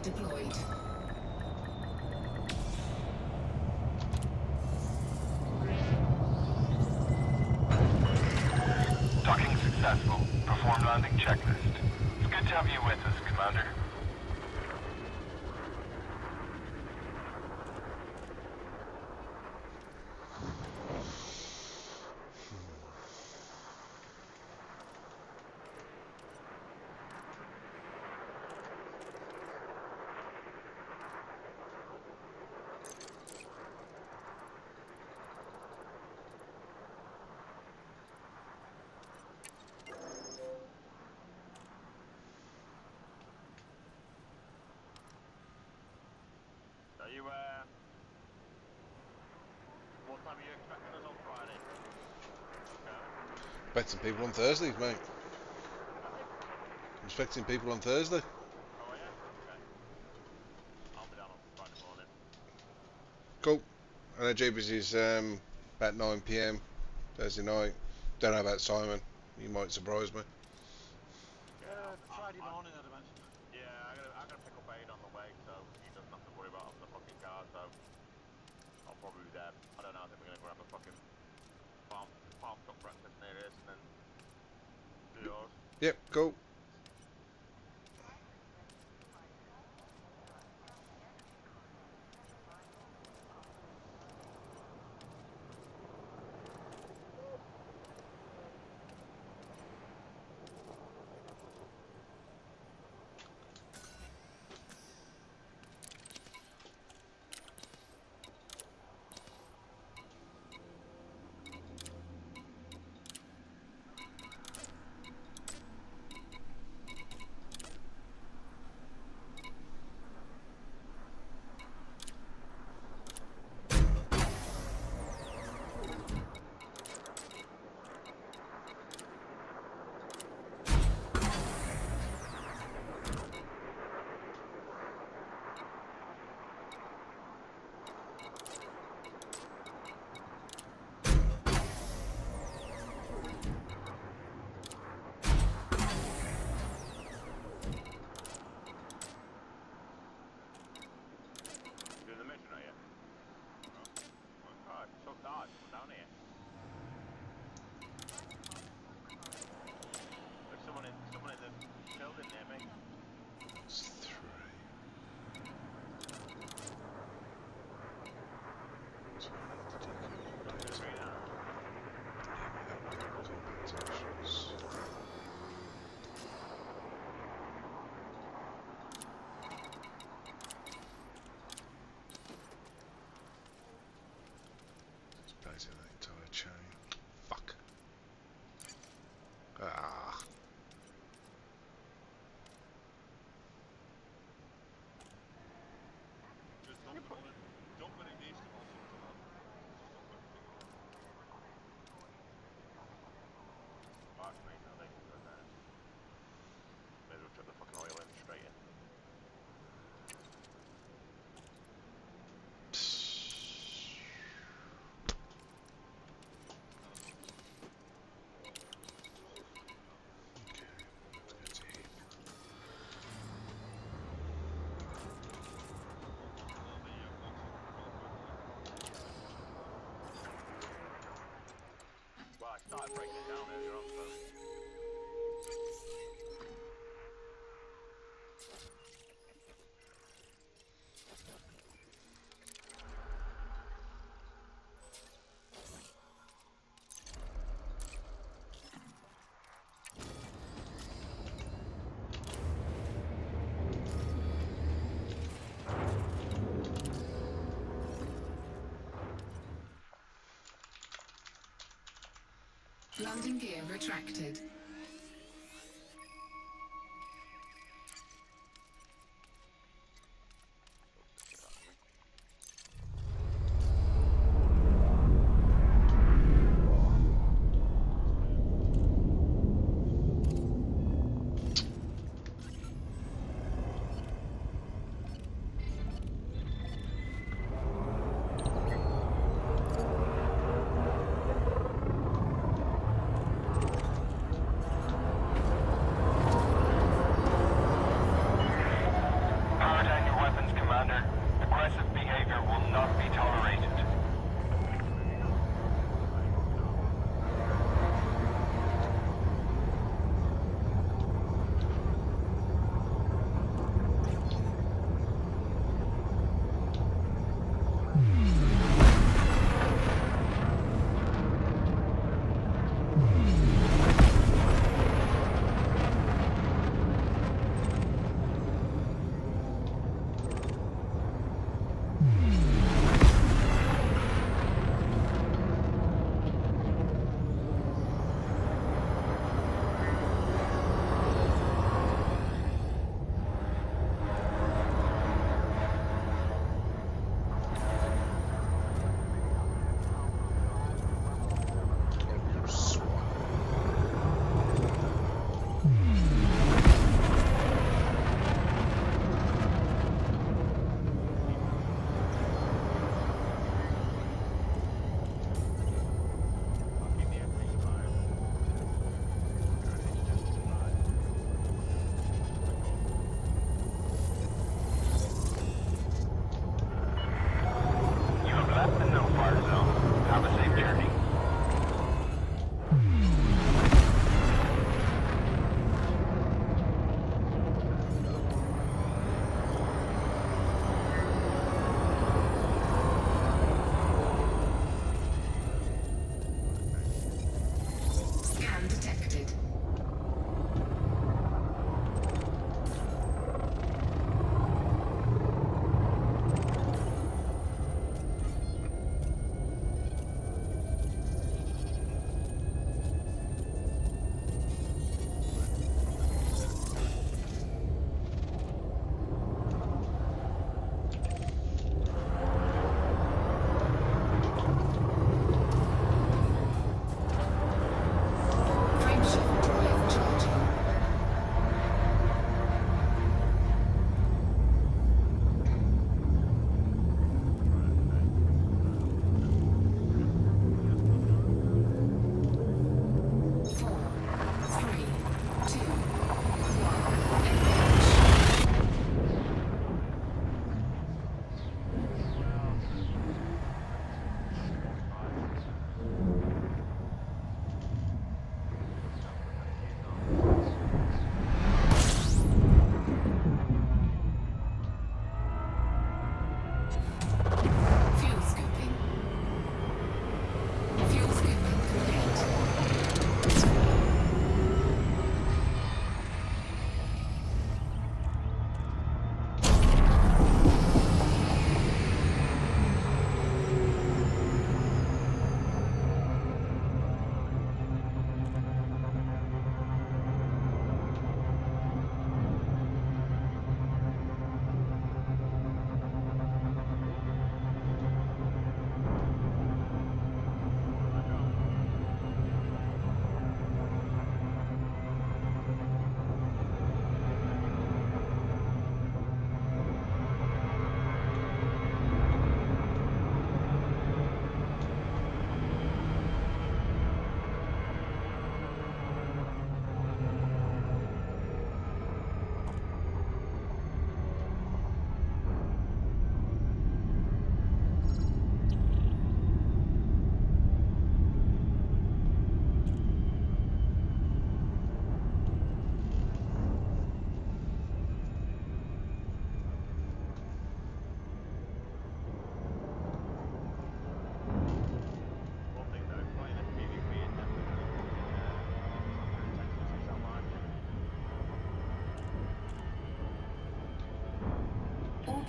deployed. Docking successful. Perform landing checklist. It's good to have you with us, Commander. What time are you expecting us on Friday? Expecting people on Thursday, mate. I'm expecting people on Thursday. Oh yeah? Okay. I'll be down on Friday morning. Cool. I know Jeepers is about 9 PM Thursday night. Don't know about Simon. You might surprise me. Friday morning, I'd imagine. Yeah, I'm gonna pick up Aid on the way, so he doesn't have to worry about having the fucking car. So I'll probably be there. I don't know. I think we're gonna grab a fucking farm stock breakfast near this, and then do yours. Yep, cool. Doing the mission, are you? Oh, it's so dark. Come down here. There's someone in the building near me. It's 3. Not to the tree now. It's basically the entire chain. Fuck. Ah. Dump it east of us. Fuck me, now they can go there. Maybe we'll chuck the fucking oil in straight in. Well, I started breaking it down earlier on, so... Landing gear retracted.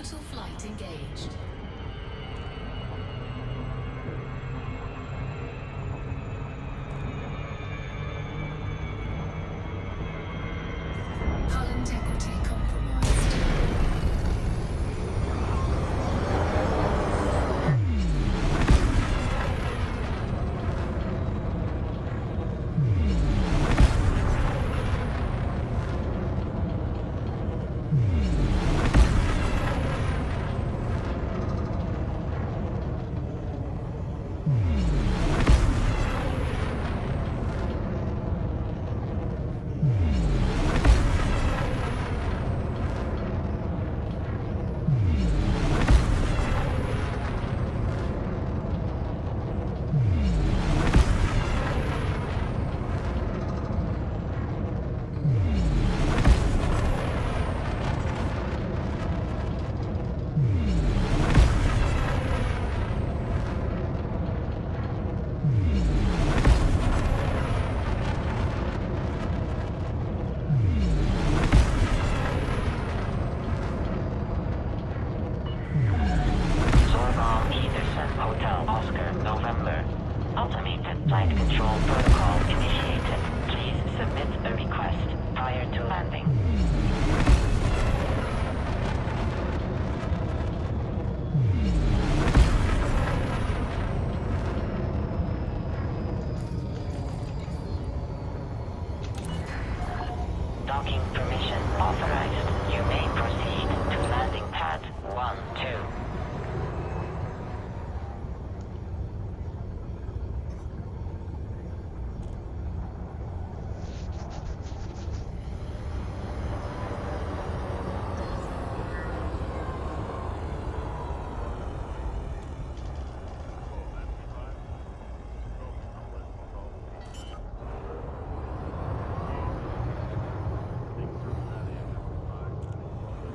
Orbital flight engaged. Hull integrity compromised. Hotel Oscar, November. Automated flight control protocol initiated. Please submit a request prior to landing. Docking permission authorized. You may proceed to landing pad 1-2.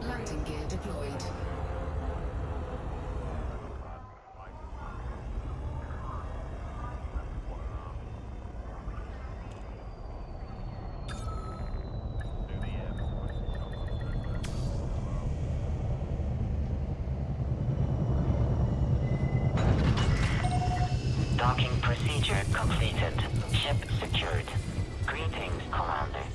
Landing gear deployed. Docking procedure completed. Ship secured. Greetings, Commander.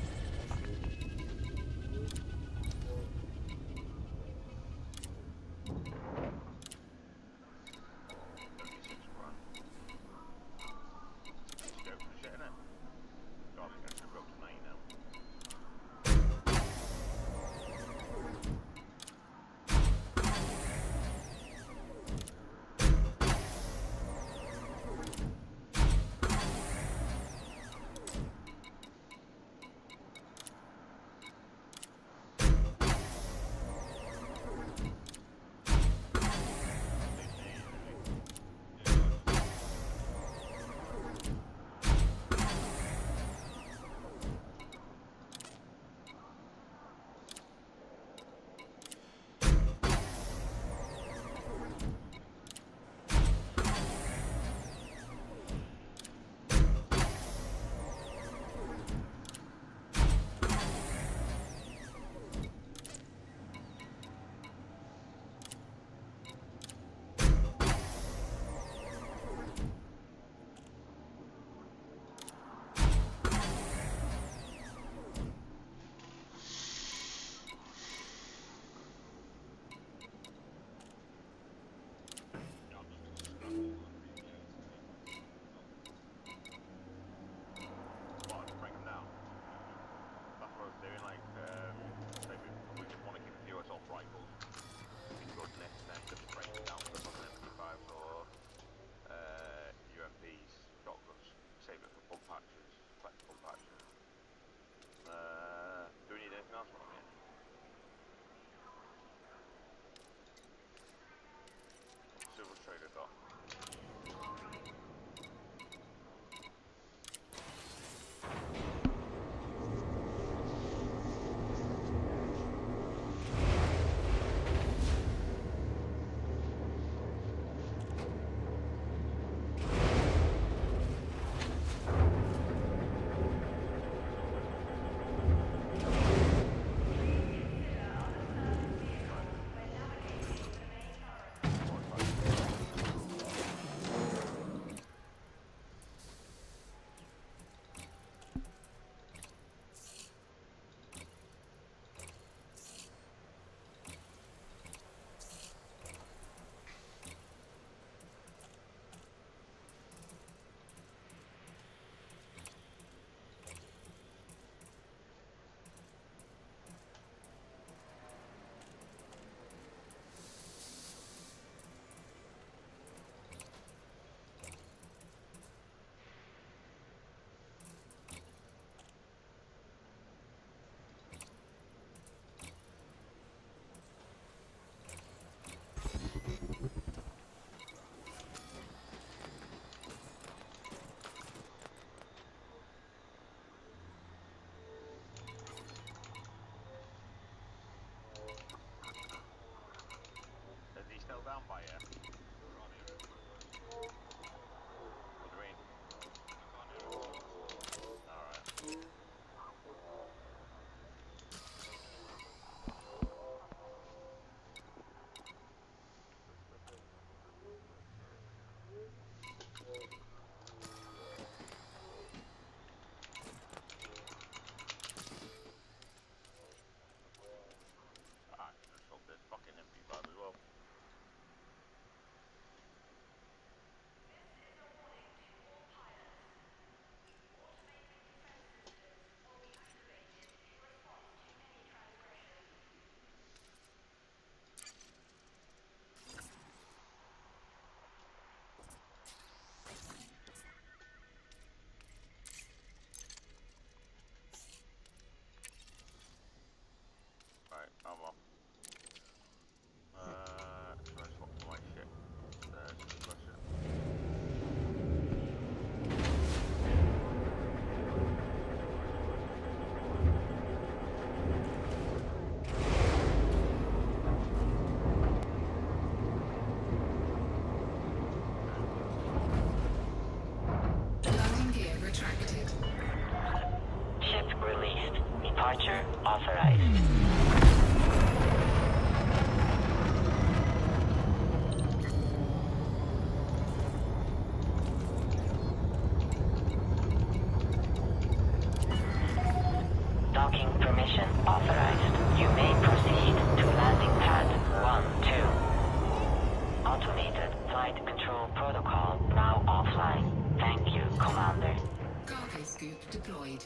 scoop deployed.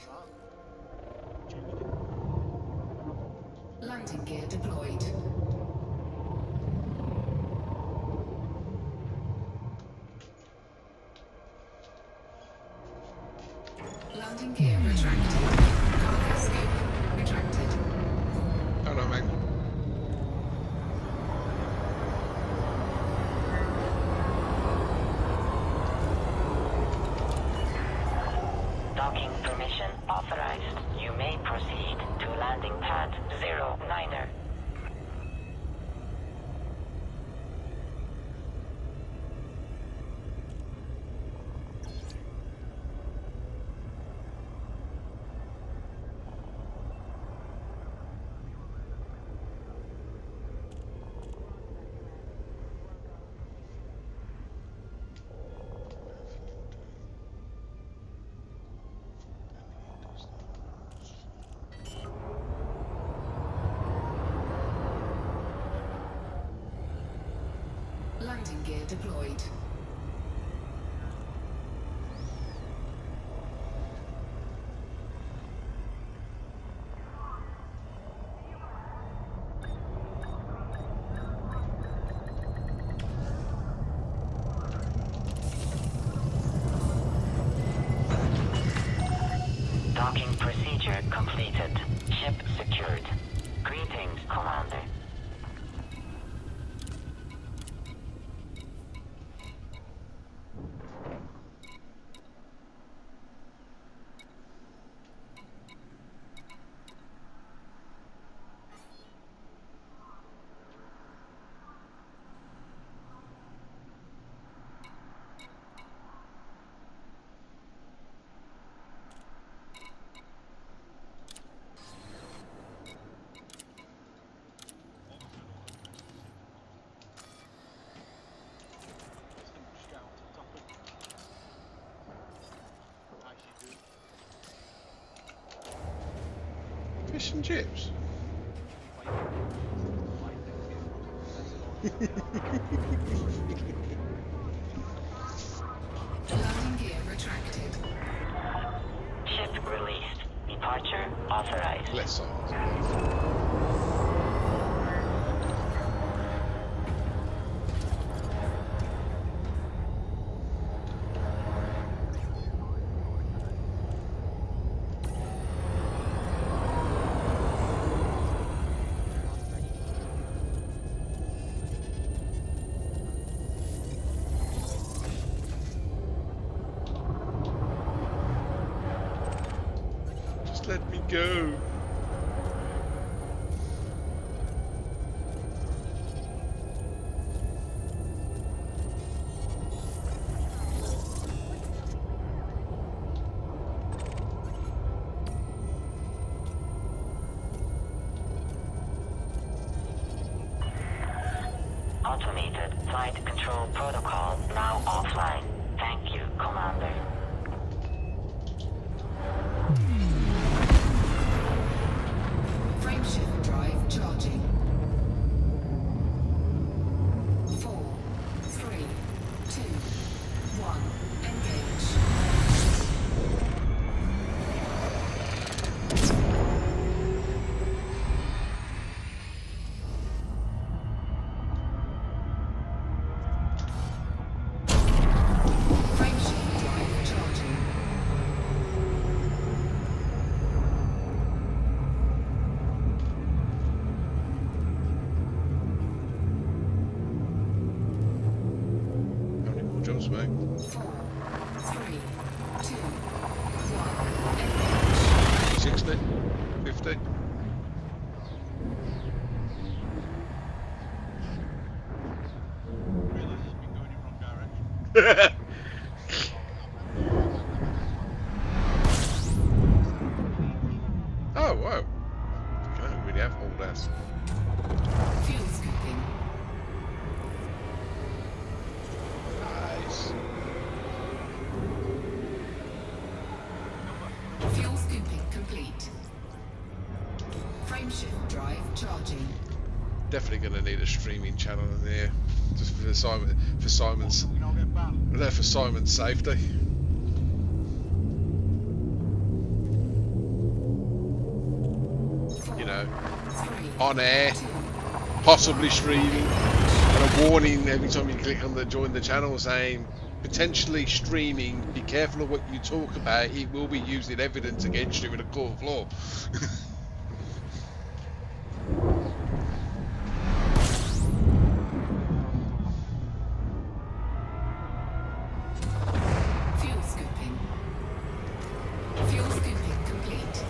Changed it. Landing gear deployed. Landing gear retracted. Cargo scoop retracted. Oh no, mate. Docking permission authorized. You may proceed to landing pad 09er. Landing gear deployed. Docking procedure completed. Ship secured. Greetings, Commander. System scout top of. How she do? Fish and chips. Landing gear retracted. Ship released. Departure authorized. Less silence. Just let me go. Automated flight control protocol now offline. Thank you, Commander. Frameshift drive charging. 4, 3, 2, 1. Engage. Frameshift drive charging. How many more jumps, mate? 4, 3, 2, 1. Engage. 60? 50? Realise it's been going in wrong direction. Oh, wow. I don't really have all that. Fuel scooping. Nice. Fuel scooping complete. Frameshift drive charging. Definitely going to need a streaming channel in there, just for Simon's, We don't get banned. for Simon's safety. on air, possibly streaming, and a warning every time you click on the join the channel saying potentially streaming, be careful of what you talk about, it will be used in evidence against you in a court of law. Fuel scooping. Fuel scooping complete.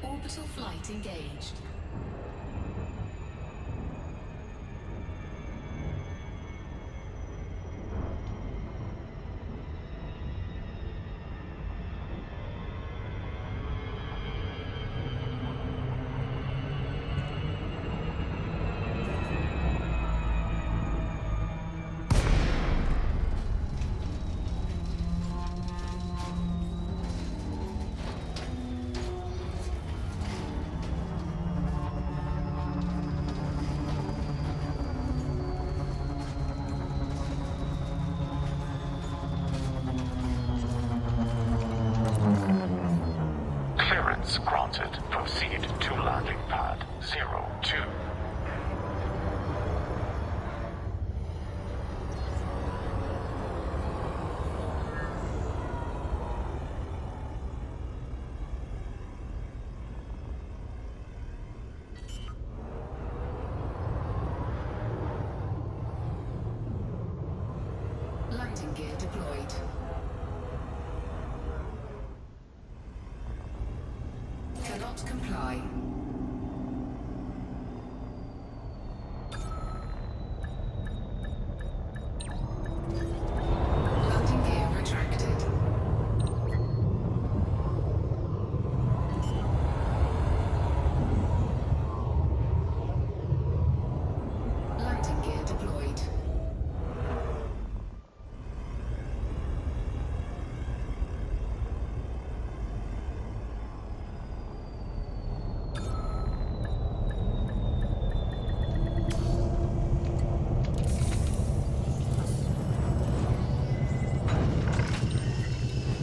Orbital flight engaged. Clearance granted. Proceed to landing pad 02. Landing gear deployed. Cannot comply. Landing gear retracted. Landing gear deployed.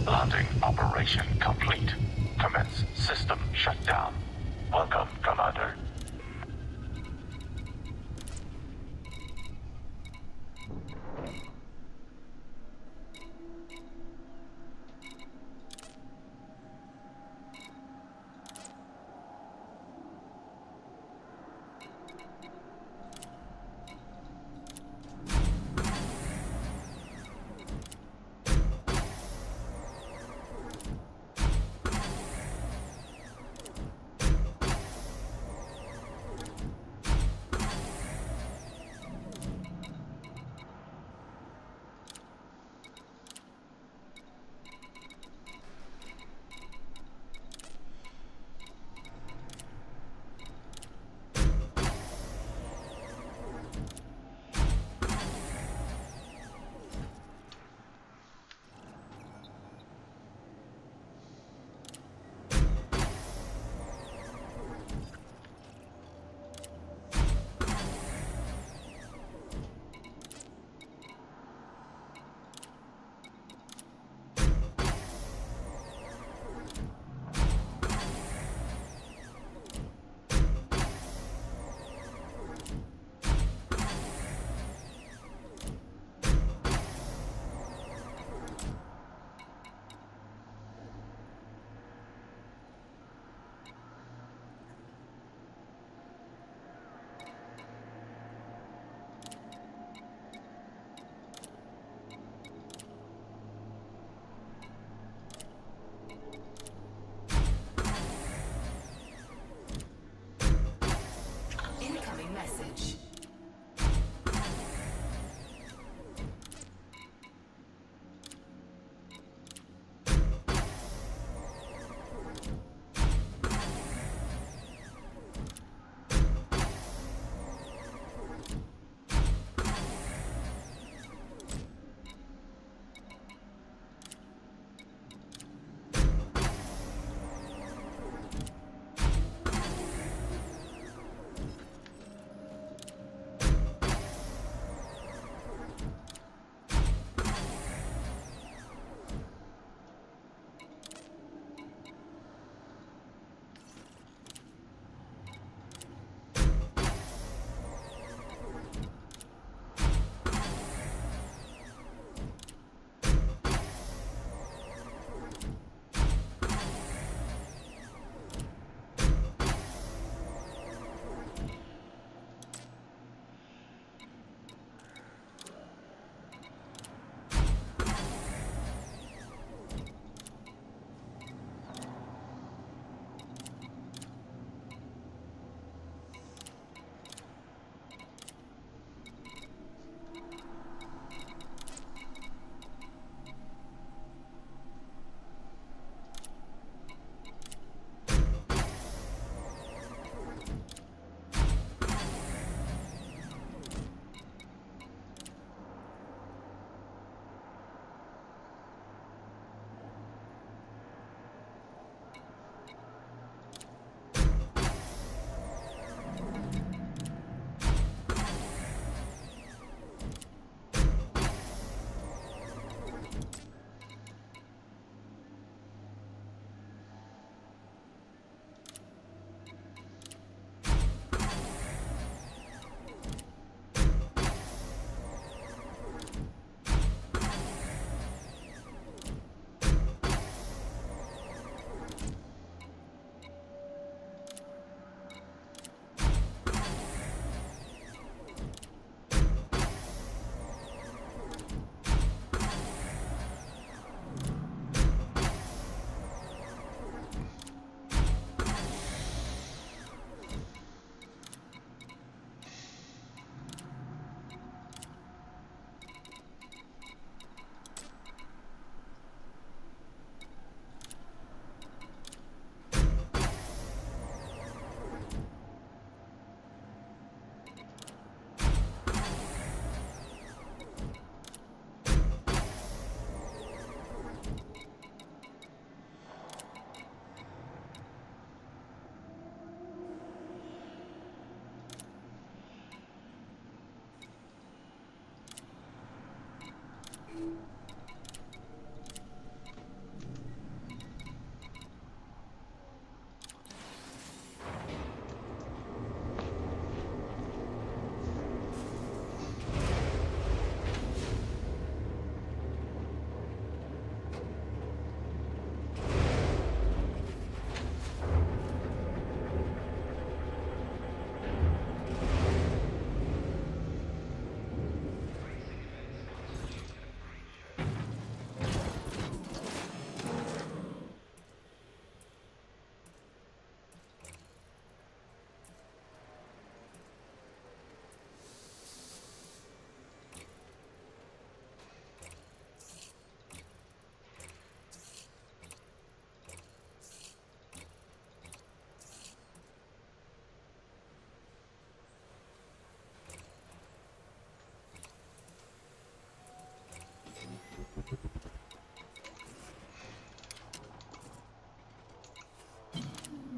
Landing operation complete. Commence system shutdown. Welcome, Commander.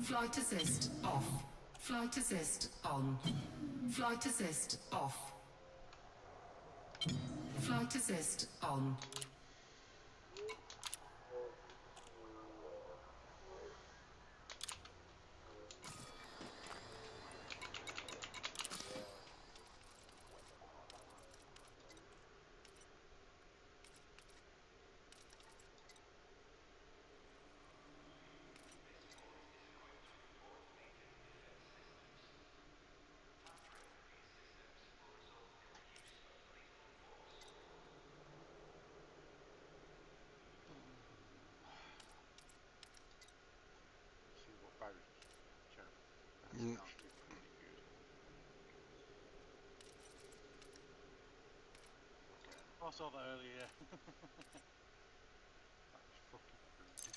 Flight assist off. Flight assist on. Flight assist off. Flight assist on. See what Barry's channel. That's Mm. actually pretty good. I saw that earlier. That is fucking crazy.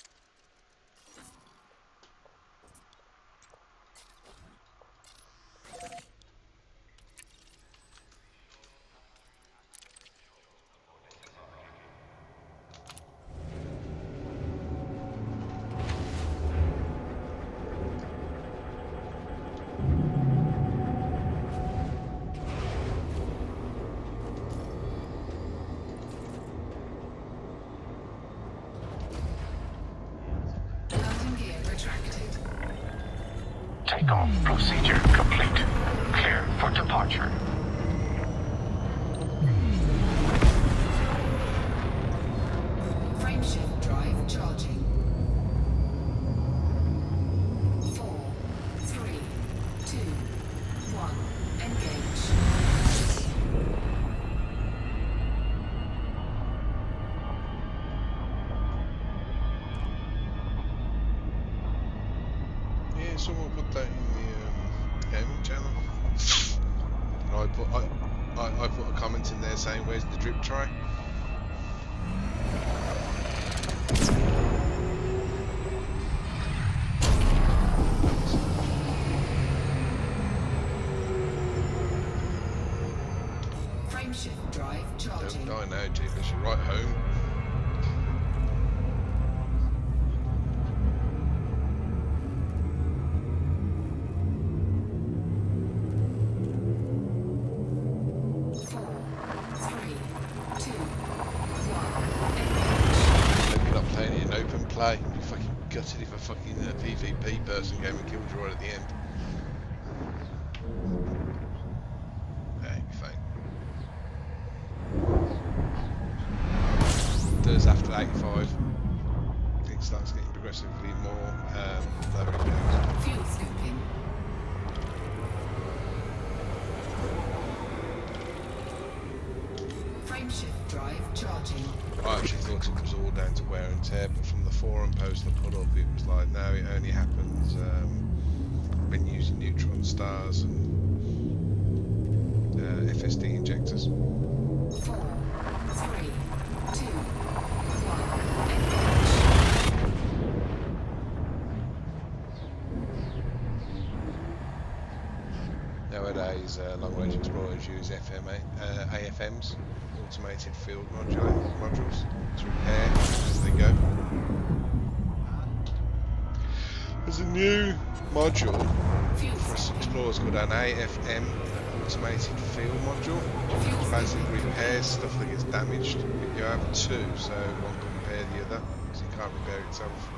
Landing gear retracted. Takeoff procedure complete. Clear for departure. Frameshift drive charging. 4, 3, 2, 1. Engage. Yeah, someone put that in the gaming channel. And I put a comment in there saying, "Where's the drip tray?" Frameshift drive charging. Don't die now, Jeepers. You're right home. Hope you're not playing it in open play. You'd be fucking gutted if a fucking PvP person came and killed you right at the end. Yeah, you'd be fine. Does after 85. It starts getting progressively more lower it goes. Fuel scooping. Frameshift drive charging. I actually thought it was all down to wear and tear, but from the forum post I put up, it was like, no, it only happens when using neutron stars and FSD injectors. 4, 3, 2, 1. Engage. Nowadays, long-range explorers use AFMs, automated field modules, to repair as they go. There's a new module Fuel for scooping. explorers called an AFM, automated field module. It basically repairs stuff that gets damaged. You have two, so one can repair the other, so it can't repair itself.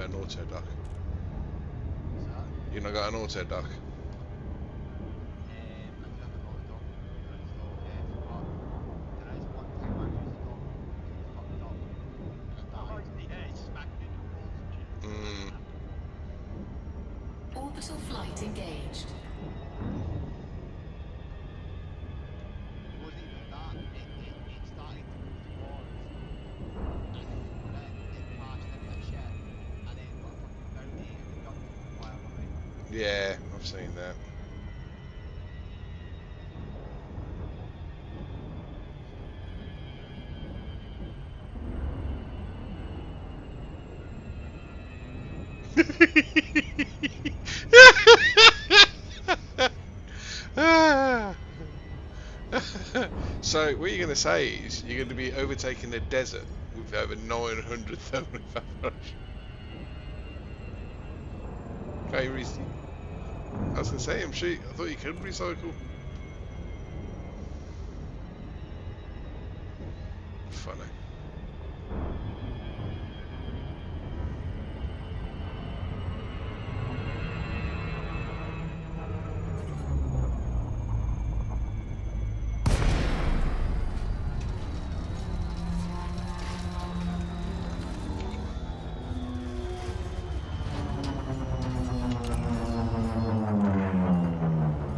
An auto dock. You not got an auto dock? Mm. Orbital flight engaged. Yeah, I've seen that. So what you're going to say is you're going to be overtaking the desert with over 900 thermal evaporation. Okay, I was going to say, I'm sure. I thought you could recycle. Funny.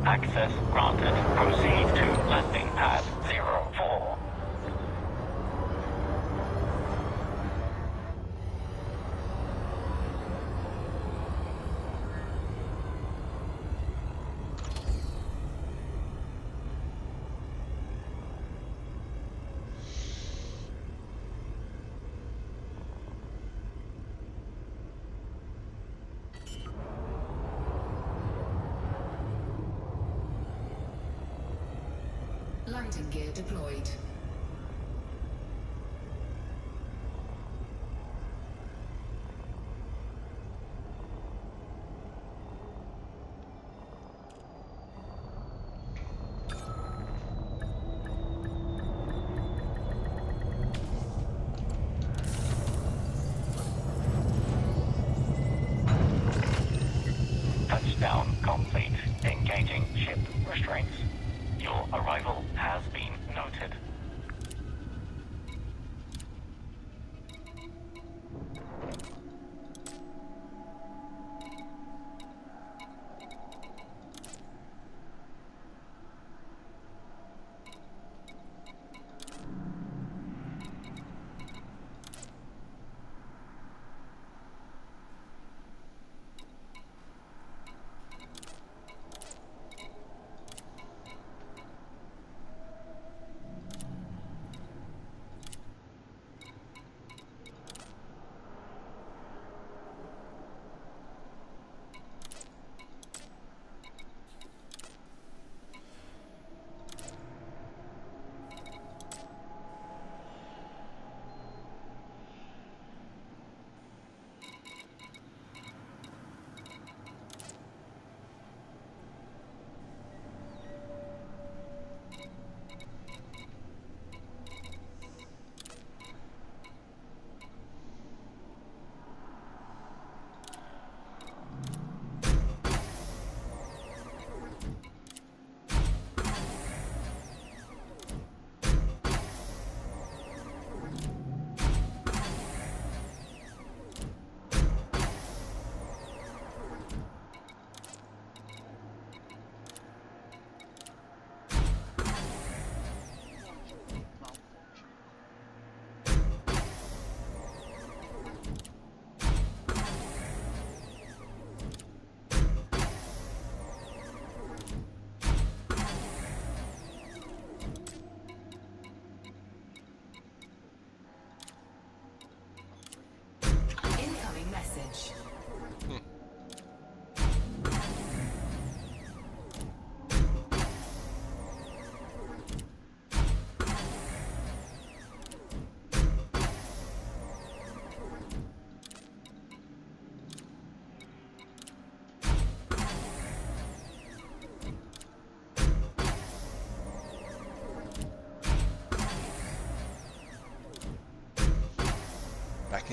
Access granted. Proceed to landing pad 04. Landing gear deployed. Touchdown complete. Engaging ship restraints. Your arrival has been noted.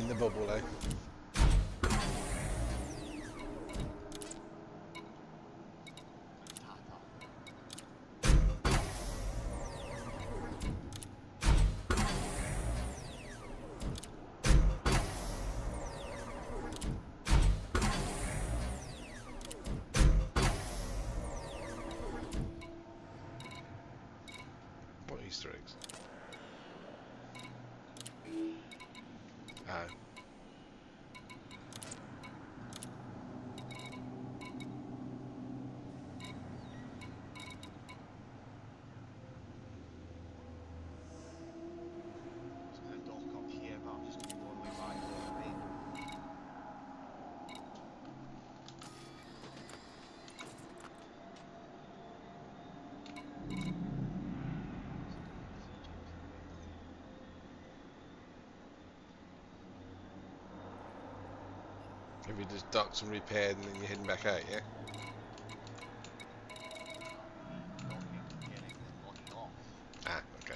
in the bubble, eh? What Easter eggs? Oh. Have you just docked and repaired and then you're heading back out, yeah? Ah, okay.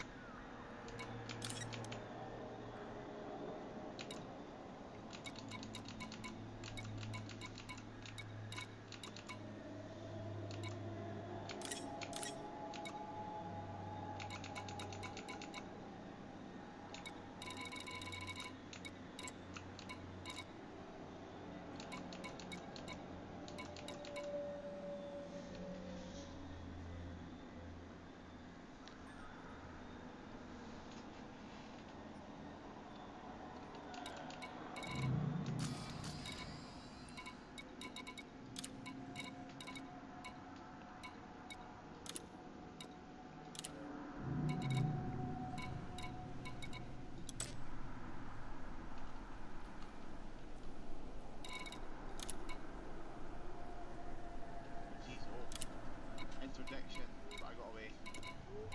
Interjection, but I got away.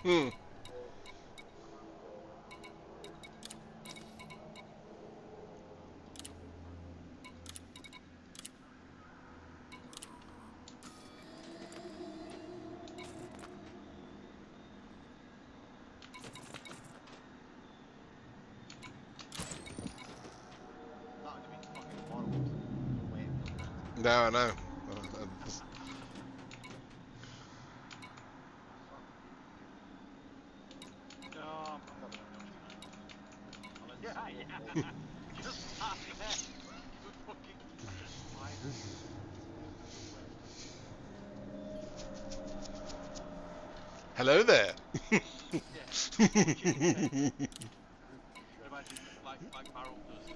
Hmm. That would have been fucking horrible. Wait. No, I know. Yeah, yeah. Just sat there. Good fucking fine. Hello there. Yeah. Imagine like Barrel does.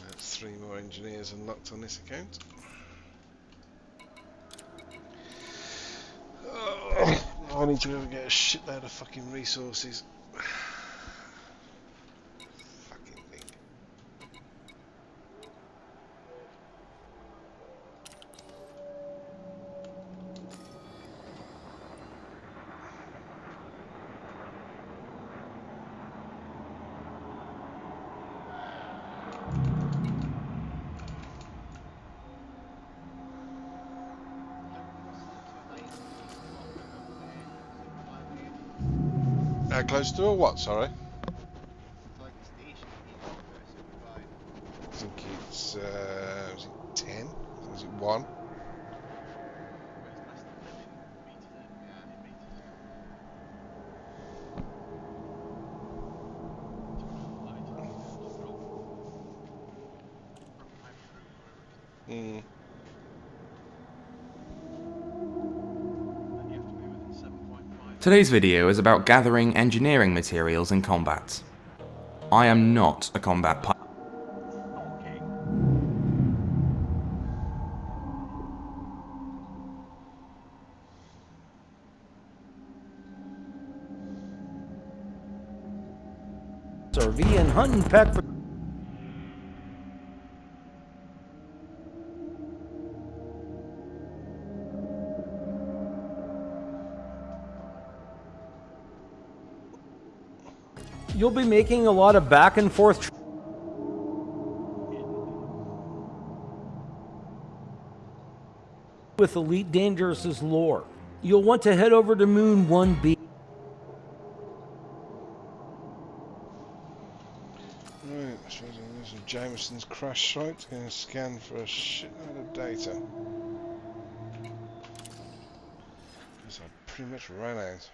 That's 3 more engineers unlocked on this account. Oh, I need to ever get a shitload of fucking resources. Fucking thing. Close to a what, sorry? Like the station, you need to put a 75. I think it's 10? Was it 1? It's less than 10 in meters, isn't it? Yeah, in meters. 290 meters drop from home through wherever it is. Mm. And you have to be within 7.5. Today's video is about gathering engineering materials in combat. I am not a combat pilot. Okay. RV and hunt and peck for you'll be making a lot of back and forth with Elite Dangerous's lore. You'll want to head over to Moon 1B. Right, so there's Jameson's crash site. Going to scan for a shitload of data. Because I pretty much ran out.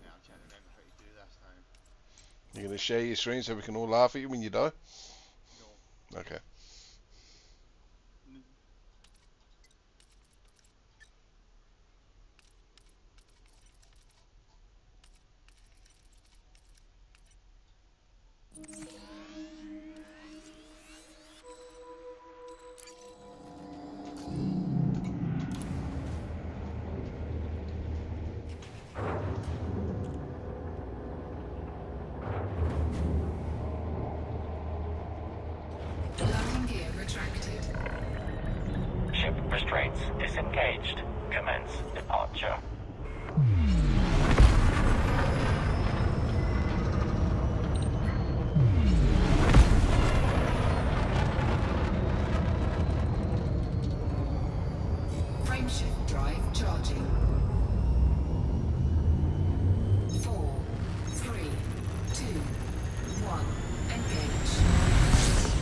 Yeah, I'm chatting about how you do that time. You're going to share your screen so we can all laugh at you when you die? No. Okay. Landing gear retracted. Ship restraints disengaged. Commence departure. Frameshift drive charging. 4, 3, 2, 1. Engage.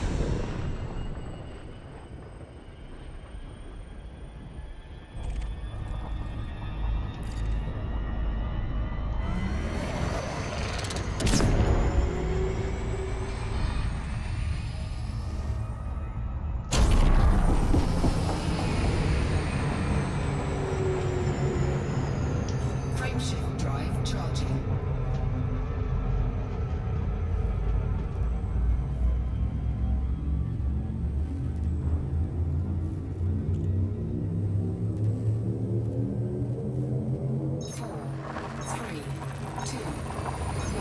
Frameshift drive charging. 4, 3, 2, 1.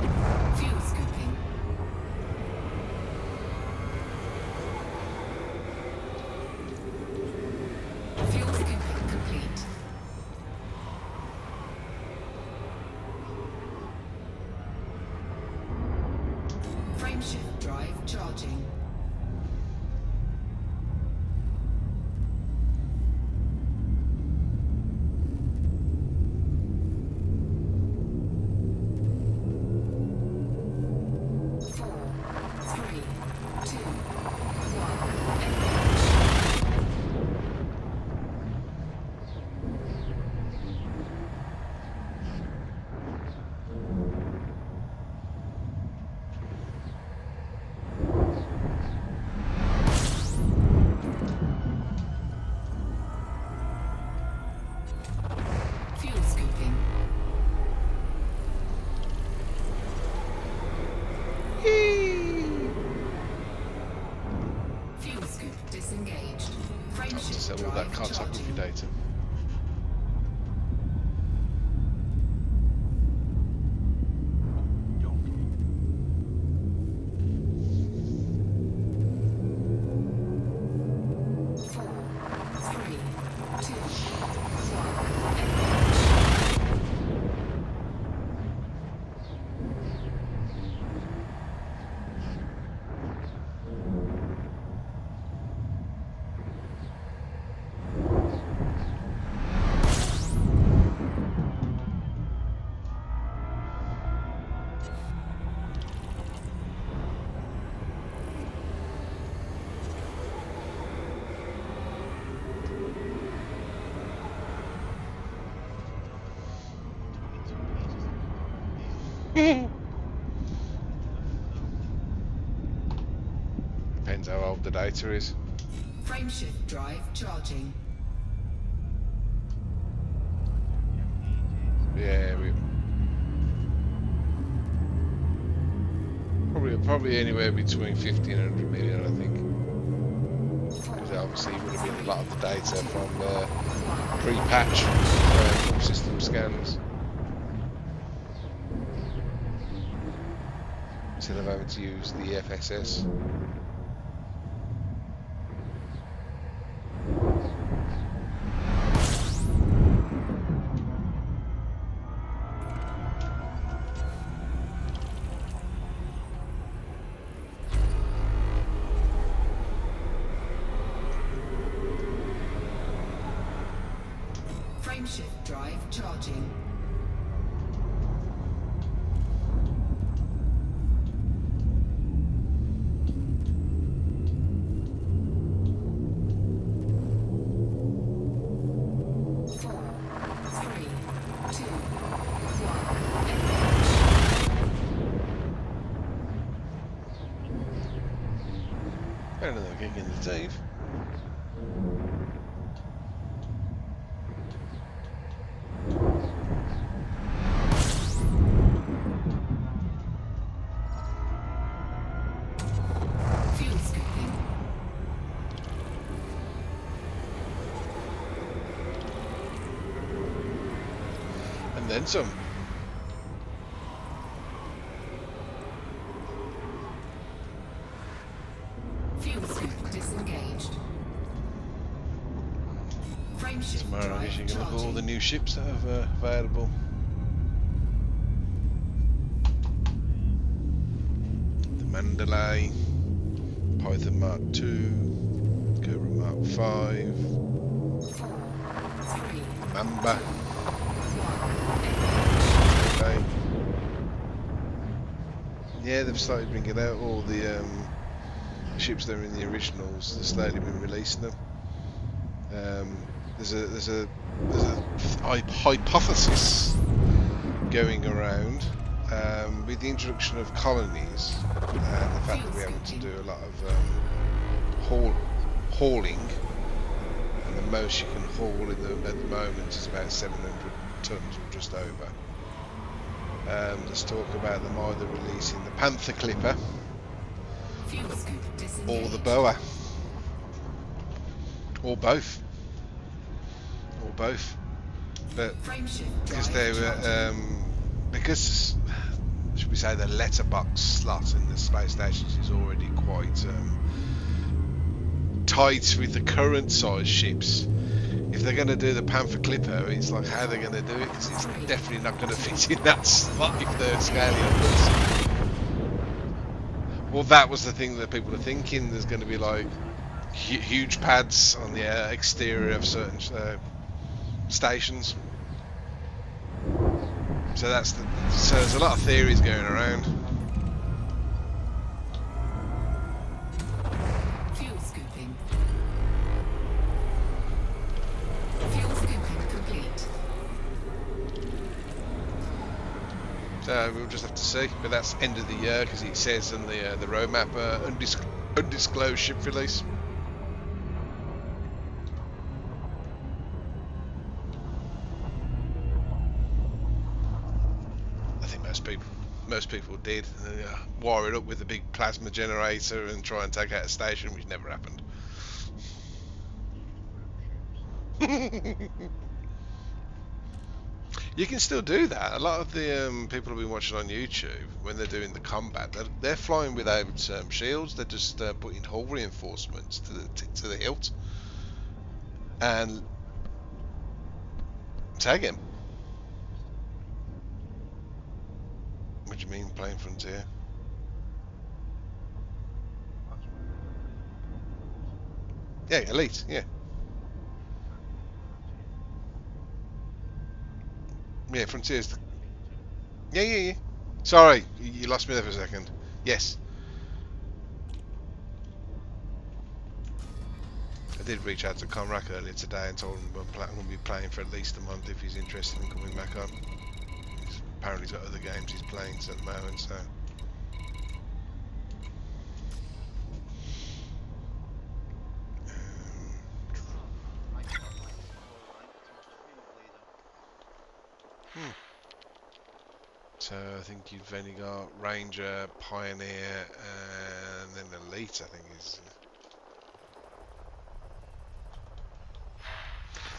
Engage. Fuel scooping. Fuel scooping complete. Frameshift drive charging. Four, three, two, one. Engage. Fuel scooping. Fuel scoop disengaged. Frameshift Sell all that drive cartography charging. data. Four, three, two, one. depends how old the data is. Frameshift drive charging. Yeah, probably anywhere between 50 and 100 million, I think. Because obviously it would have been a lot of the data from pre-patch full system scans. Instead of having to use the FSS. Frameshift drive charging. Better than a kick in the teeth. Fuel scooping. And then some. Fuel scoop disengaged. Frameshift Tomorrow I guess you drive can look at all the charging. new ships that are available. The Mandalay, Python Mark II, Cobra Mark 5, 4, 3, Mamba. 1. Okay. Yeah, they've started bringing out all the ships that are in the originals. They've slowly been releasing them. There's a hypothesis going around with the introduction of colonies and the fact that we're having to do a lot of hauling, and the most you can haul in at the moment is about 700 tons or just over. There's talk about them either releasing the Panther Clipper Fuel scoop or disengaged. the Boa, or both, but Frameshift because drive they were charging. because should we say the letterbox slot in the space stations is already quite tight with the current size ships. If they're going to do the Panther Clipper, it's like how they're going to do it, because it's definitely not going to fit in that slot if they're scaling upwards. Well, that was the thing that people are thinking. There's going to be like huge pads on the exterior of certain stations. So so there's a lot of theories going around. Fuel scooping. Fuel scooping complete. So we'll just have to see, but that's end of the year because it says in the roadmap undisclosed ship release. I think most people did wire it up with a big plasma generator and try and take out a station, which never happened. You can still do that. A lot of the people have been watching on YouTube when they're doing the combat. They're flying without shields. They're just putting hull reinforcements to the hilt and tag him. What do you mean, playing Frontier? Yeah, Elite. Yeah. Yeah, Frontier's the... Yeah. Sorry, you lost me there for a second. Yes. I did reach out to Conrack earlier today and told him we'll be playing for at least a month if he's interested in coming back on. Apparently he's got other games he's playing at the moment, so... So I think you've only got Ranger, Pioneer, and then Elite, I think is.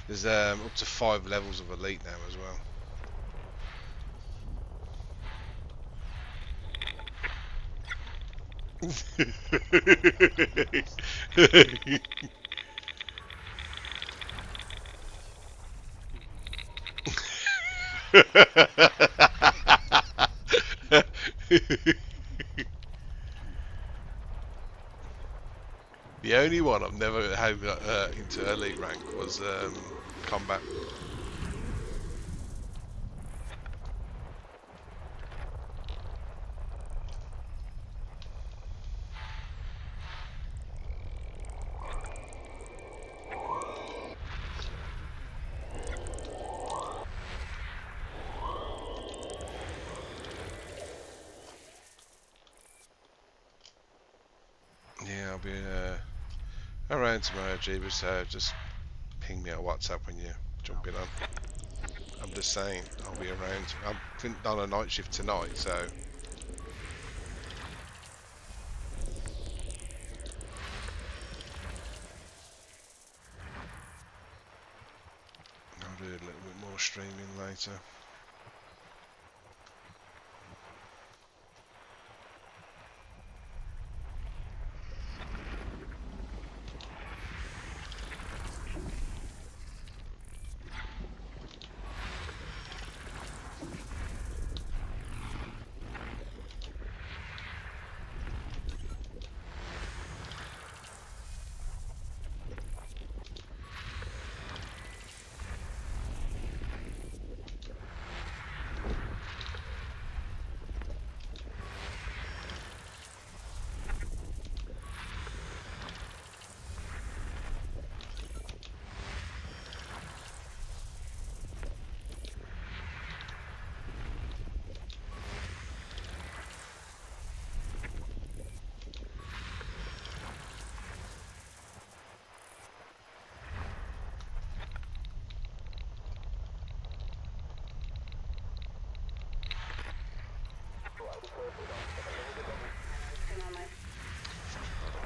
There's up to 5 levels of Elite now as well. The only one I've never had into elite rank was combat. Yeah, I'll be around tomorrow, Jeebus, so just ping me on WhatsApp when you're jumping on. I'm just saying, I'll be around. I'm on a night shift tonight, so... I'll do a little bit more streaming later.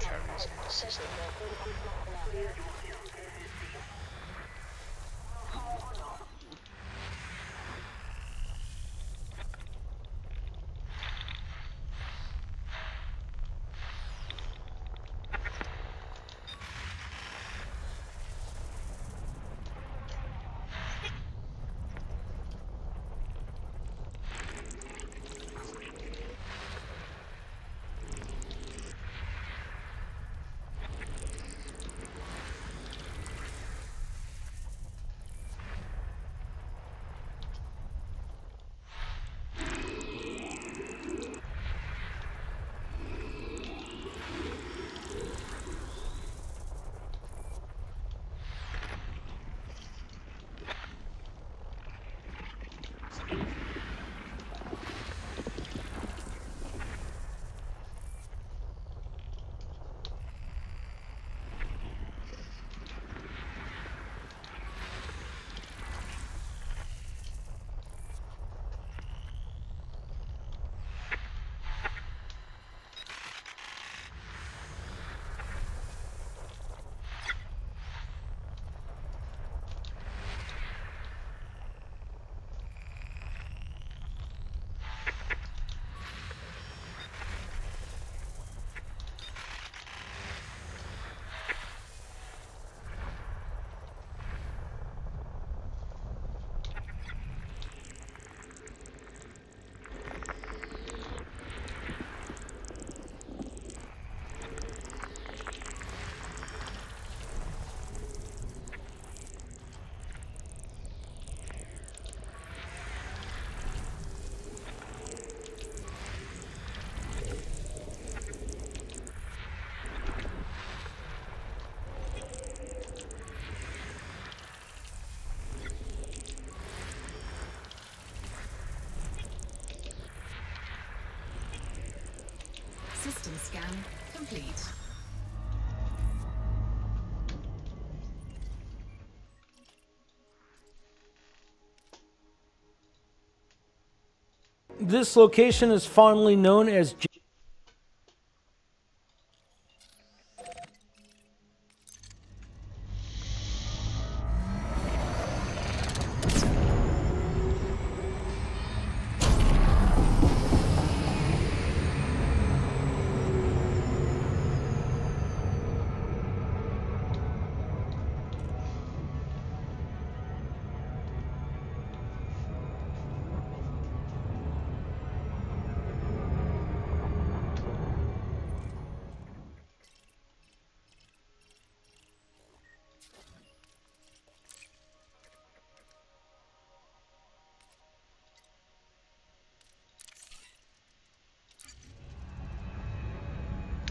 Carries in the system. System scan complete. This location is fondly known as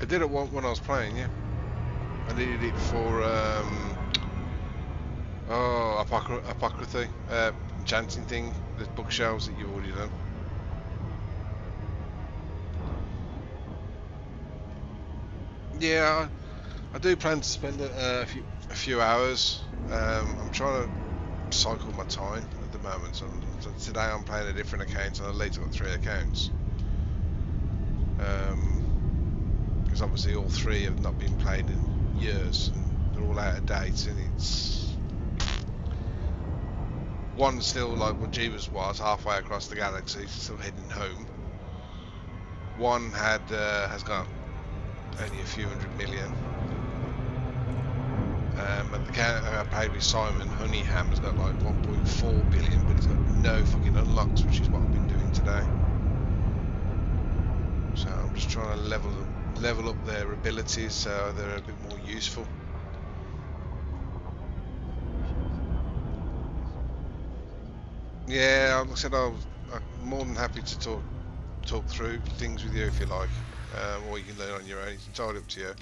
I did it when I was playing, yeah. I needed it for apocryphy, enchanting thing, the bookshelves that you've already done. Yeah, I do plan to spend a few hours. I'm trying to cycle my time at the moment. So today I'm playing a different account, and later I've got 3 accounts. Because obviously all 3 have not been played in years, and they're all out of date, and it's one's still like what Jeeves was, halfway across the galaxy, still heading home. One has got only a few 100 million. And the account I played with Simon, HoneyHam, has got like 1.4 billion, but he's got no fucking unlocks, which is what I've been doing today. So I'm just trying to level up their abilities so they're a bit more useful. Yeah, like I said, I'm more than happy to talk through things with you if you like, or you can learn on your own. It's entirely up to you.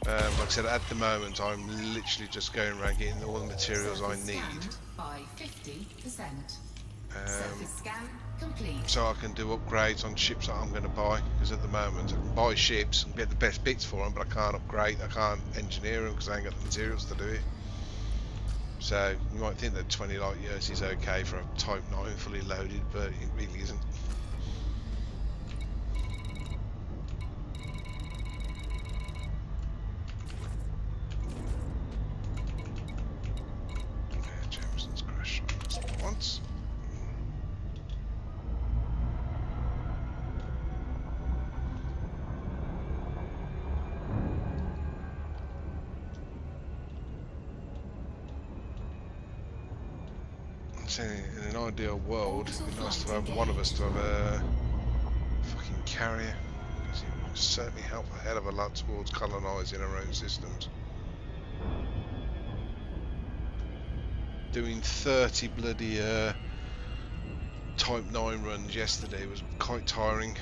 Like I said, at the moment I'm literally just going around getting all the materials I need. By 50%. Surface scan complete. So I can do upgrades on ships that I'm going to buy, because at the moment I can buy ships and get the best bits for them, but I can't upgrade, I can't engineer them because I ain't got the materials to do it. So you might think that 20 light years is okay for a Type 9 fully loaded, but it really isn't. Jameson's crash once. In an ideal world, it'd be nice to have one of us to have a fucking carrier, because it would certainly help a hell of a lot towards colonising our own systems. Doing 30 bloody Type 9 runs yesterday was quite tiring.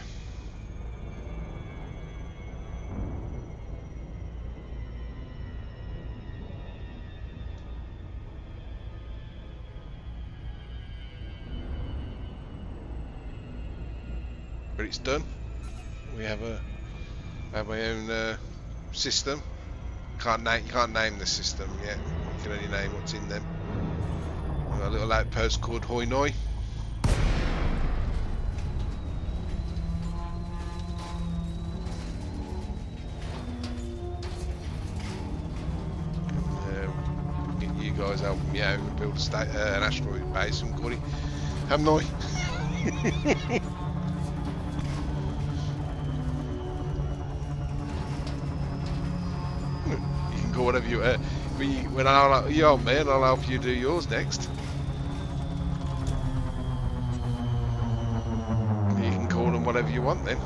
But it's done. We have our own system. You can't name the system yet. You can only name what's in them. We've got a little outpost called HoneyHam. Get you guys helping me out and build an asteroid base and call it HoneyHam. Whatever you when I'll yo man, I'll help you do yours next. You can call them whatever you want then,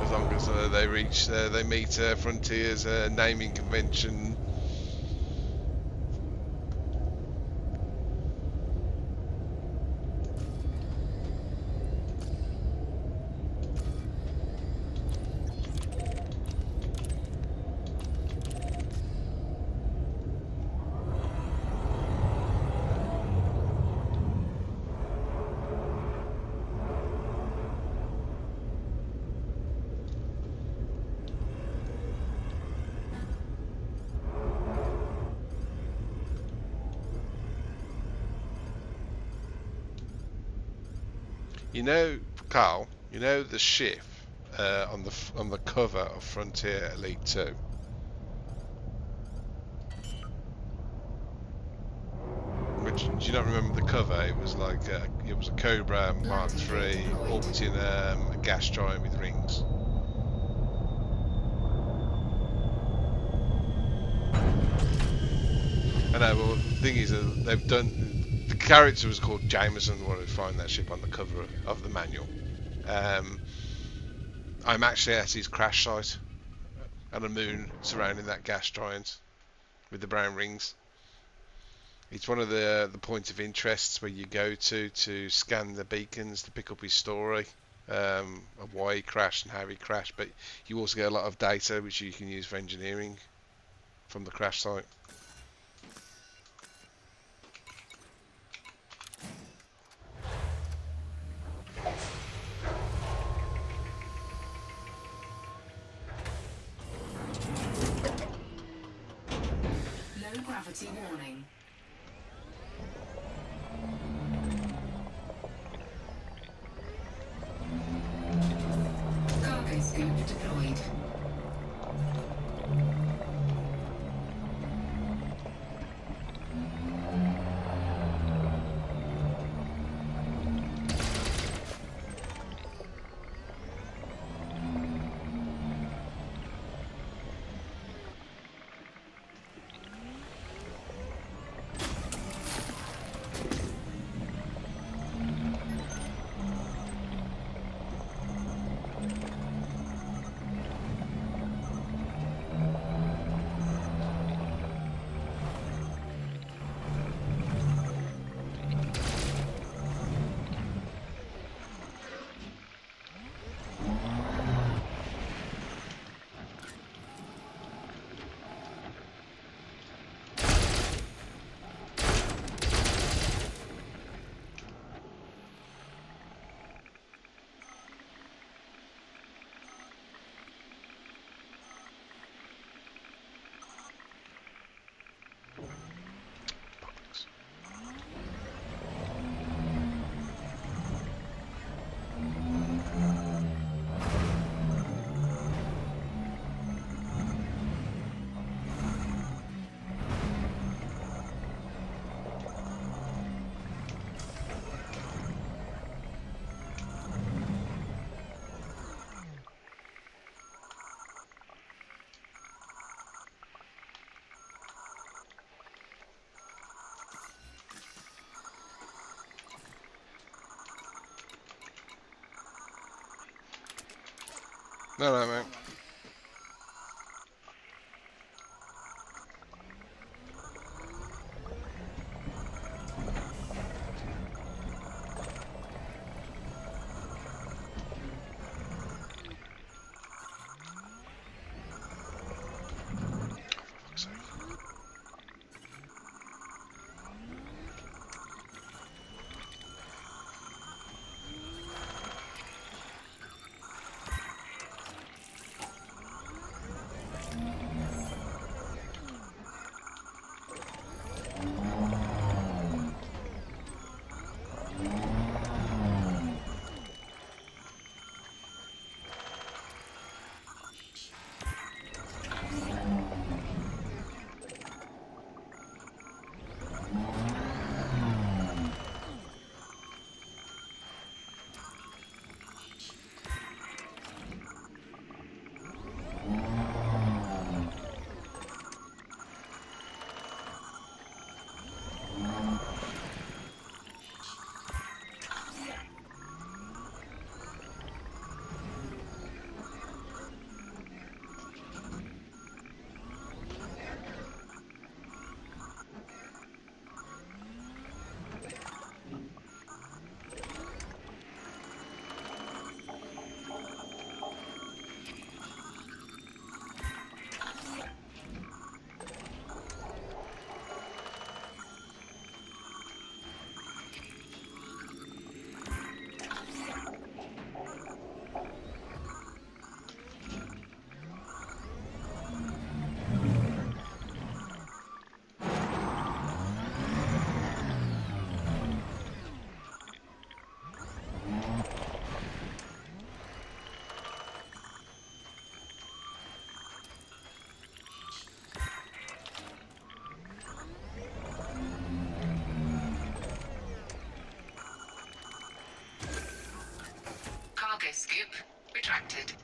as long as they meet Frontier's naming convention. You know, Carl, you know the ship on the cover of Frontier Elite 2? Which, do you not remember the cover? It was like it was a Cobra Mark III orbiting a gas giant with rings. I know, well, the thing is, they've done. The character was called Jameson when we find that ship on the cover of the manual. I'm actually at his crash site on a moon surrounding that gas giant with the brown rings. It's one of the points of interest where you go to scan the beacons to pick up his story of why he crashed and how he crashed. But you also get a lot of data which you can use for engineering from the crash site. Low gravity warning. Cargo scoop deployed. No, mate. retracted.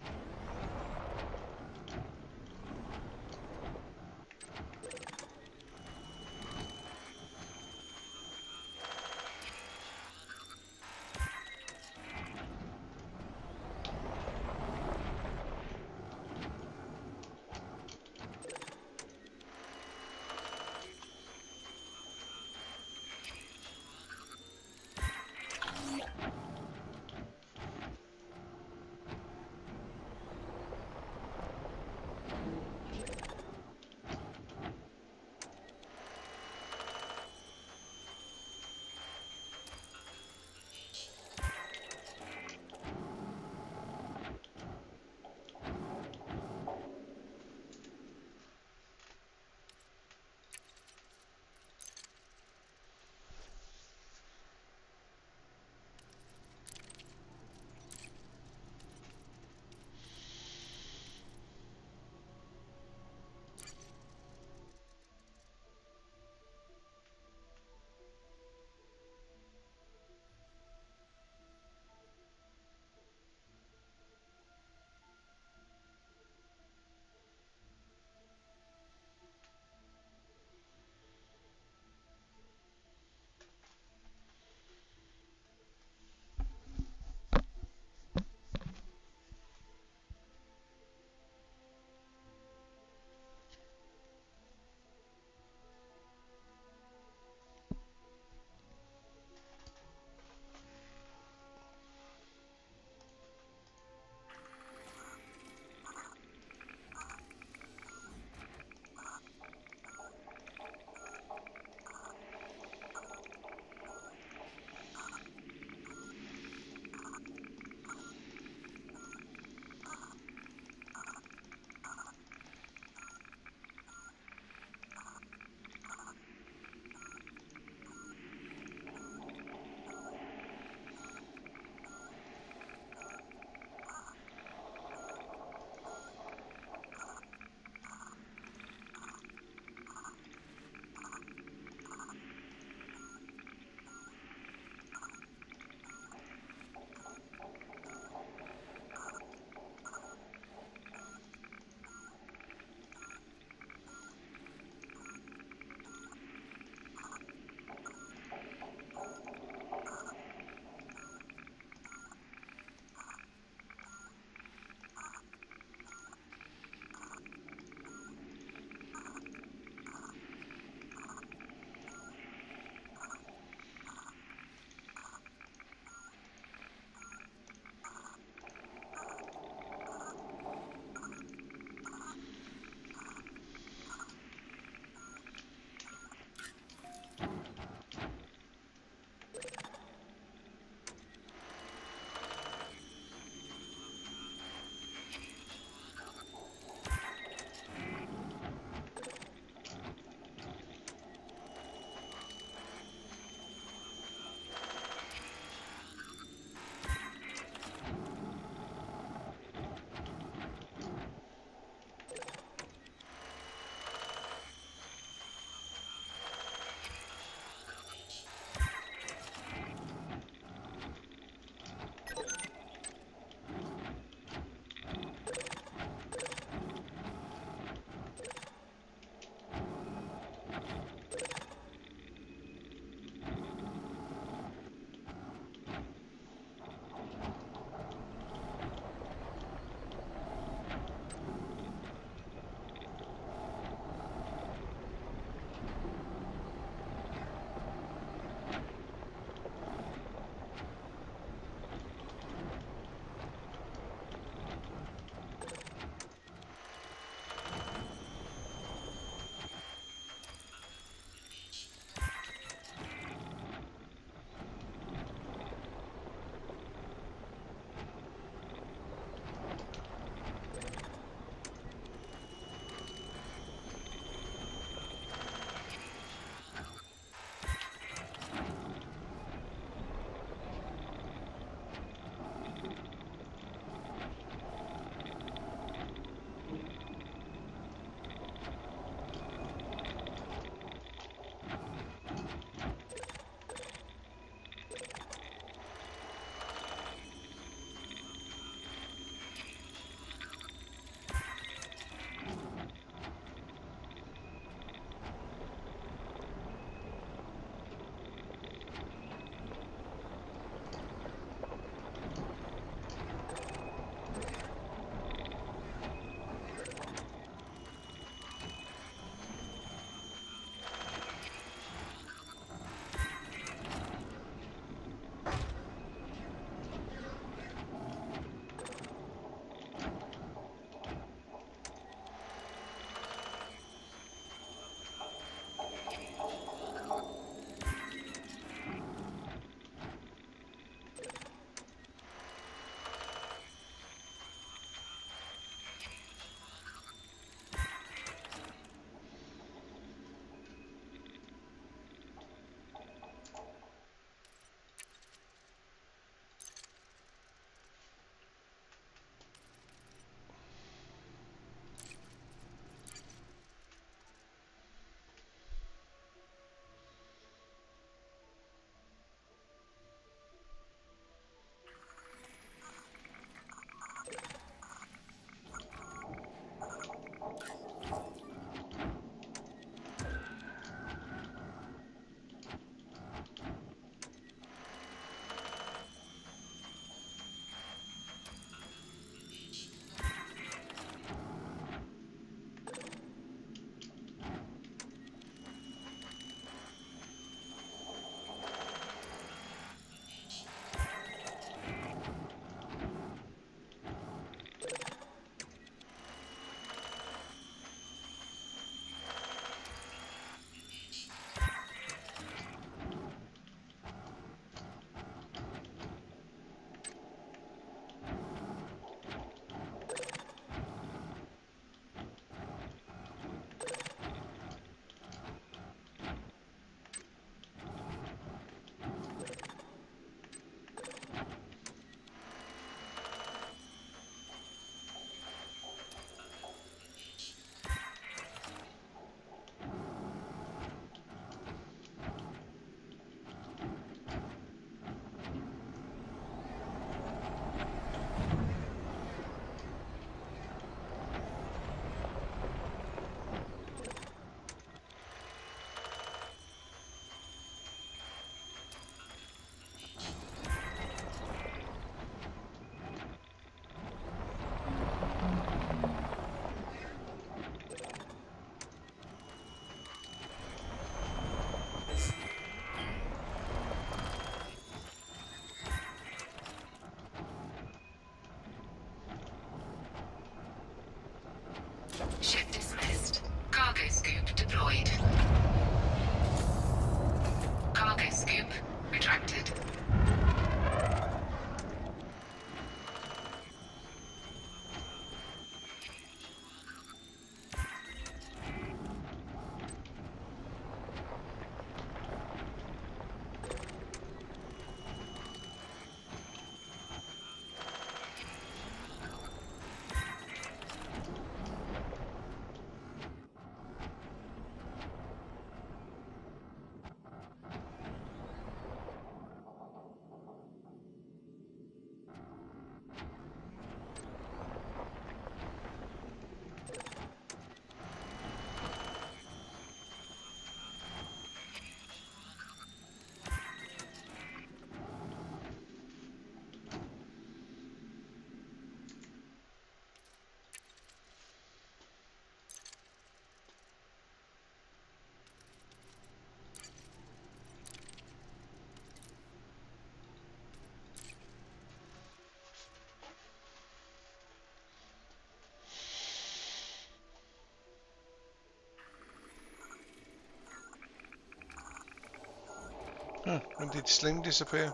Huh, when did Slim disappear?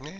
Yeah.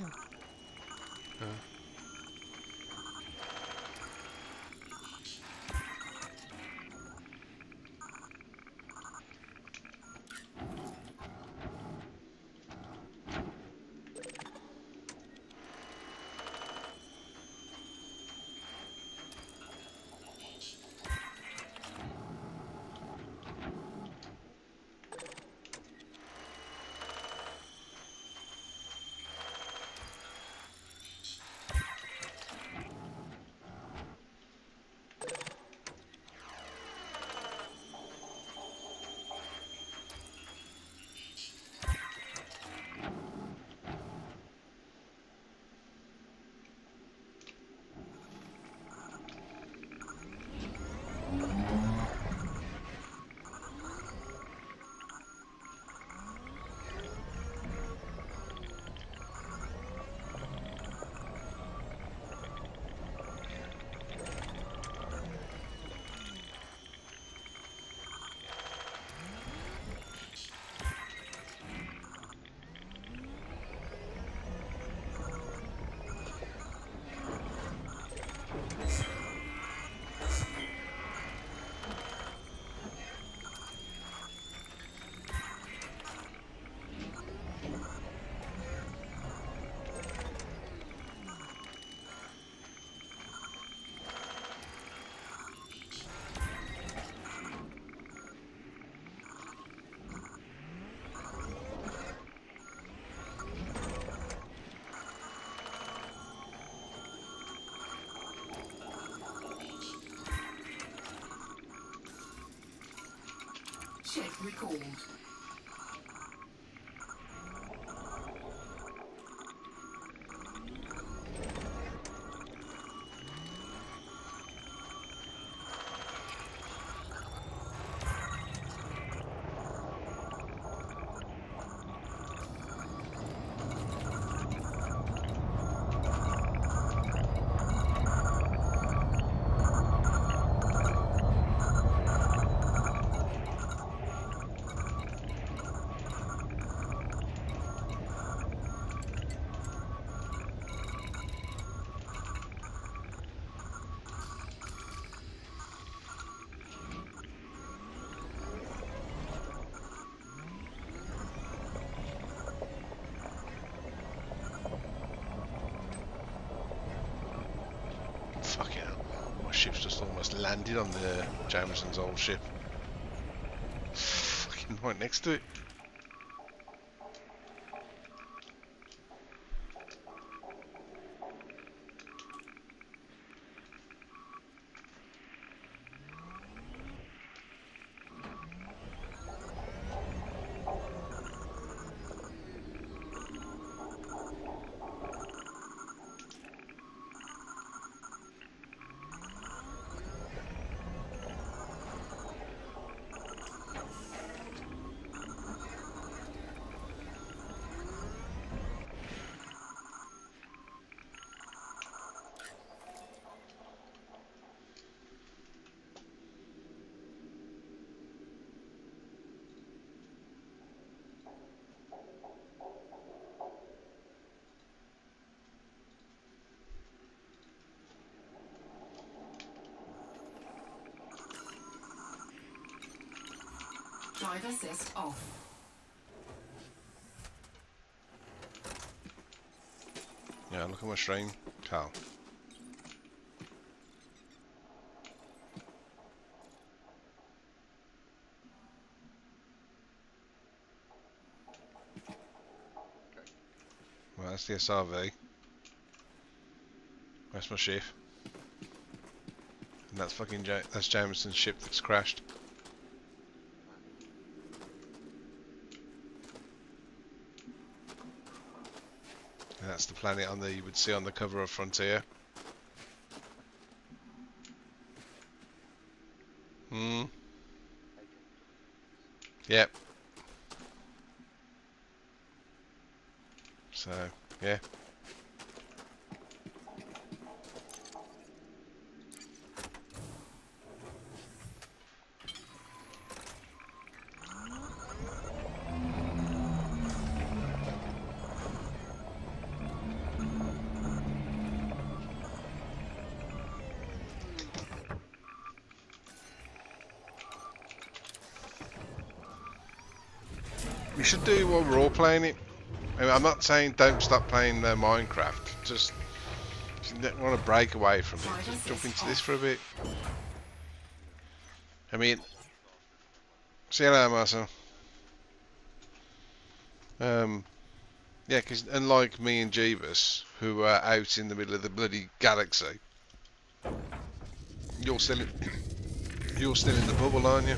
Check record. Fucking hell. My ship's just almost landed on the Jameson's old ship. Fucking right next to it. Drive assist off. Yeah, look at my stream, Carl. Well, that's the SRV. That's my ship. And that's fucking that's Jameson's ship that's crashed. And that's the planet on the you would see on the cover of Frontier. Hmm. Yep. So, yeah. should do while we're all playing it. I mean, I'm not saying don't stop playing Minecraft. Just if you want to break away from it, just jump into this for a bit. I mean, see you later, Marcel. Yeah, because unlike me and Jeebus, who are out in the middle of the bloody galaxy, you're still in the bubble, aren't you?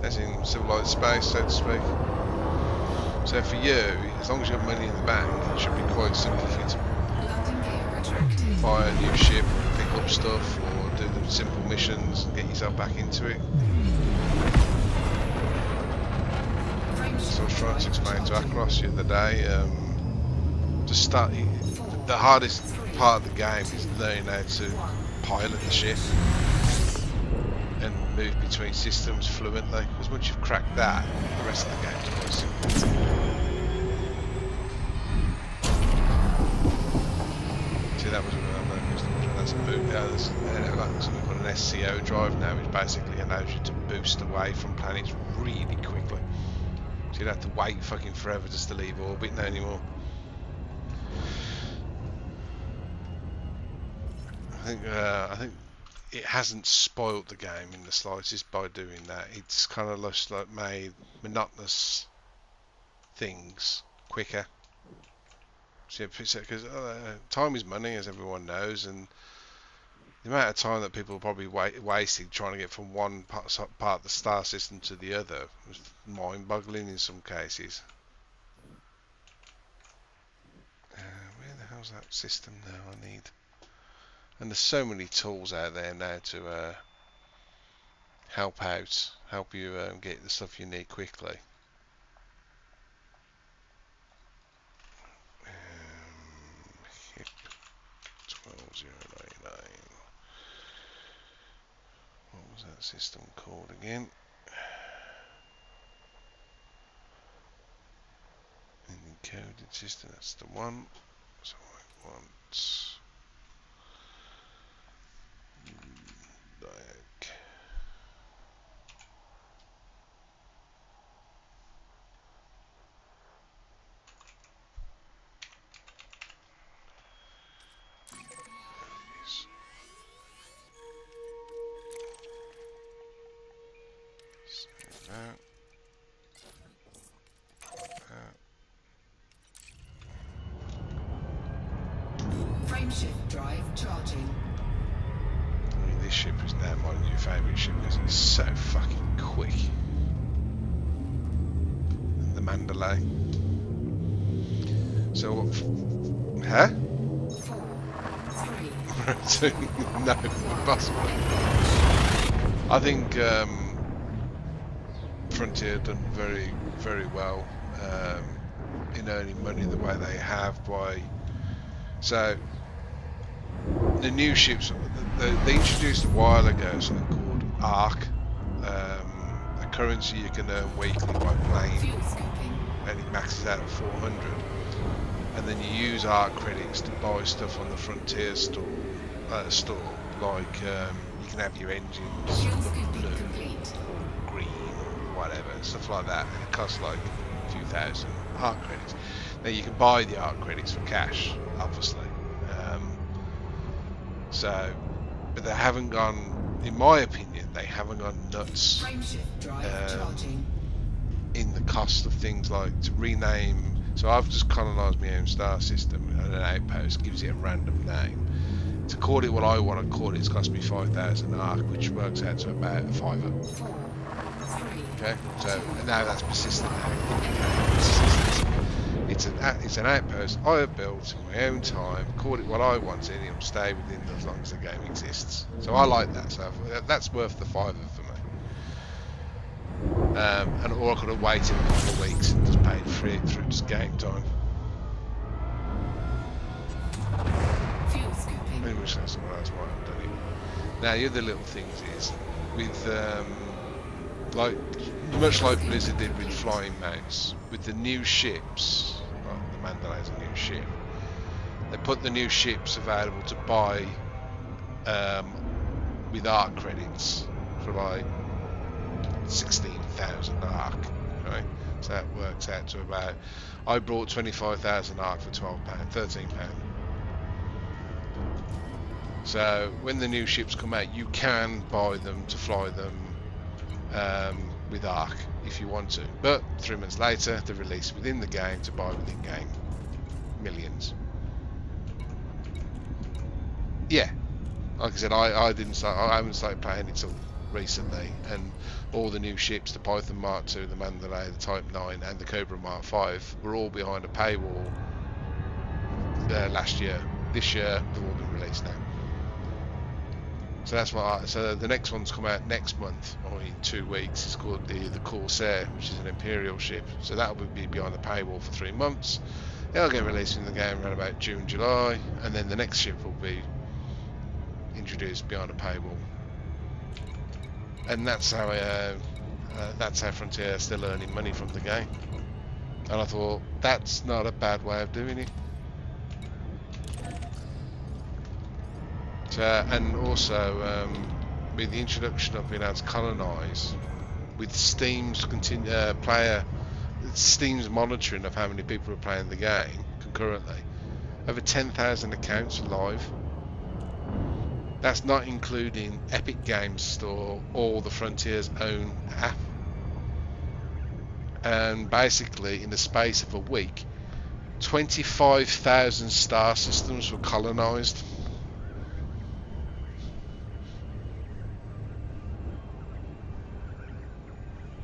As in civilized space, so to speak. So for you, as long as you have money in the bank, it should be quite simple for you to buy a new ship, pick up stuff, or do the simple missions and get yourself back into it. So I was trying to explain to Akros the other day, the hardest part of the game is learning how to pilot the ship and move between systems fluently, because once you've cracked that, the rest of the game is quite simple. See, that was that's a boot. There's something called an SCO drive now, which basically allows you to boost away from planets really quickly. So you don't have to wait fucking forever just to leave orbit now anymore. I think it hasn't spoilt the game in the slightest by doing that. It's kind of just like made monotonous things quicker. So because time is money, as everyone knows, and the amount of time that people probably wasted trying to get from one part of the star system to the other was mind-boggling in some cases. Where the hell's that system now? I need. And there's so many tools out there now to help you get the stuff you need quickly. 12099. What was that system called again? An encoded system. That's the one. So I want. Frameshift drive charging. I mean, this ship is now my new favourite ship because it's so fucking quick. The Mandalay. So what? Huh? 4, 3. No, impossible. I think Frontier done very, very well in earning money the way they have by. So the new ships they introduced a while ago something called ARC, a currency you can earn weekly by playing, and it maxes out at 400, and then you use ARC credits to buy stuff on the Frontier store, like you can have your engines blue, green, whatever, stuff like that, and it costs like a few thousand ARC credits. Now you can buy the ARC credits for cash, obviously. But they haven't gone, in my opinion, they haven't gone nuts in the cost of things like to rename. So I've just colonised my own star system, and an outpost gives it a random name. To call it what I want to call it, it's cost me 5,000 ARC, which works out to about a fiver. Okay, so now that's persistent now. It's an outpost I have built in my own time, call it what I want, and it'll stay within as long as the game exists. So I like that, so that's worth the fiver for me. Or I could have waited a couple of weeks and just paid for it through just game time. In which that's why I've done it. Now the other little things is with much like Blizzard did with flying mounts, with the new ships, like the Mandalay's a new ship, they put the new ships available to buy with ARC credits for like 16,000 ARC, right? So that works out to about, I brought 25,000 arc for £12, £13. So when the new ships come out, you can buy them to fly them with arc if you want to. But 3 months later, they're released within the game to buy within game. Millions. Yeah, like I said, I haven't started playing it till recently, and all the new ships, the Python Mark II, the Mandalay, the Type 9, and the Cobra Mark 5 were all behind a paywall last year. This year, they've all been released now. So that's what. So the next one's come out next month, or in 2 weeks. It's called the Corsair, which is an Imperial ship. So that will be behind the paywall for 3 months. It'll get released in the game around about June, July, and then the next ship will be introduced behind a paywall. And that's how Frontier are still earning money from the game. And I thought that's not a bad way of doing it. So, and also with the introduction of being able to colonise, with Steam's Steam's monitoring of how many people are playing the game concurrently, over 10,000 accounts are live. That's not including Epic Games Store or the Frontier's own app. And basically, in the space of a week, 25,000 star systems were colonised.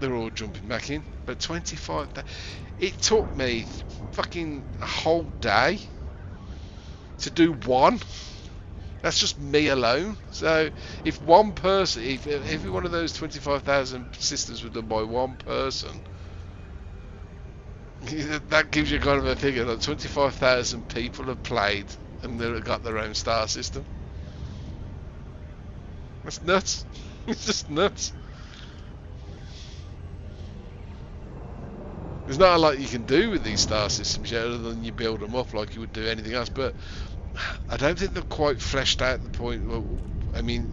They're all jumping back in, but 25. It took me fucking a whole day to do one. That's just me alone. So if one person, if every one of those 25,000 systems were done by one person, that gives you kind of a figure that 25,000 people have played and they've got their own star system. That's nuts. It's just nuts. There's not a lot you can do with these star systems yet, other than you build them up like you would do anything else. But I don't think they're quite fleshed out the point. Well, I mean,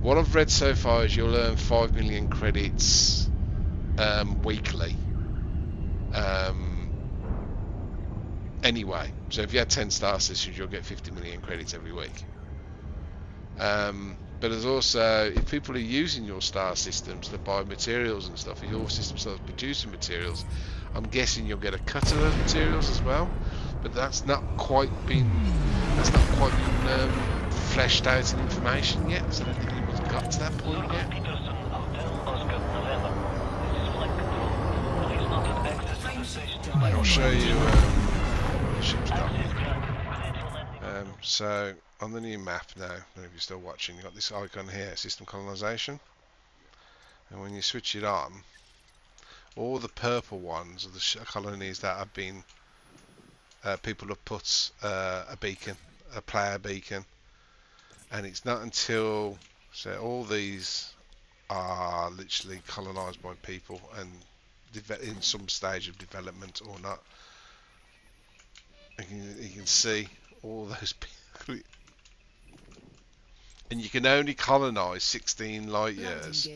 what I've read so far is you'll earn 5 million credits weekly. Anyway, so if you had 10 star systems, you'll get 50 million credits every week. But there's also, if people are using your star systems to buy materials and stuff, if your system starts producing materials, I'm guessing you'll get a cut of those materials as well. But that's not quite been fleshed out in information yet. So I don't think anyone's got to that point yet. I'll show you the ship's dock. So on the new map now, I don't know if you're still watching, you've got this icon here, system colonisation. And when you switch it on, all the purple ones are the colonies that have been, people have put a beacon, a player beacon. And it's not until, so all these are literally colonised by people and in some stage of development or not. You can see all those people. And you can only colonise 16 light years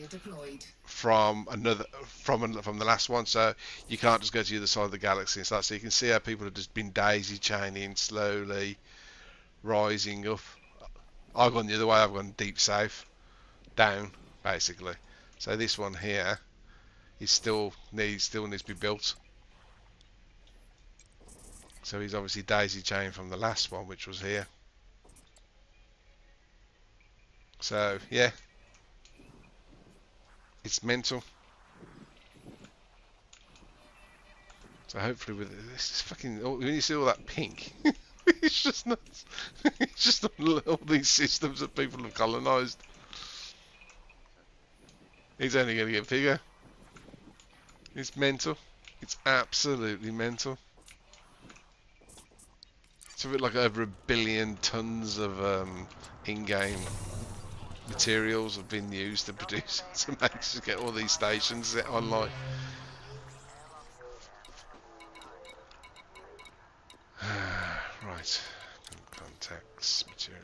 from the last one, so you can't just go to the other side of the galaxy and start. So you can see how people have just been daisy chaining, slowly rising up. I've gone the other way. I've gone deep south, down basically. So this one here is still needs to be built. So he's obviously daisy chained from the last one, which was here. So yeah, it's mental. So hopefully with this is fucking, when you see all that pink, it's just nuts. It's just all these systems that people have colonised. It's only going to get bigger. It's mental. It's absolutely mental. It's a bit like over 1 billion tons of in-game materials have been used to produce to get all these stations online. Right, contacts, material.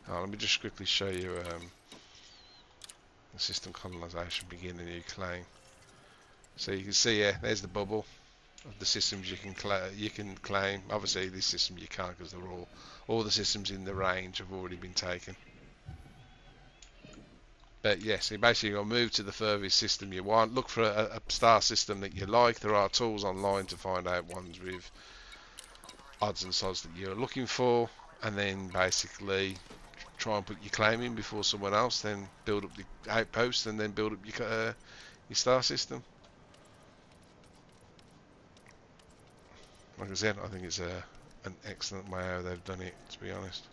Oh, let me just quickly show you the system colonisation, begin a new claim. So you can see here, there's the bubble of the systems you can claim. Obviously, this system you can't because they're all the systems in the range have already been taken. But yes, you basically got to move to the furthest system you want. Look for a star system that you like. There are tools online to find out ones with odds and sods that you're looking for, and then basically try and put your claim in before someone else. Then build up the outpost, and then build up your star system. Like I said, I think it's an excellent way how they've done it, to be honest.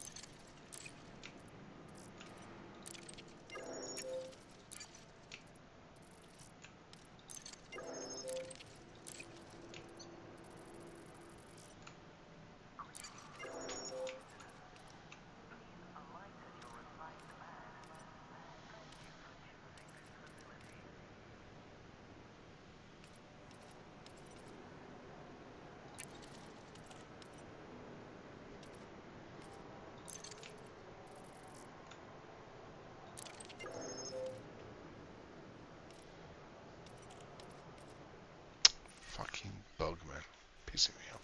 Fucking bug, man. Pissing me off.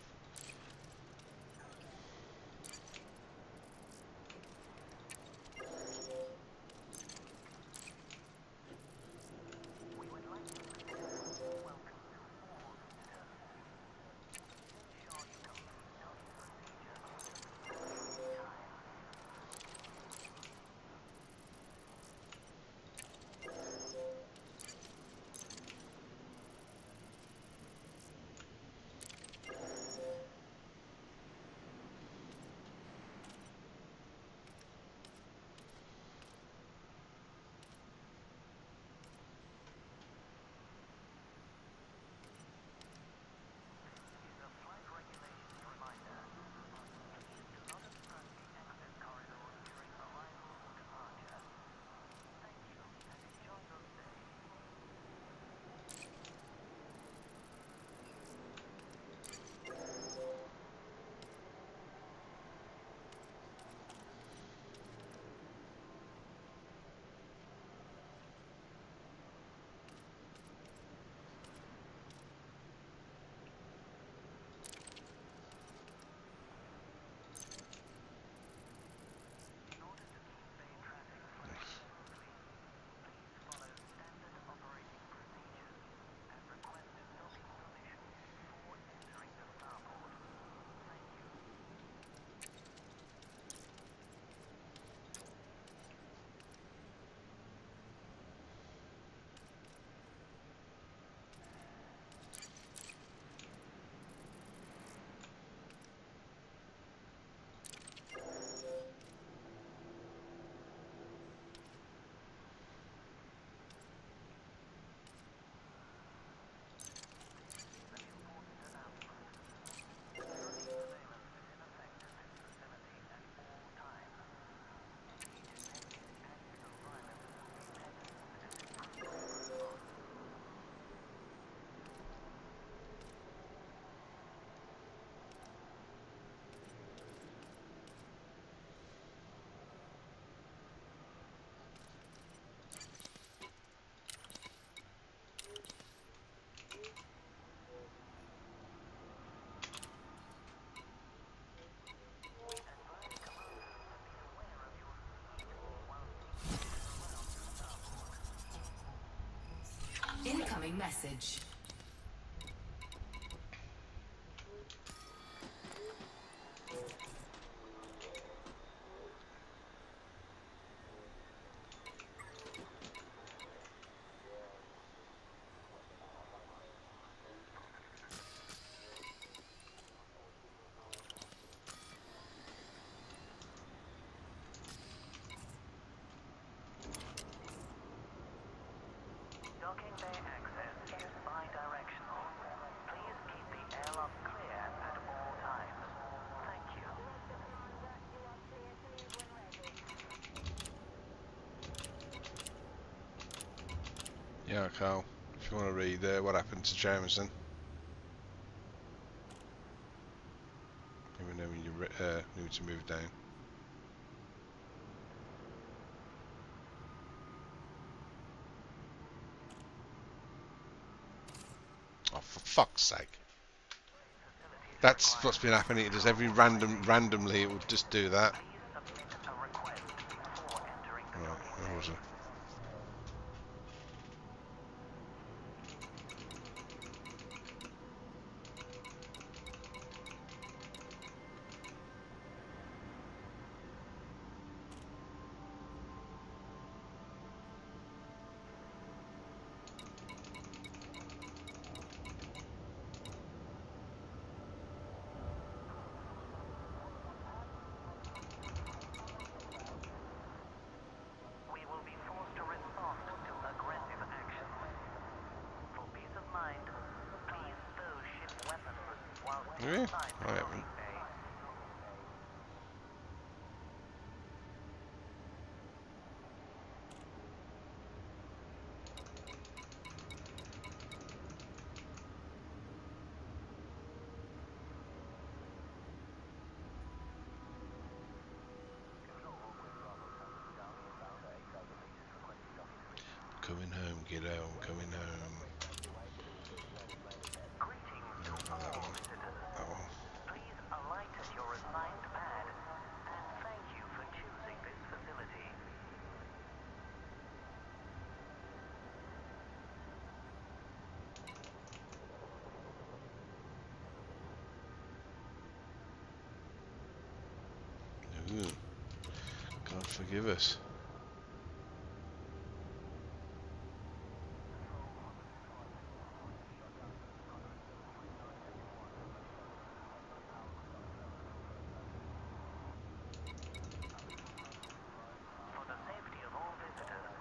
Incoming message. Docking bay access is bi-directional. Please keep the airlock clear at all times. Thank you. Yeah, Carl. If you want to read what happened to Jameson, let me know when you need to move down. fuck's sake. That's what's been happening. It does every randomly. It will just do that. Right, where was it? Yeah, I haven't. Coming home, kiddo, I'm coming home. That one. That one. Please alight at your assigned pad, and thank you for choosing this facility. Ooh. God forgive us. For the safety of all visitors,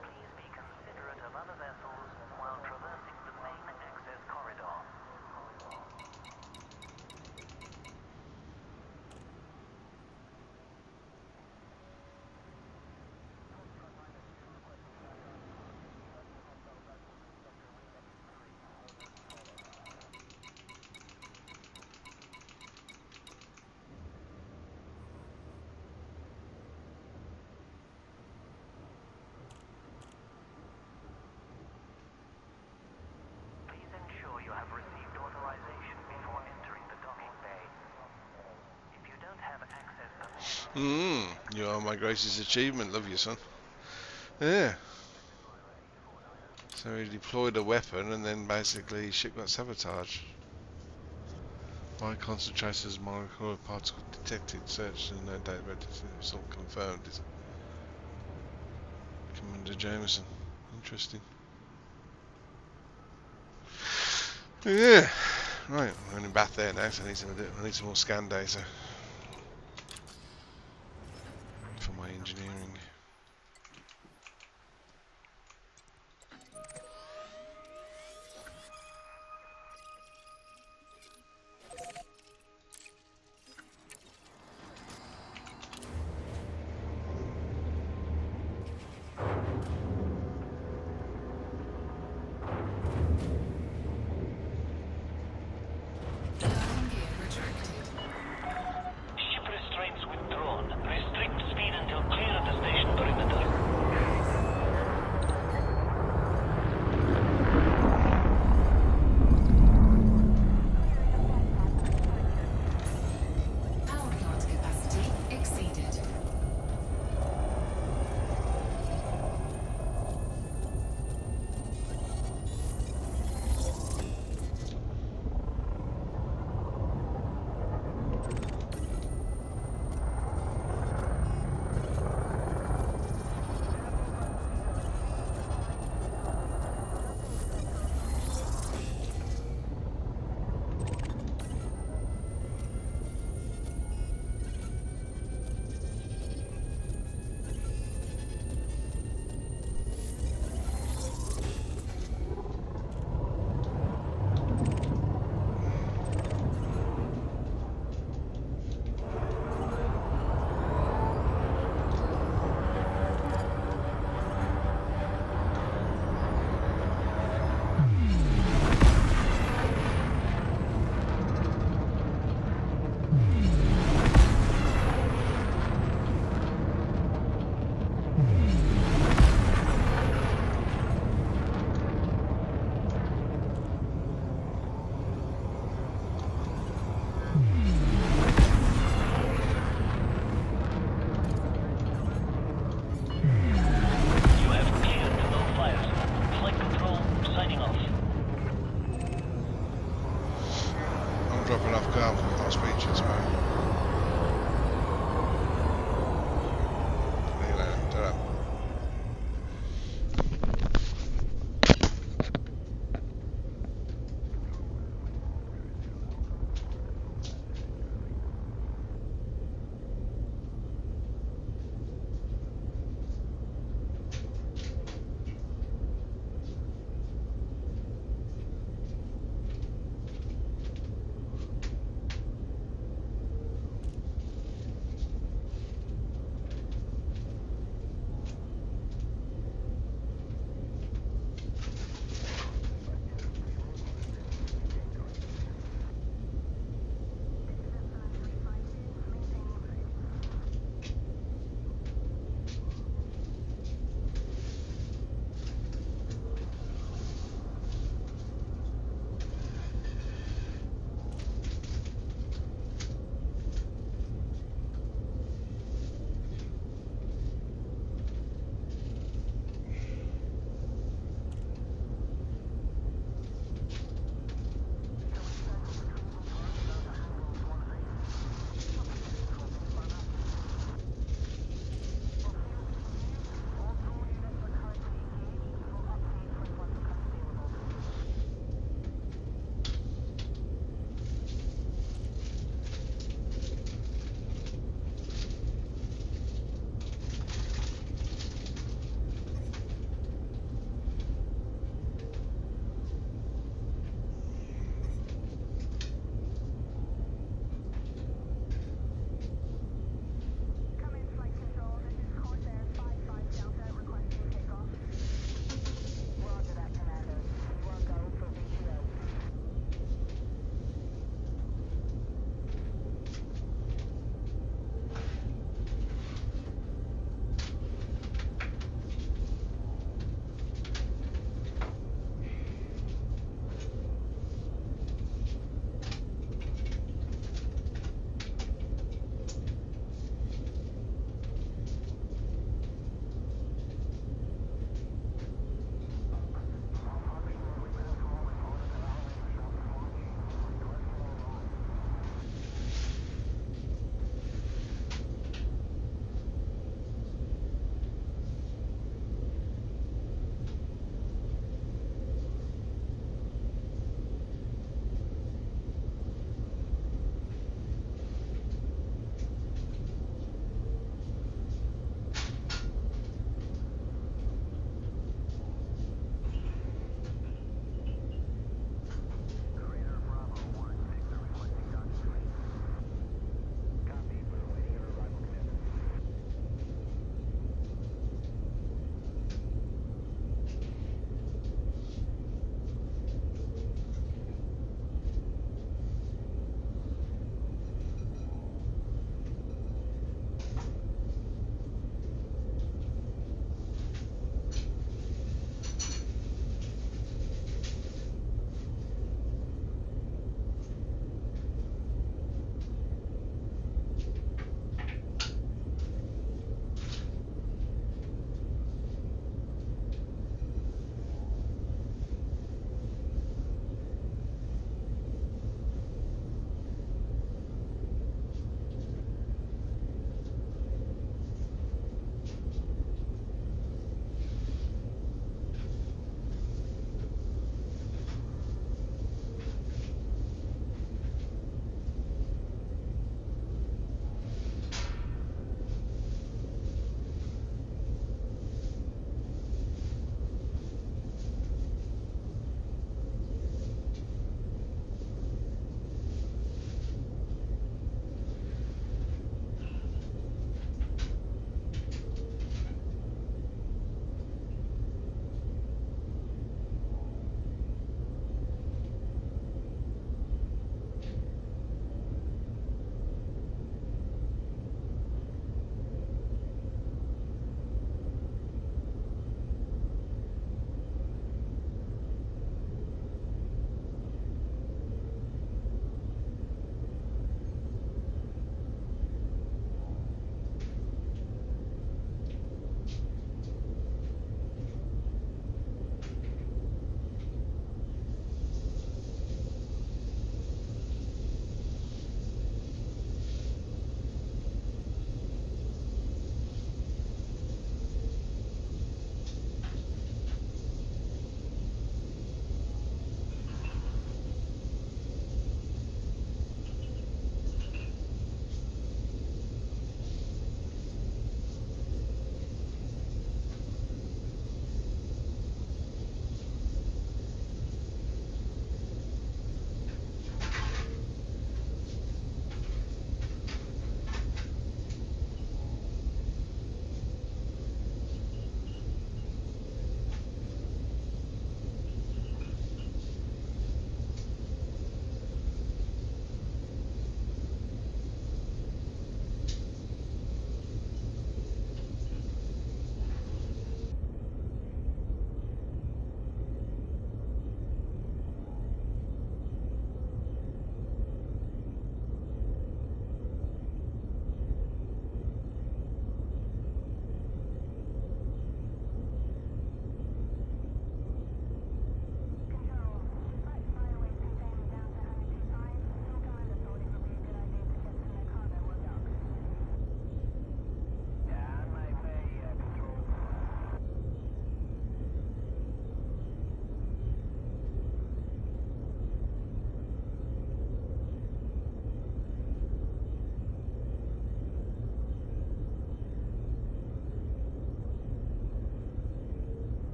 please be considerate of other vessels while traversing the main access corridor. Please ensure you have received authorization before entering the docking bay. If you don't have access permission, You are my greatest achievement. Love you, son. Yeah. So he deployed a weapon and then basically ship got sabotaged. By concentrators, molecular particle detected, searched and no database result confirmed. It's Commander Jameson. Interesting. Yeah. Right, I'm in Bath there now, so I need some more scan data for my engineering. Landing gear retracted. ship restraints withdrawn. Restrict speed until clear of the station.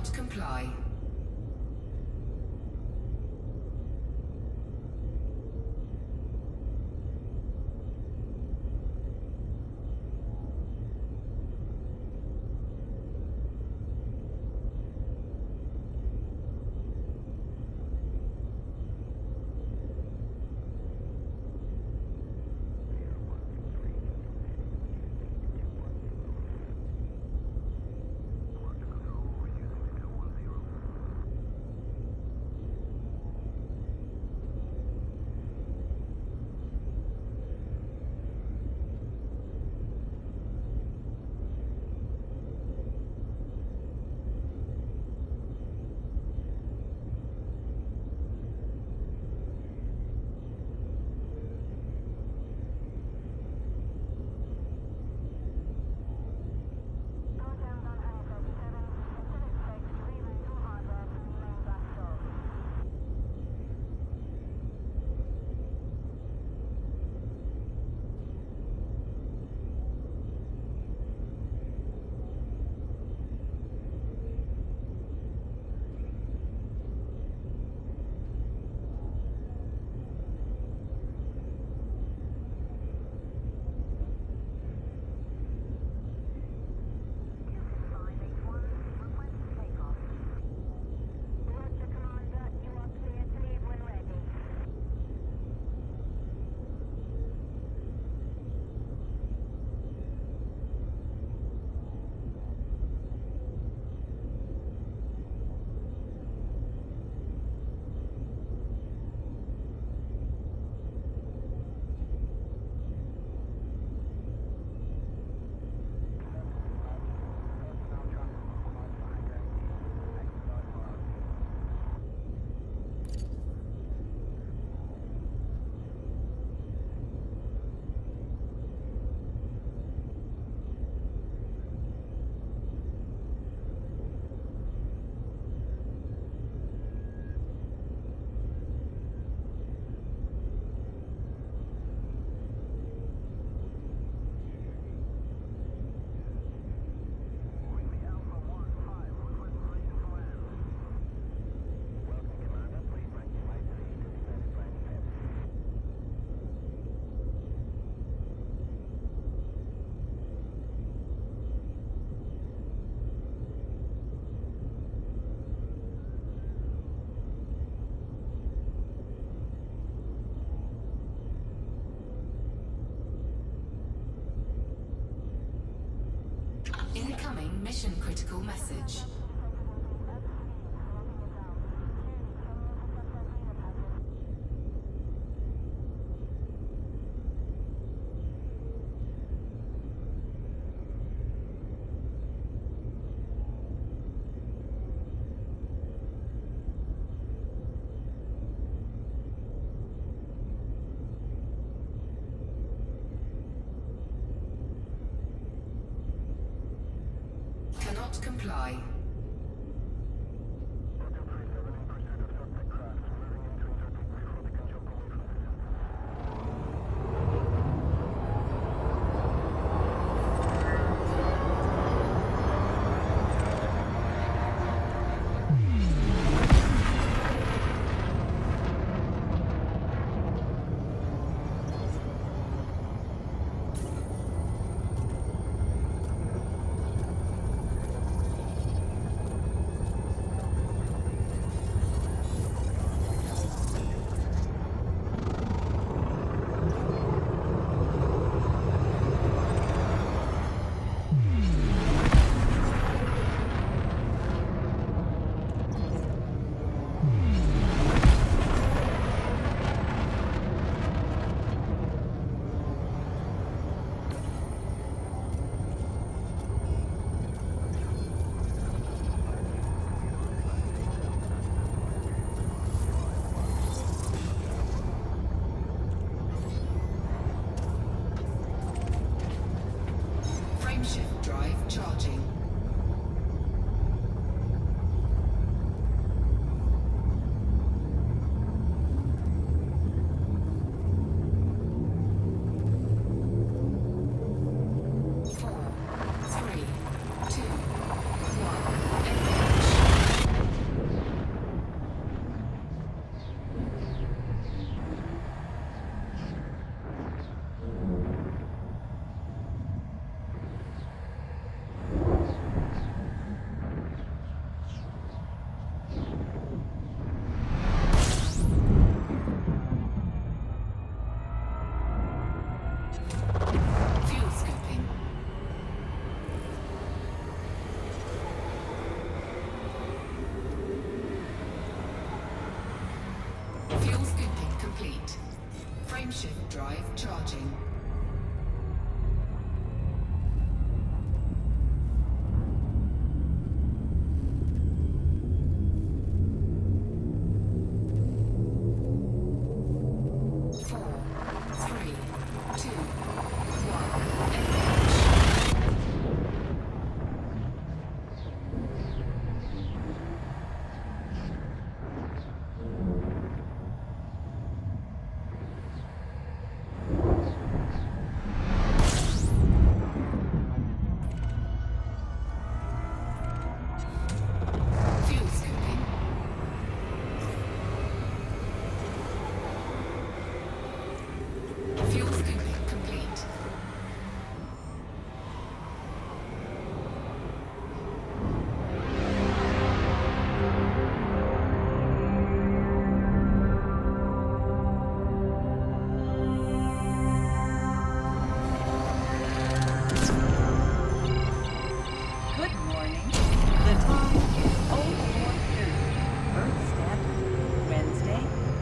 Cannot comply. Incoming mission critical message. Cannot comply. complete. Frameshift drive charging.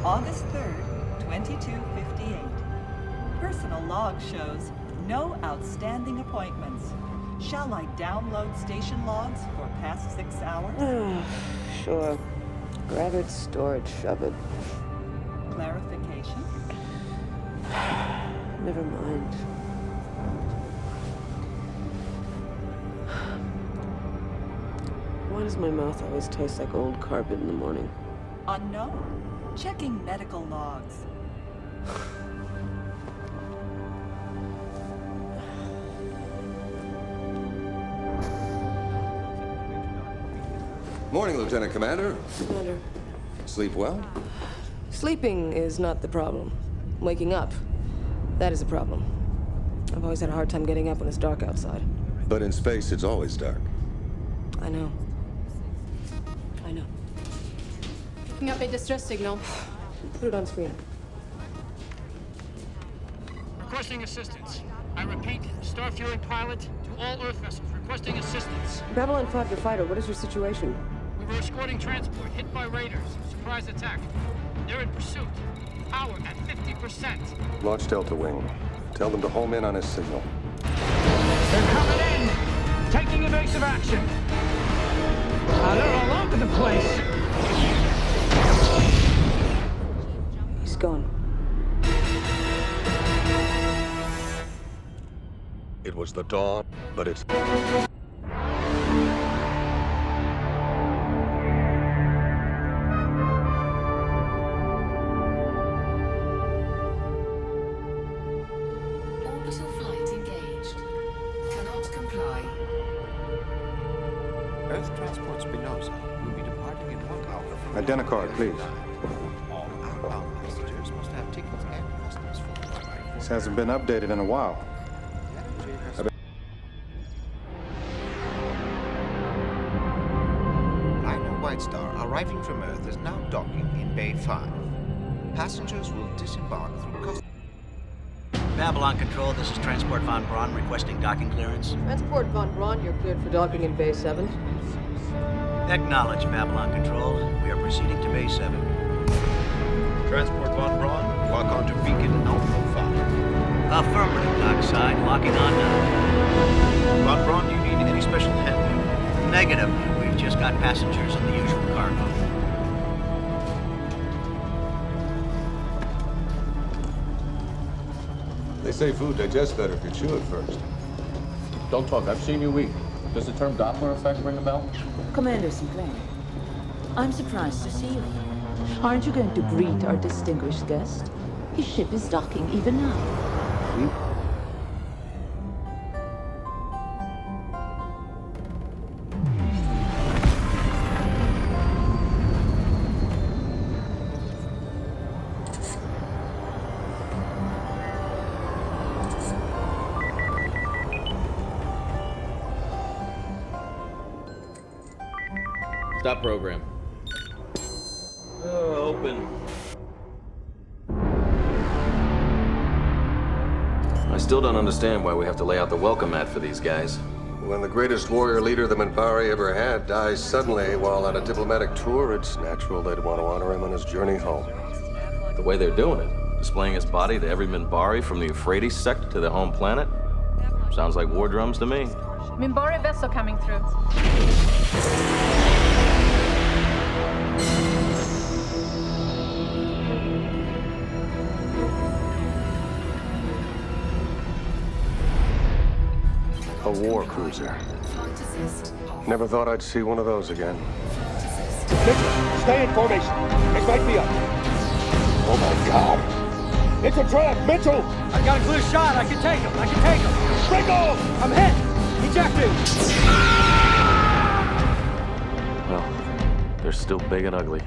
August 3rd, 2258. Personal log shows no outstanding appointments. Shall I download station logs for past 6 hours? Sure. Grab it, store it, shove it. Clarification? Never mind. Why does my mouth always taste like old carpet in the morning? Unknown. Checking medical logs. Morning, Lieutenant Commander. Commander. Sleep well? Sleeping is not the problem. Waking up, that is a problem. I've always had a hard time getting up when it's dark outside. But in space, it's always dark. I know. I know. Picking up a distress signal. Put it on screen. Requesting assistance. I repeat, Starfury pilot to all Earth vessels requesting assistance. Babylon 5 to fighter, what is your situation? We were escorting transport hit by raiders. Surprise attack. They're in pursuit. Power at 50%. Launch Delta Wing. Tell them to home in on his signal. They're coming in! Taking evasive action. They're all over the place. He's gone. It was the dawn, but it's... Orbital flight engaged. Cannot comply. Earth Transport Spinoza will be departing in 1 hour from... Identicard, please. All outbound passengers must have tickets and customs forms. This hasn't been updated in a while. White Star arriving from Earth is now docking in Bay 5. Passengers will disembark through customs. Babylon Control, this is Transport Von Braun requesting docking clearance. Transport Von Braun, you're cleared for docking in Bay 7. Acknowledge, Babylon Control. We are proceeding to Bay 7. Transport Von Braun, lock onto beacon Alpha 5. Affirmative, dockside. Locking on now. Von Braun, do you need any special handling? Negative. We've just got passengers and the usual cargo. They say food digests better if you chew it first. Don't talk. I've seen you eat. Does the term Doppler effect ring a bell? Commander Sinclair, I'm surprised to see you here. Aren't you going to greet our distinguished guest? His ship is docking even now. Stop program. Open. I still don't understand why we have to lay out the welcome mat for these guys. When the greatest warrior leader the Minbari ever had dies suddenly while on a diplomatic tour, it's natural they'd want to honor him on his journey home. The way they're doing it, displaying his body to every Minbari from the Euphrates sect to their home planet, sounds like war drums to me. Minbari vessel coming through. A war cruiser. Never thought I'd see one of those again. Mitchell, stay in formation. It might be up. Oh my God. It's a trap, Mitchell! I got a clear shot. I can take him. I can take him. Break off! I'm hit. Ejected. Well, they're still big and ugly.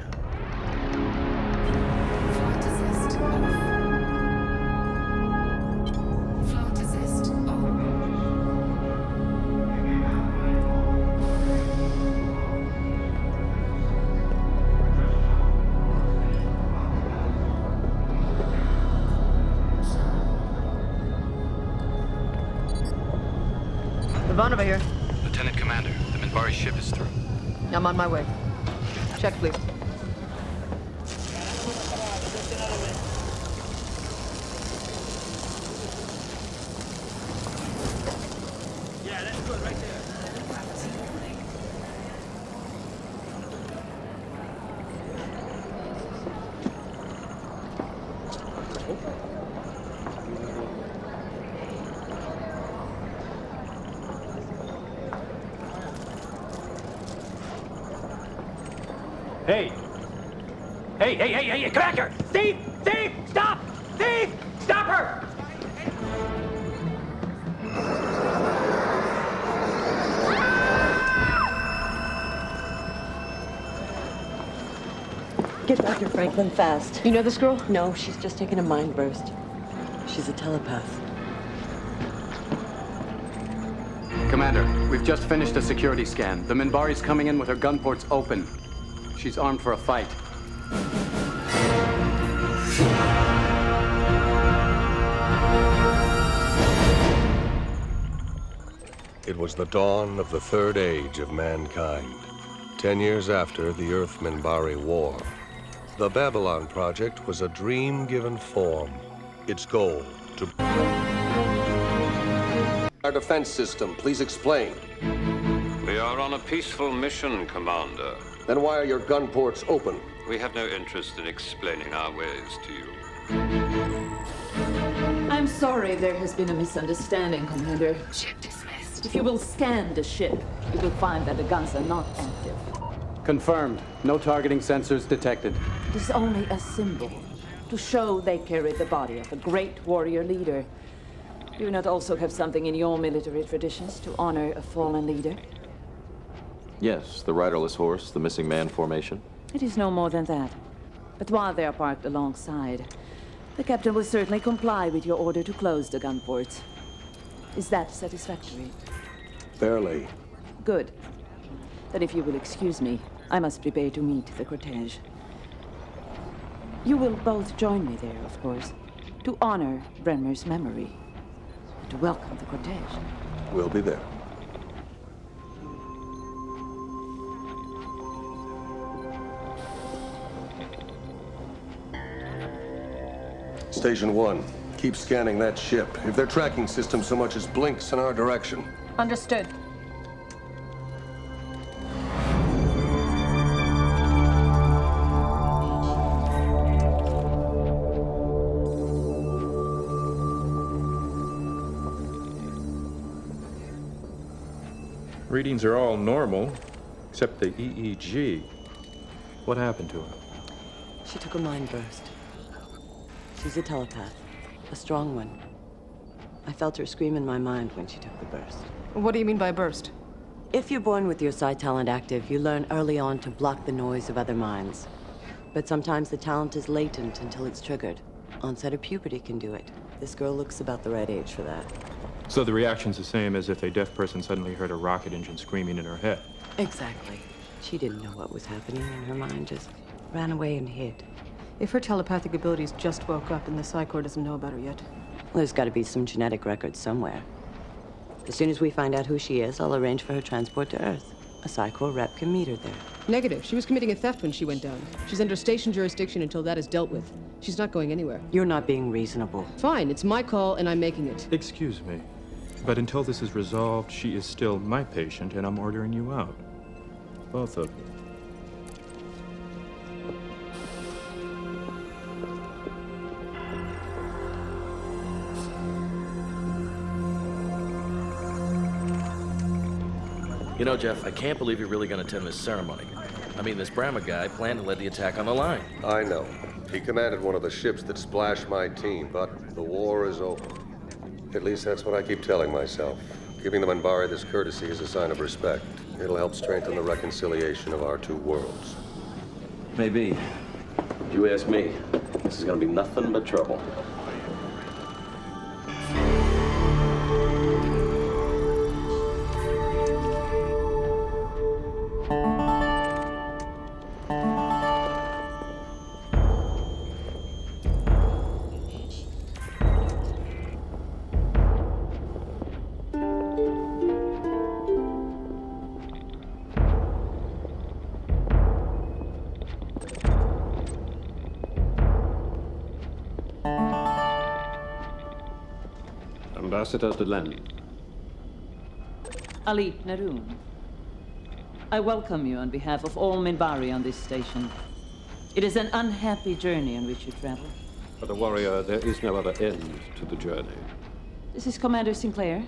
Ivanova here. Lieutenant Commander, the Minbari ship is through. I'm on my way. Check, please. Yeah, that's good right there. Hey! Hey, come back here! Steve! Steve! Stop! Steve! Stop her! Get Dr. Franklin fast. You know this girl? No, she's just taken a mind burst. She's a telepath. Commander, we've just finished a security scan. The Minbari's coming in with her gun ports open. She's armed for a fight. It was the dawn of the third age of mankind. 10 years after the Earth-Minbari War. The Babylon Project was a dream given form. Its goal to... Our defense system, please explain. We are on a peaceful mission, Commander. Then why are your gun ports open? We have no interest in explaining our ways to you. I'm sorry there has been a misunderstanding, Commander. Ship dismissed. If you will scan the ship, you will find that the guns are not active. Confirmed. No targeting sensors detected. It is only a symbol to show they carry the body of a great warrior leader. Do you not also have something in your military traditions to honor a fallen leader? Yes, the riderless horse, the missing man formation. It is no more than that. But while they are parked alongside, the captain will certainly comply with your order to close the gun ports. Is that satisfactory? Barely. Good. Then if you will excuse me, I must prepare to meet the cortege. You will both join me there, of course, to honor Bremer's memory, and to welcome the cortege. We'll be there. Station 1, keep scanning that ship. If their tracking system so much as blinks in our direction. Understood. Readings are all normal, except the EEG. What happened to her? She took a mind burst. She's a telepath, a strong one. I felt her scream in my mind when she took the burst. What do you mean by burst? If you're born with your psi talent active, you learn early on to block the noise of other minds. But sometimes the talent is latent until it's triggered. Onset of puberty can do it. This girl looks about the right age for that. So the reaction's the same as if a deaf person suddenly heard a rocket engine screaming in her head. Exactly. She didn't know what was happening, and her mind just ran away and hid. If her telepathic abilities just woke up and the Psi Corps doesn't know about her yet. Well, there's got to be some genetic record somewhere. As soon as we find out who she is, I'll arrange for her transport to Earth. A Psi Corps rep can meet her there. Negative. She was committing a theft when she went down. She's under station jurisdiction until that is dealt with. She's not going anywhere. You're not being reasonable. Fine, it's my call and I'm making it. Excuse me, but until this is resolved, she is still my patient and I'm ordering you out. Both of you. You know, Jeff, I can't believe you're really gonna attend this ceremony. I mean, this Brahma guy planned to lead the attack on the line. I know. He commanded one of the ships that splashed my team, but the war is over. At least that's what I keep telling myself. Giving the Minbari this courtesy is a sign of respect. It'll help strengthen the reconciliation of our two worlds. Maybe. If you ask me, this is gonna be nothing but trouble. Ambassador Delenn. Ali Naroon. I welcome you on behalf of all Minbari on this station. It is an unhappy journey on which you travel. For the warrior, there is no other end to the journey. This is Commander Sinclair,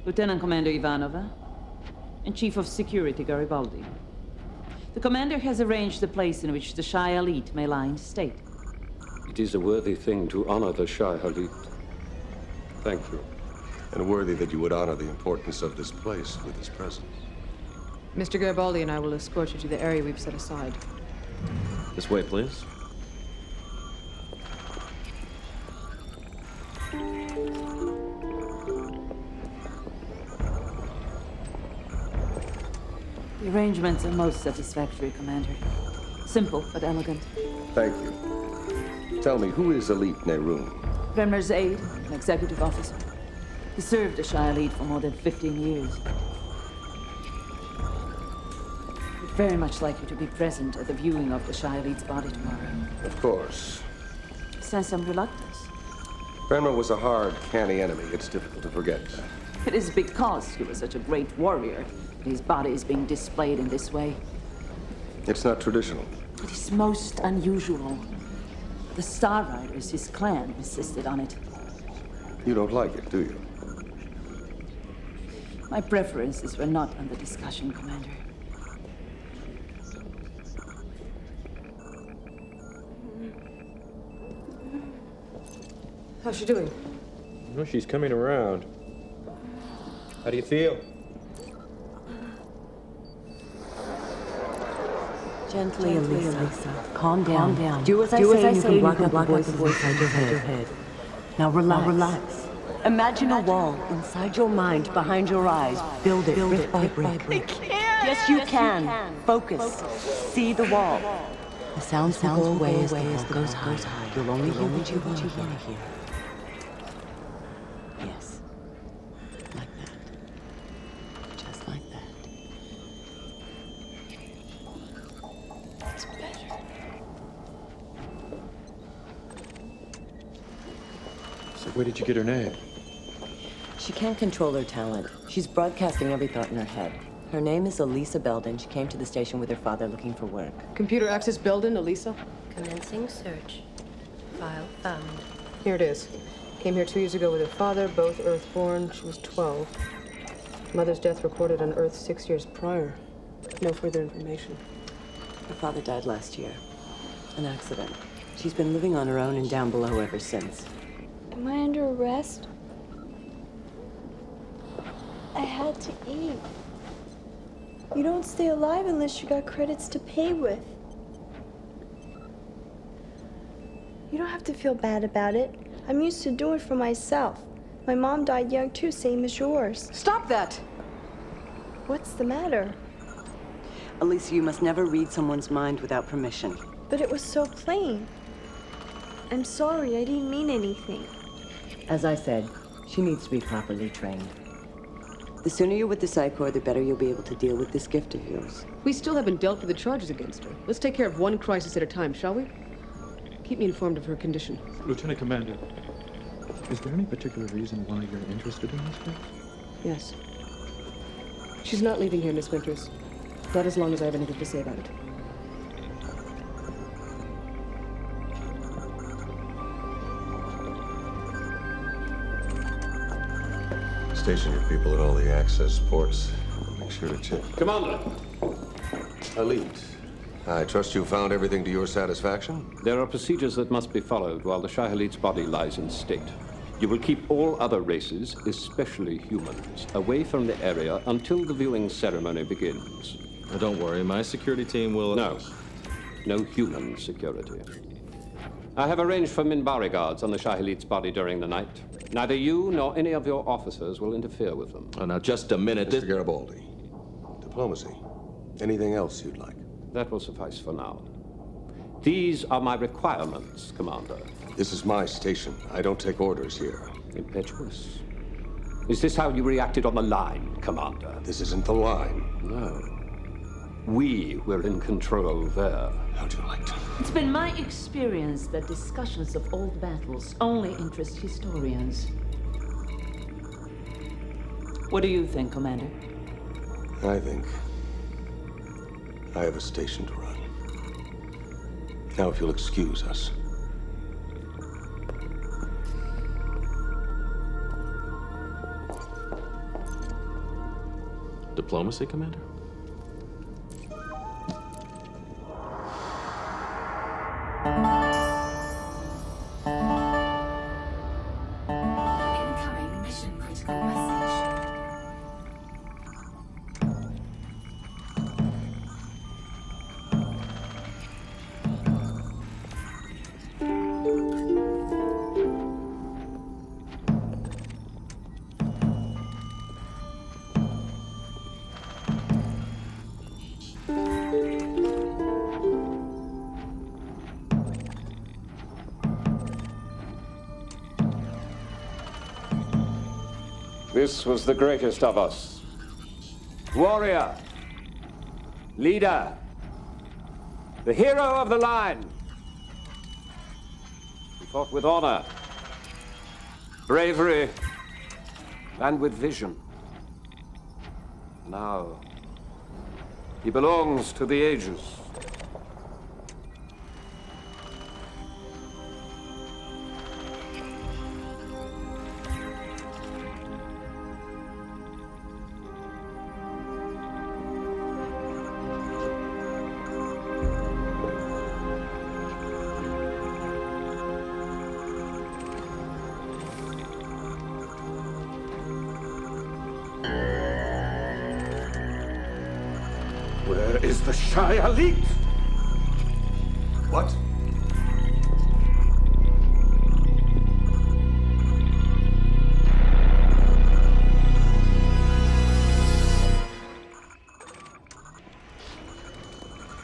Lieutenant Commander Ivanova, and Chief of Security Garibaldi. The commander has arranged the place in which the Shai Elite may lie in state. It is a worthy thing to honor the Shai Elite. Thank you. And worthy that you would honor the importance of this place with his presence. Mr. Garibaldi and I will escort you to the area we've set aside. This way, please. The arrangements are most satisfactory, Commander. Simple but elegant. Thank you. Tell me, who is Elite Naroon? Bremer's aide, an executive officer. He served the Shai Elite for more than 15 years. We'd very much like you to be present at the viewing of the Shai Elite's body tomorrow. Of course. He sense some reluctance. Bremer was a hard, canny enemy. It's difficult to forget. It is because he was such a great warrior that his body is being displayed in this way. It's not traditional. It is most unusual. The Star Riders, his clan, insisted on it. You don't like it, do you? My preferences were not under discussion, Commander. How's she doing? No, she's coming around. How do you feel? Gently, Elisa. Calm down. Do as I say, and you can block out the voices inside your head. Now relax. Imagine a wall inside your mind, behind your eyes. Build it brick by brick. I can't! Yes, you can. Focus. See the wall. The sounds will go away as the wall goes high. You'll only hear what you want to hear. Yes. Like that. Just like that. It's better. So where did you get her name? She can't control her talent. She's broadcasting every thought in her head. Her name is Elisa Belden. She came to the station with her father looking for work. Computer access Belden, Elisa? Commencing search. File found. Here it is. Came here 2 years ago with her father, both Earth-born. She was 12. Mother's death recorded on Earth 6 years prior. No further information. Her father died last year. An accident. She's been living on her own and down below ever since. Am I under arrest? I had to eat. You don't stay alive unless you got credits to pay with. You don't have to feel bad about it. I'm used to doing it for myself. My mom died young too, same as yours. Stop that! What's the matter? Elisa, you must never read someone's mind without permission. But it was so plain. I'm sorry, I didn't mean anything. As I said, she needs to be properly trained. The sooner you're with the Psi Corps, the better you'll be able to deal with this gift of yours. We still haven't dealt with the charges against her. Let's take care of one crisis at a time, shall we? Keep me informed of her condition. Lieutenant Commander, is there any particular reason why you're interested in this case? Yes. She's not leaving here, Miss Winters. Not as long as I have anything to say about it. Station your people at all the access ports. Make sure to check. Commander! Elite. I trust you found everything to your satisfaction? There are procedures that must be followed while the Shah Elite's body lies in state. You will keep all other races, especially humans, away from the area until the viewing ceremony begins. Don't worry, my security team will... No human security. I have arranged for Minbari guards on the Shah Elite's body during the night. Neither you nor any of your officers will interfere with them. Oh, now, just a minute. Mr. Garibaldi, diplomacy. Anything else you'd like? That will suffice for now. These are my requirements, Commander. This is my station. I don't take orders here. Impetuous. Is this how you reacted on the line, Commander? This isn't the line. No. We were in control there. How'd you like to? It's been my experience that discussions of old battles only interest historians. What do you think, Commander? I think I have a station to run. Now, if you'll excuse us. Diplomacy, Commander? Incoming mission critical message. This was the greatest of us. Warrior, leader, the hero of the line. He fought with honor, bravery, and with vision. Now, he belongs to the ages. Where is the Shah Elite? What?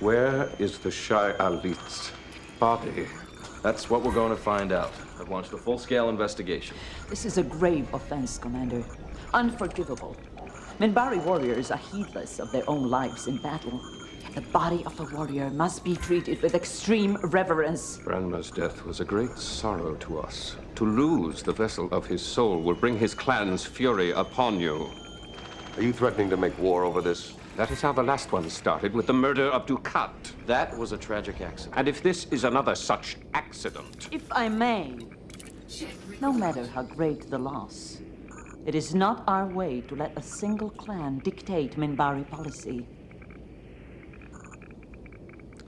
Where is the Shah Elite's body? That's what we're going to find out. I've launched a full-scale investigation. This is a grave offense, Commander. Unforgivable. Minbari warriors are heedless of their own lives in battle. The body of a warrior must be treated with extreme reverence. Branma's death was a great sorrow to us. To lose the vessel of his soul will bring his clan's fury upon you. Are you threatening to make war over this? That is how the last one started, with the murder of Ducat. That was a tragic accident. And if this is another such accident... If I may, no matter how great the loss, it is not our way to let a single clan dictate Minbari policy.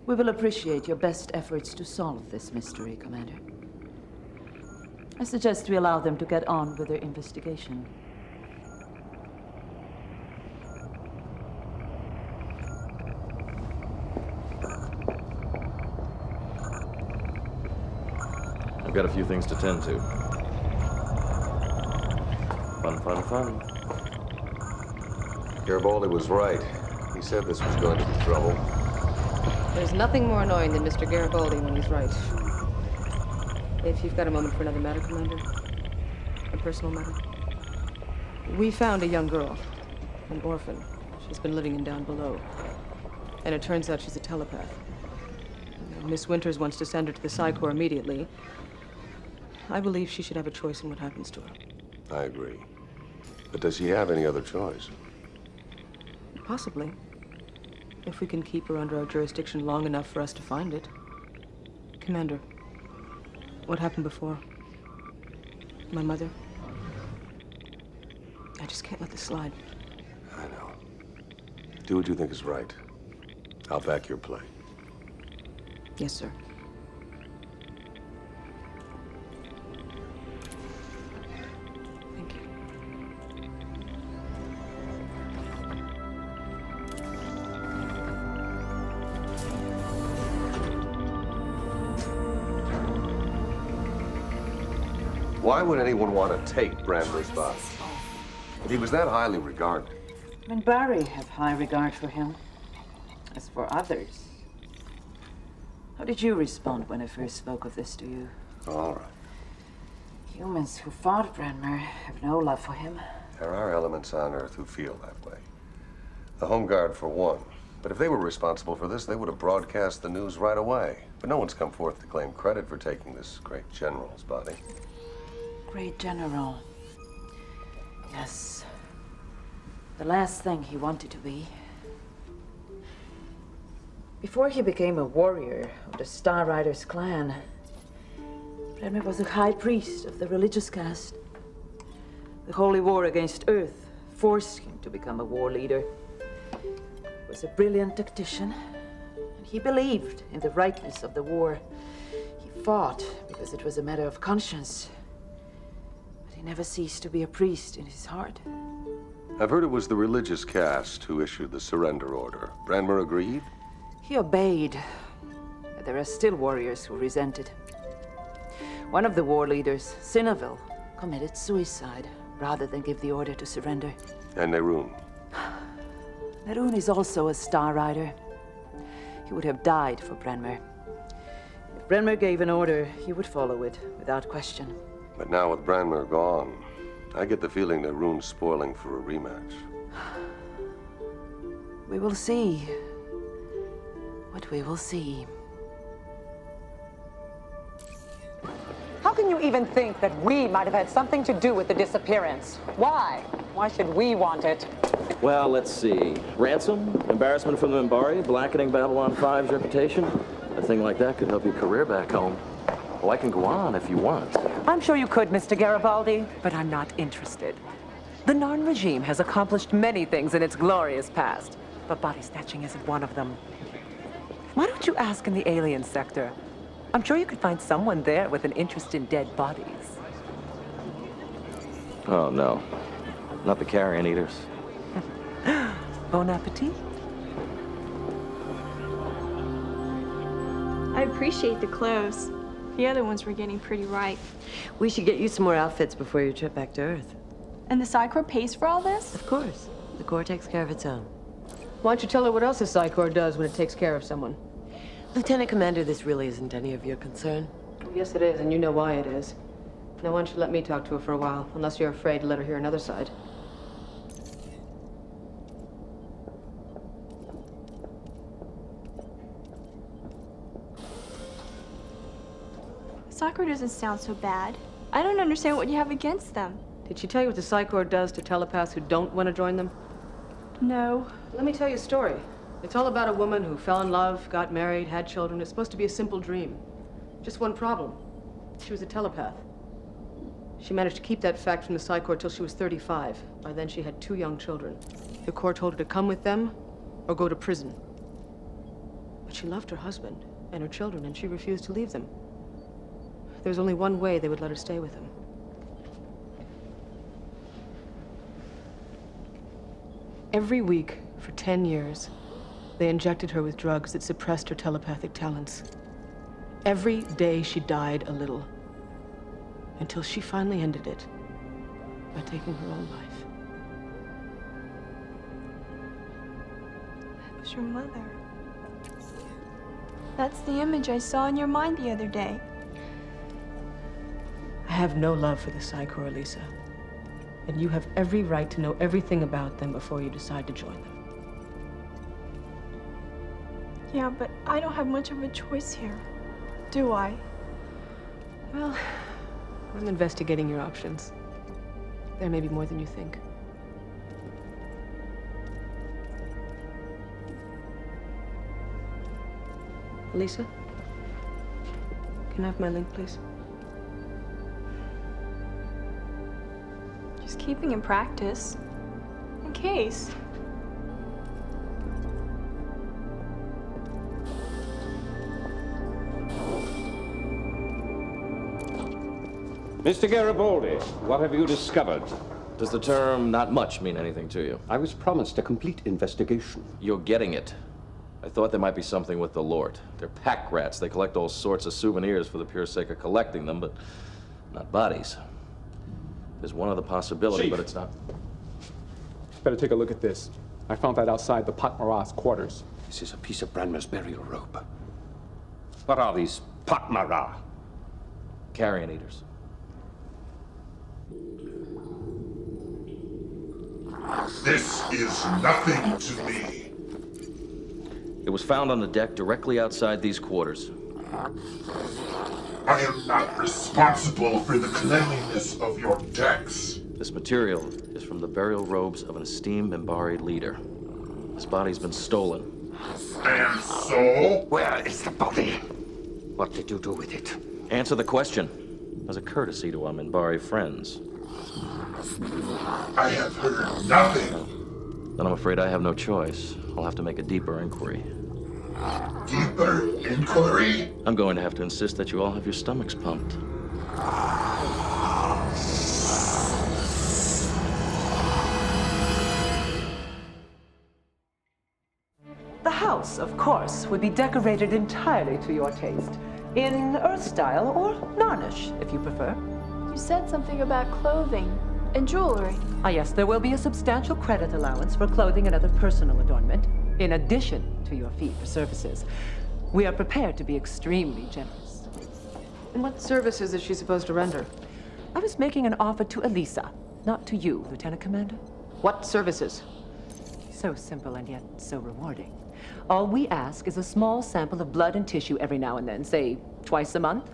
We will appreciate your best efforts to solve this mystery, Commander. I suggest we allow them to get on with their investigation. I've got a few things to tend to. Fun. Garibaldi was right. He said this was going to be trouble. There's nothing more annoying than Mr. Garibaldi when he's right. If you've got a moment for another matter, Commander. A personal matter. We found a young girl. an orphan. She's been living in down below. And it turns out she's a telepath. Miss Winters wants to send her to the Psi Corps immediately. I believe she should have a choice in what happens to her. I agree. But does she have any other choice? Possibly. If we can keep her under our jurisdiction long enough for us to find it. Commander, what happened before? My mother? I just can't let this slide. I know. Do what you think is right. I'll back your play. Yes, sir. Thank you. Why would anyone want to take Brandler's body? If he was that highly regarded. Minbari have high regard for him. As for others, how did you respond when I first spoke of this to you? All right. Humans who fought Branmer have no love for him. There are elements on Earth who feel that way. The Home Guard, for one. But if they were responsible for this, they would have broadcast the news right away. But no one's come forth to claim credit for taking this great general's body. Great general. Yes. The last thing he wanted to be. Before he became a warrior of the Star Riders clan, Branmer was a high priest of the religious caste. The holy war against Earth forced him to become a war leader. He was a brilliant tactician, and he believed in the rightness of the war. He fought because it was a matter of conscience. But he never ceased to be a priest in his heart. I've heard it was the religious caste who issued the surrender order. Branmer agreed? He obeyed, but there are still warriors who resented. One of the war leaders, Sinaville, committed suicide rather than give the order to surrender. And Neroon? Neroon is also a Star Rider. He would have died for Branmer. If Branmer gave an order, he would follow it without question. But now with Branmer gone, I get the feeling Neroon's spoiling for a rematch. We will see what we will see. How can you even think that we might have had something to do with the disappearance? Why? Why should we want it? Well, let's see. Ransom, embarrassment from the Minbari, blackening Babylon 5's reputation. A thing like that could help your career back home. Oh, I can go on if you want. I'm sure you could, Mr. Garibaldi, but I'm not interested. The Narn regime has accomplished many things in its glorious past, but body snatching isn't one of them. Why don't you ask in the alien sector? I'm sure you could find someone there with an interest in dead bodies. Oh, no. Not the carrion eaters. Bon appetit. I appreciate the clothes. The other ones were getting pretty ripe. We should get you some more outfits before your trip back to Earth. And the Psi Corps pays for all this? Of course. The Corps takes care of its own. Why don't you tell her what else the Psi Corps does when it takes care of someone? Lieutenant Commander, this really isn't any of your concern. Oh, yes, it is, and you know why it is. Now, why don't you let me talk to her for a while, unless you're afraid to let her hear another side. Psi Corps doesn't sound so bad. I don't understand what you have against them. Did she tell you what the Psi Corps does to telepaths who don't want to join them? No. Let me tell you a story. It's all about a woman who fell in love, got married, had children. It's supposed to be a simple dream. Just one problem. She was a telepath. She managed to keep that fact from the Psi Corps till she was 35. By then, she had 2 young children. The Corps told her to come with them or go to prison. But she loved her husband and her children, and she refused to leave them. There was only one way they would let her stay with him. Every week for 10 years, they injected her with drugs that suppressed her telepathic talents. Every day she died a little, until she finally ended it by taking her own life. That was your mother. That's the image I saw in your mind the other day. I have no love for the Psi Corps, Lisa. And you have every right to know everything about them before you decide to join them. Yeah, but I don't have much of a choice here, do I? Well, I'm investigating your options. There may be more than you think. Lisa? Can I have my link, please? Just keeping in practice. In case. Mr. Garibaldi, what have you discovered? Does the term "not much" mean anything to you? I was promised a complete investigation. You're getting it. I thought there might be something with the Lord. They're pack rats. They collect all sorts of souvenirs for the pure sake of collecting them, but not bodies. There's one other possibility, Chief. but it's not. Better take a look at this. I found that outside the Pakmaras quarters. This is a piece of Branmer's burial robe. What are these Pakmara? Carrion eaters. This is nothing to me. It was found on the deck directly outside these quarters. I am not responsible for the cleanliness of your decks. This material is from the burial robes of an esteemed Minbari leader. His body's been stolen. And so? Where is the body? What did you do with it? Answer the question, as a courtesy to our Minbari friends. I have heard nothing. Then I'm afraid I have no choice. I'll have to make a deeper inquiry. Deeper inquiry? I'm going to have to insist that you all have your stomachs pumped. The house, of course, would be decorated entirely to your taste. In Earth style or Narnish, if you prefer. You said something about clothing and jewelry. Ah, yes, there will be a substantial credit allowance for clothing and other personal adornment, in addition to your fee for services. We are prepared to be extremely generous. And what services is she supposed to render? I was making an offer to Elisa, not to you, Lieutenant Commander. What services? So simple and yet so rewarding. All we ask is a small sample of blood and tissue every now and then, say twice a month.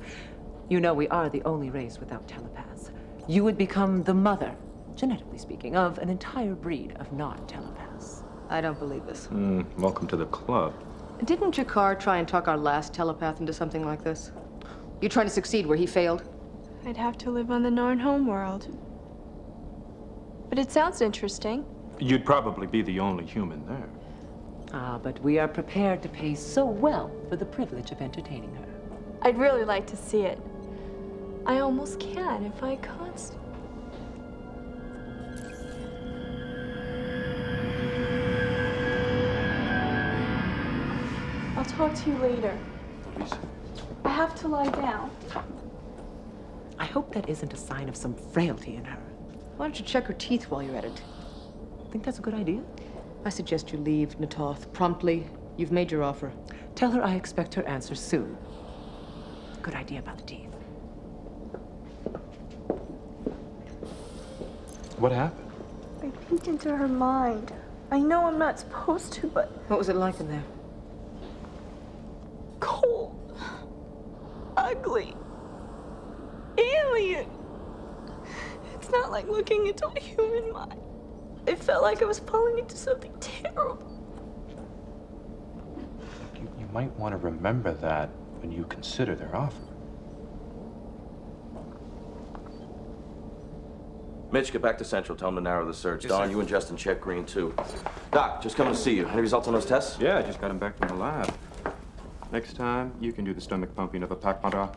You know we are the only race without telepaths. You would become the mother, genetically speaking, of an entire breed of non-telepaths. I don't believe this. Welcome to the club. Didn't Jakar try and talk our last telepath into something like this? You trying to succeed where he failed? I'd have to live on the Narn homeworld. But it sounds interesting. You'd probably be the only human there. Ah, but we are prepared to pay so well for the privilege of entertaining her. I'd really like to see it. I almost can if I const. I'll talk to you later. I have to lie down. I hope that isn't a sign of some frailty in her. Why don't you check her teeth while you're at it? Think that's a good idea? I suggest you leave, Natoth, promptly. You've made your offer. Tell her I expect her answer soon. Good idea about the teeth. What happened? I peeked into her mind. I know I'm not supposed to, but... What was it like in there? Cold. Ugly. Alien. It's not like looking into a human mind. It felt like I was falling into something terrible. You might want to remember that when you consider their offer. Mitch, get back to Central. Tell them to narrow the search. Yes, Don, sir. you and Justin check Green, too. Doc, just coming to see you. Any results on those tests? Yeah, I just got him back from the lab. Next time, you can do the stomach pumping of a Pakmara.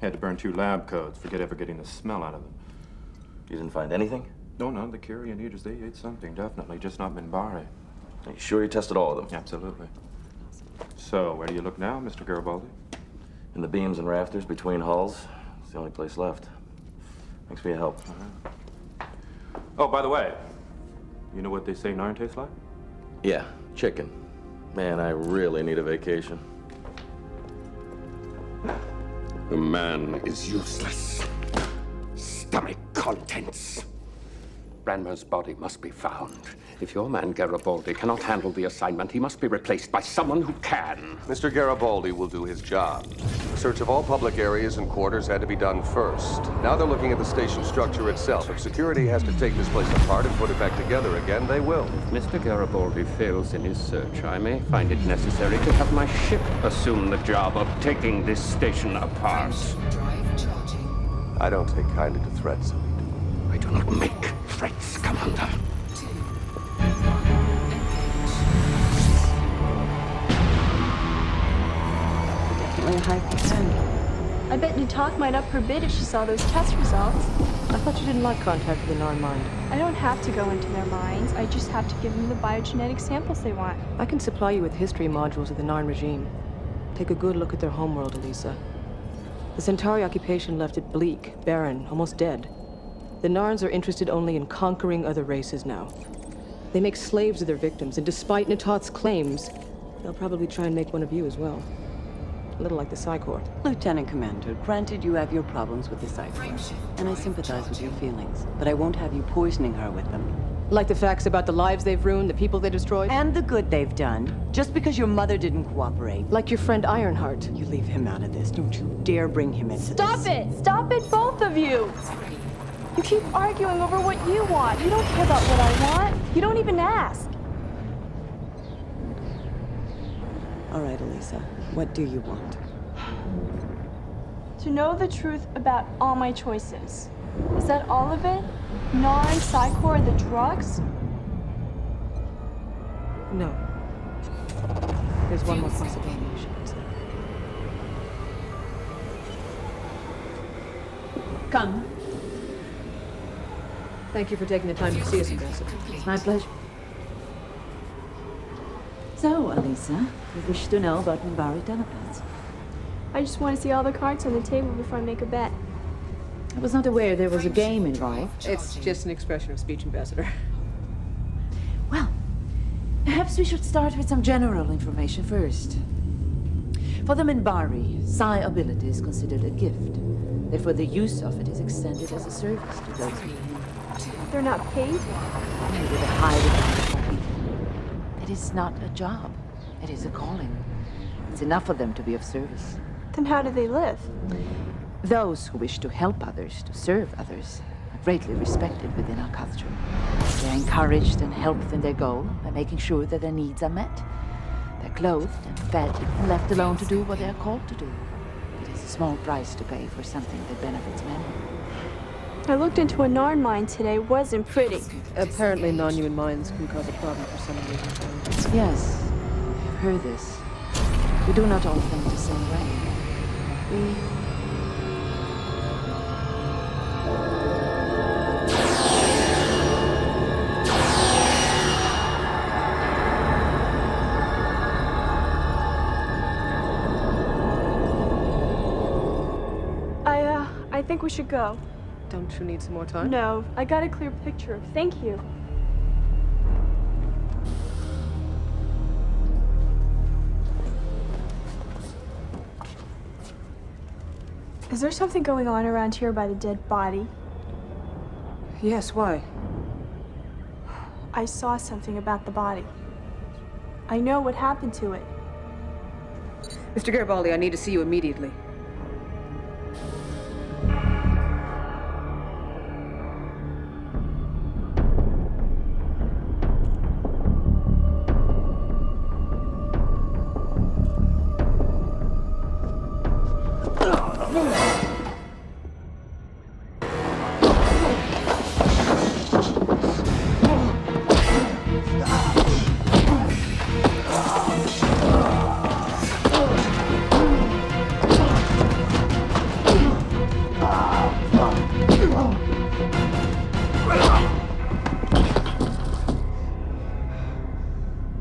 Had to burn 2 lab coats. Forget ever getting the smell out of them. You didn't find anything? No, the carrion eaters, they ate something, definitely. Just not Minbari. Are you sure you tested all of them? Absolutely. So, where do you look now, Mr. Garibaldi? In the beams and rafters between hulls. It's the only place left. Thanks for your help. Oh, by the way, you know what they say Narn tastes like? Yeah, chicken. Man, I really need a vacation. The man is useless. Stomach contents. Branmer's body must be found. If your man Garibaldi cannot handle the assignment, he must be replaced by someone who can. Mr. Garibaldi will do his job. A search of all public areas and quarters had to be done first. Now they're looking at the station structure itself. If security has to take this place apart and put it back together again, they will. If Mr. Garibaldi fails in his search, I may find it necessary to have my ship assume the job of taking this station apart. I don't take kindly to threats. I do not make threats, Commander. Definitely a high percent. I bet Natak might up her bid if she saw those test results. I thought you didn't like contact with the Narn mind. I don't have to go into their minds. I just have to give them the biogenetic samples they want. I can supply you with history modules of the Narn regime. Take a good look at their homeworld, Elisa. The Centauri occupation left it bleak, barren, almost dead. The Narns are interested only in conquering other races now. They make slaves of their victims, and despite Natat's claims, they'll probably try and make one of you as well. A little like the Psi Corps. Lieutenant Commander, granted you have your problems with the Psi Corps, and I sympathize with your feelings, but I won't have you poisoning her with them. Like the facts about the lives they've ruined, the people they destroyed? And the good they've done, just because your mother didn't cooperate. Like your friend Ironheart. You leave him out of this. Don't you dare bring him into Stop this. it! Stop it, both of you! You keep arguing over what you want. You don't care about what I want. You don't even ask. All right, Elisa. What do you want? To know the truth about all my choices. Is that all of it? Narn, Psi Corps, the drugs? No. There's one more possibility you should consider. Come. Thank you for taking the time to see us, Ambassador. It's my pleasure. So, Elisa, you wish to know about Minbari telepaths? I just want to see all the cards on the table before I make a bet. I was not aware there was a game involved. It's just an expression of speech, Ambassador. Well, perhaps we should start with some general information first. For the Minbari, psi ability is considered a gift. Therefore, the use of it is extended as a service to those people. They're not paid? Only with a high regard for people. It is not a job. It is a calling. It's enough for them to be of service. Then how do they live? Those who wish to help others, to serve others, are greatly respected within our culture. They're encouraged and helped in their goal by making sure that their needs are met. They're clothed and fed and left alone to do what they are called to do. It is a small price to pay for something that benefits many. I looked into a Narn mine today. Wasn't pretty. Apparently, non-human minds can cause a problem for some reason. Yes, I've heard this. We do not all think the same way. We... I think we should go. Don't you need some more time? No, I got a clear picture. Thank you. Is there something going on around here by the dead body? Yes, why? I saw something about the body. I know what happened to it. Mr. Garibaldi, I need to see you immediately.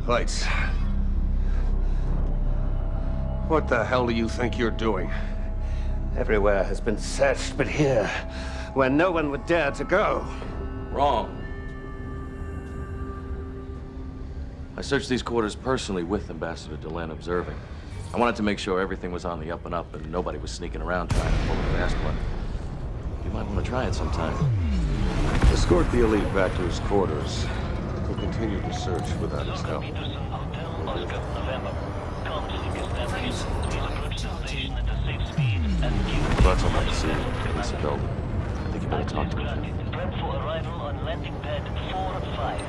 Lights. What the hell do you think you're doing? Everywhere has been searched but here, where no one would dare to go. Wrong. I searched these quarters personally with Ambassador Delenn observing. I wanted to make sure everything was on the up and up and nobody was sneaking around trying to pull a fast one. You might want to try it sometime. Escort the elite back to his quarters. We'll continue the search without his help. That's all I see. Lisa Belden. I think you better talk to him. Prep for arrival on landing pad 4-5.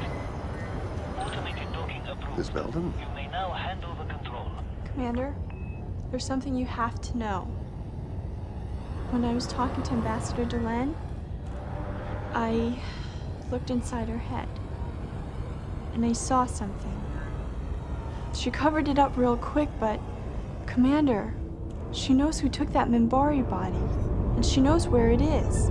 Automated docking approved. Miss Belden? You may now hand over control. Commander, there's something you have to know. When I was talking to Ambassador Delenn, I looked inside her head, and I saw something. She covered it up real quick, but Commander, she knows who took that Minbari body, and she knows where it is.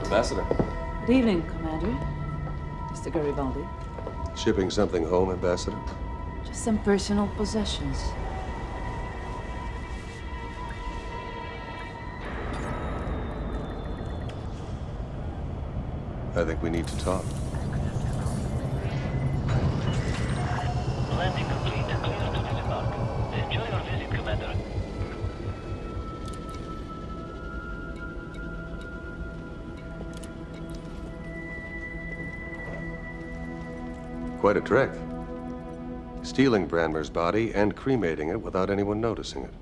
Ambassador. Good evening, Commander. Mr. Garibaldi. Shipping something home, Ambassador? Just some personal possessions. I think we need to talk. Landing complete. Clear to disembark. Enjoy your visit, Commander. Quite a trick. Stealing Branmer's body and cremating it without anyone noticing it.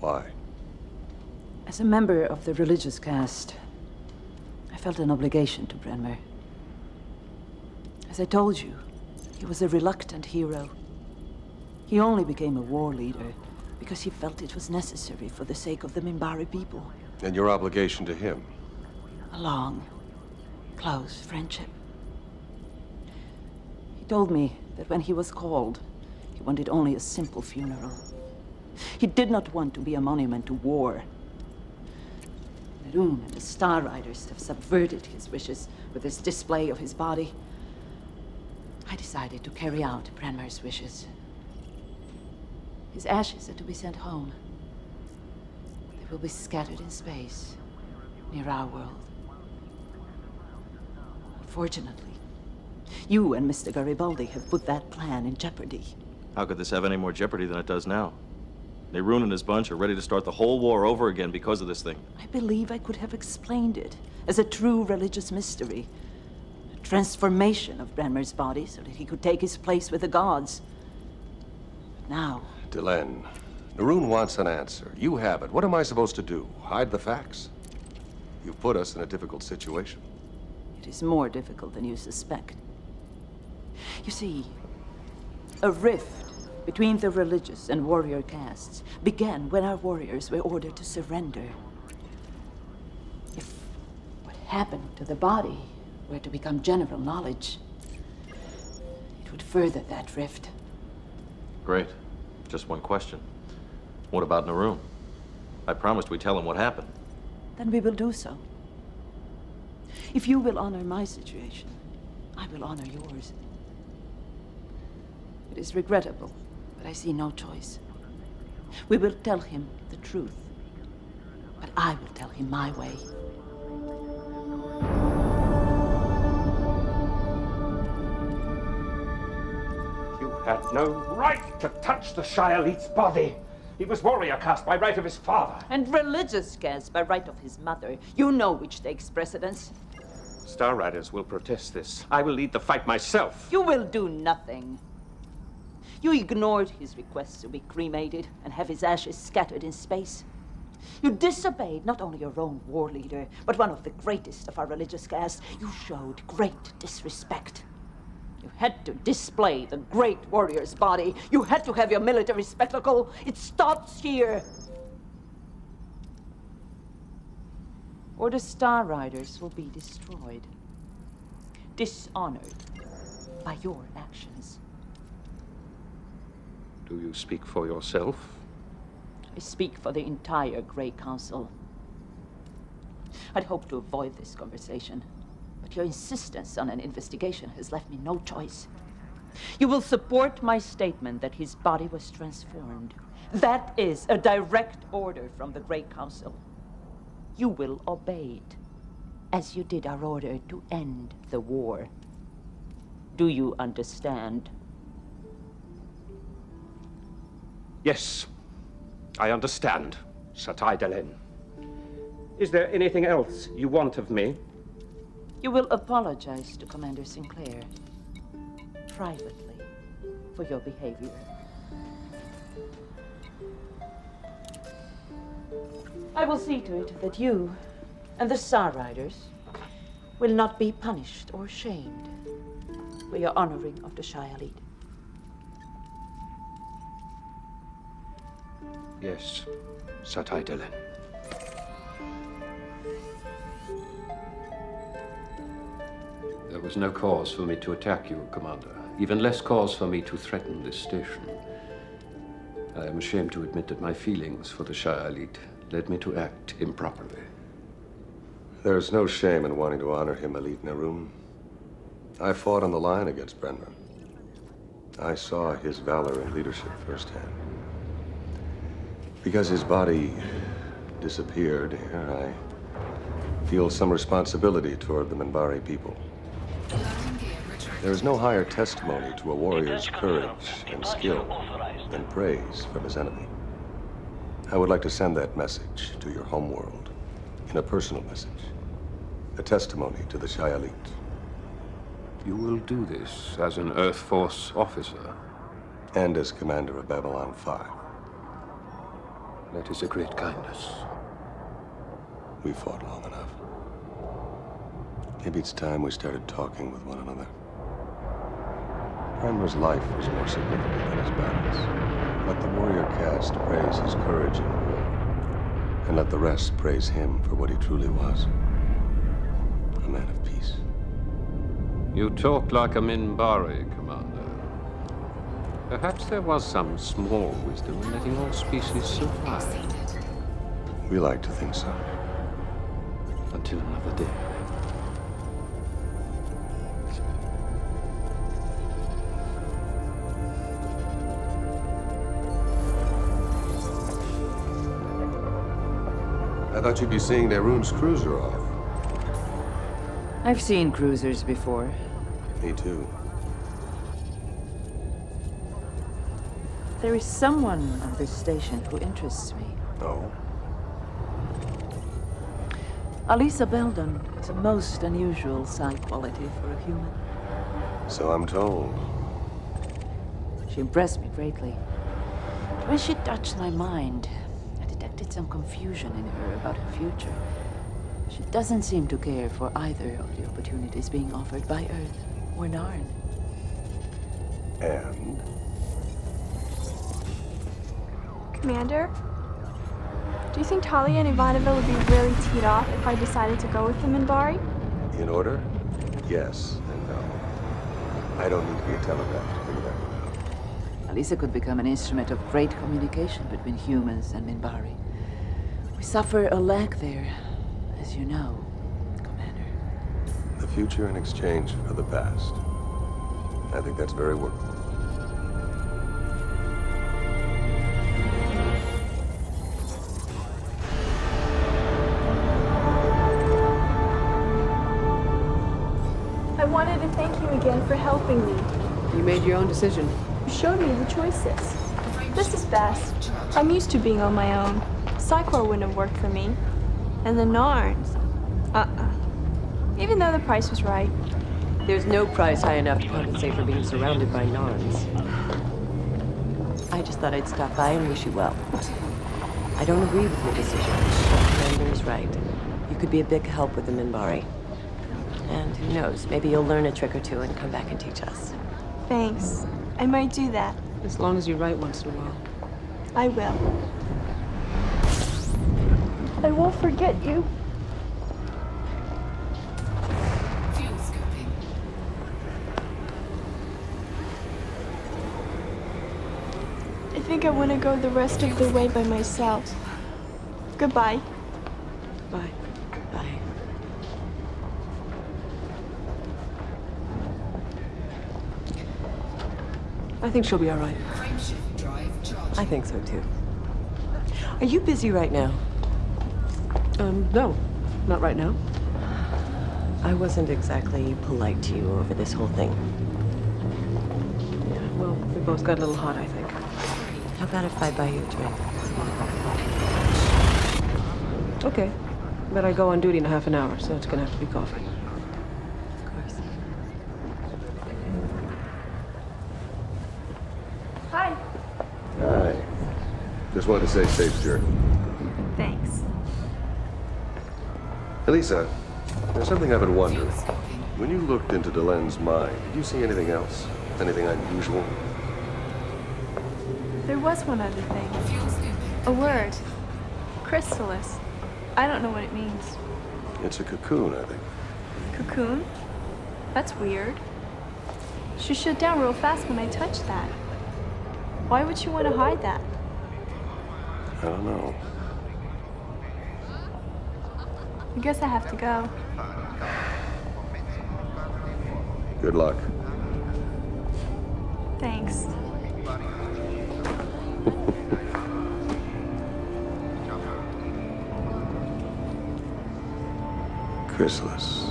Why? As a member of the religious caste, I felt an obligation to Branmer. As I told you, he was a reluctant hero. He only became a war leader because he felt it was necessary for the sake of the Minbari people. And your obligation to him? A long, close friendship. He told me that when he was called, he wanted only a simple funeral. He did not want to be a monument to war. Neroon and the Star Riders have subverted his wishes with this display of his body. I decided to carry out Branmer's wishes. His ashes are to be sent home. They will be scattered in space, near our world. Unfortunately, you and Mr. Garibaldi have put that plan in jeopardy. How could this have any more jeopardy than it does now? Neroon and his bunch are ready to start the whole war over again because of this thing. I believe I could have explained it as a true religious mystery. A transformation of Branmer's body so that he could take his place with the gods. But now... Delenn, Neroon wants an answer. You have it. What am I supposed to do? Hide the facts? You've put us in a difficult situation. It is more difficult than you suspect. You see, a rift between the religious and warrior castes began when our warriors were ordered to surrender. If what happened to the body were to become general knowledge, it would further that rift. Great. Just one question. What about Neroon? I promised we'd tell him what happened. Then we will do so. If you will honor my situation, I will honor yours. It is regrettable, but I see no choice. We will tell him the truth, but I will tell him my way. You had no right to touch the Shire Elite's body. He was warrior caste by right of his father. And religious caste by right of his mother. You know which takes precedence. Star Riders will protest this. I will lead the fight myself. You will do nothing. You ignored his requests to be cremated and have his ashes scattered in space. You disobeyed not only your own war leader, but one of the greatest of our religious caste. You showed great disrespect. You had to display the great warrior's body. You had to have your military spectacle. It stops here. Or the Star Riders will be destroyed, dishonored by your actions. Do you speak for yourself? I speak for the entire Grey Council. I'd hoped to avoid this conversation, but your insistence on an investigation has left me no choice. You will support my statement that his body was transformed. That is a direct order from the Grey Council. You will obey it, as you did our order to end the war. Do you understand? Yes, I understand, Satai Delen. Is there anything else you want of me? You will apologize to Commander Sinclair privately for your behavior. I will see to it that you and the Star Riders will not be punished or shamed for your honoring of the Shia-Elite. Yes, Satai Delen. There was no cause for me to attack you, Commander. Even less cause for me to threaten this station. I am ashamed to admit that my feelings for the Shia-Elite led me to act improperly. There's no shame in wanting to honor him, Elite Narum. I fought on the line against Brenmer. I saw his valor and leadership firsthand. Because his body disappeared here, I feel some responsibility toward the Minbari people. There is no higher testimony to a warrior's courage and skill than praise from his enemy. I would like to send that message to your homeworld in a personal message, a testimony to the Shia-Elite. You will do this as an Earth Force officer? And as commander of Babylon 5. That is a great kindness. We fought long enough. Maybe it's time we started talking with one another. Brenmer's life was more significant than his battles. Let the warrior caste praise his courage in war, and let the rest praise him for what he truly was. A man of peace. You talk like a Minbari, Commander. Perhaps there was some small wisdom in letting all species survive. We like to think so. Until another day. I thought you'd be seeing Nerun's cruiser off. I've seen cruisers before. Me too. There is someone on this station who interests me. Oh? Alisa Beldon is a most unusual side quality for a human. So I'm told. She impressed me greatly. When she touched my mind, I detected some confusion in her about her future. She doesn't seem to care for either of the opportunities being offered by Earth or Narn. And? Commander, do you think Talia and Ivanova would be really teed off if I decided to go with the Minbari? In order? Yes and no. I don't need to be a telegraph to figure that one out. Alisa could become an instrument of great communication between humans and Minbari. We suffer a lack there, as you know, Commander. The future in exchange for the past. I think that's very workable. I wanted to thank you again for helping me. You made your own decision. You showed me the choices. This is best. I'm used to being on my own. Psychor wouldn't have worked for me. And the Narns. Even though the price was right. There's no price high enough to compensate for being surrounded by Narns. I just thought I'd stop by and wish you well. I don't agree with your decision, but Commander is right. You could be a big help with the Minbari. And who knows, maybe you'll learn a trick or two and come back and teach us. Thanks. I might do that. As long as you write once in a while. I will. I won't forget you. Fuel scoping. I think I want to go the rest of the way by myself. Goodbye. Bye. Bye. I think she'll be all right. Frameshift drive charged. I think so too. Are you busy right now? No. Not right now. I wasn't exactly polite to you over this whole thing. Well, we both got a little hot, I think. How about if I buy you a drink? Okay. But I go on duty in a half an hour, so it's gonna have to be coffee. Of course. Hi. Hi. Just wanted to say safe journey. Thanks. Elisa, there's something I've been wondering. When you looked into Delen's mind, did you see anything else? Anything unusual? There was one other thing. A word. Chrysalis. I don't know what it means. It's a cocoon, I think. Cocoon? That's weird. She shut down real fast when I touched that. Why would she want to hide that? I don't know. I guess I have to go. Good luck. Thanks. Chrysalis.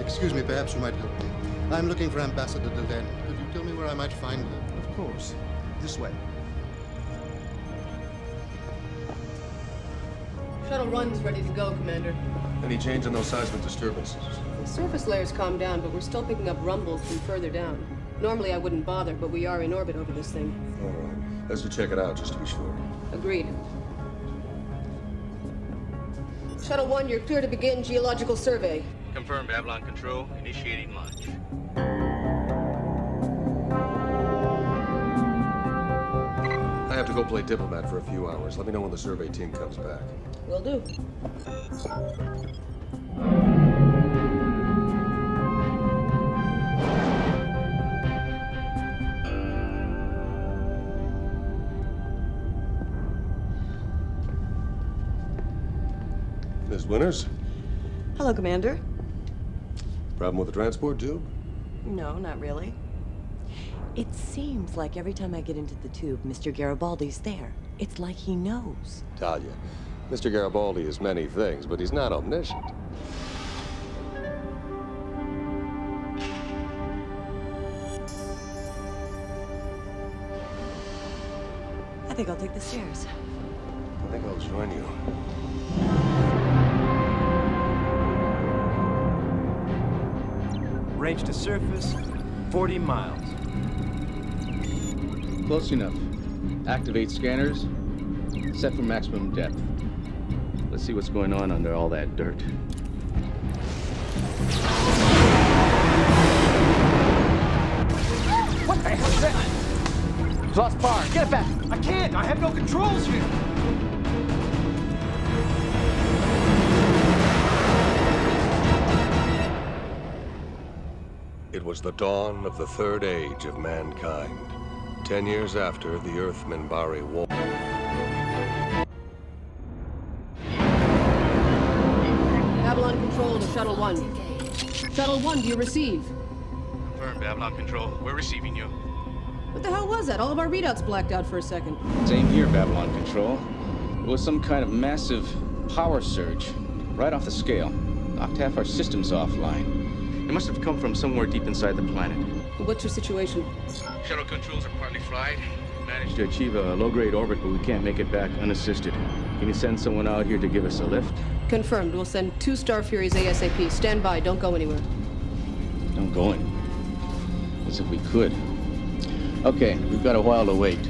Excuse me, perhaps you might help me. I'm looking for Ambassador Delenn. Could you tell me where I might find her? Of course. This way. Shuttle run's ready to go, Commander. Any change in those seismic disturbances? The surface layer's calmed down, but we're still picking up rumbles from further down. Normally I wouldn't bother, but we are in orbit over this thing. All right. Let's check it out, just to be sure. Agreed. Shuttle 1, you're clear to begin geological survey. Confirmed, Babylon Control. Initiating launch. I have to go play diplomat for a few hours. Let me know when the survey team comes back. Will do. Ms. Winters? Hello, Commander. Problem with the transport tube? No, not really. It seems like every time I get into the tube, Mr. Garibaldi's there. It's like he knows. Talia, Mr. Garibaldi is many things, but he's not omniscient. I think I'll take the stairs. I think I'll join you. Range to surface, 40 miles. Close enough. Activate scanners. Set for maximum depth. Let's see what's going on under all that dirt. What the hell is that? Lost power. Get it back. I can't. I have no controls here. It was the dawn of the third age of mankind. 10 years after the Earth-Minbari War. Babylon Control to Shuttle 1. Shuttle 1, do you receive? Confirmed, Babylon Control. We're receiving you. What the hell was that? All of our readouts blacked out for a second. Same here, Babylon Control. It was some kind of massive power surge. Right off the scale. Knocked half our systems offline. It must have come from somewhere deep inside the planet. What's your situation? Shuttle controls are partly fried. Managed to achieve a low-grade orbit, but we can't make it back unassisted. Can you send someone out here to give us a lift? Confirmed. We'll send 2 Star Furies ASAP. Stand by. Don't go anywhere. Don't go in. As if we could. Okay, we've got a while to wait.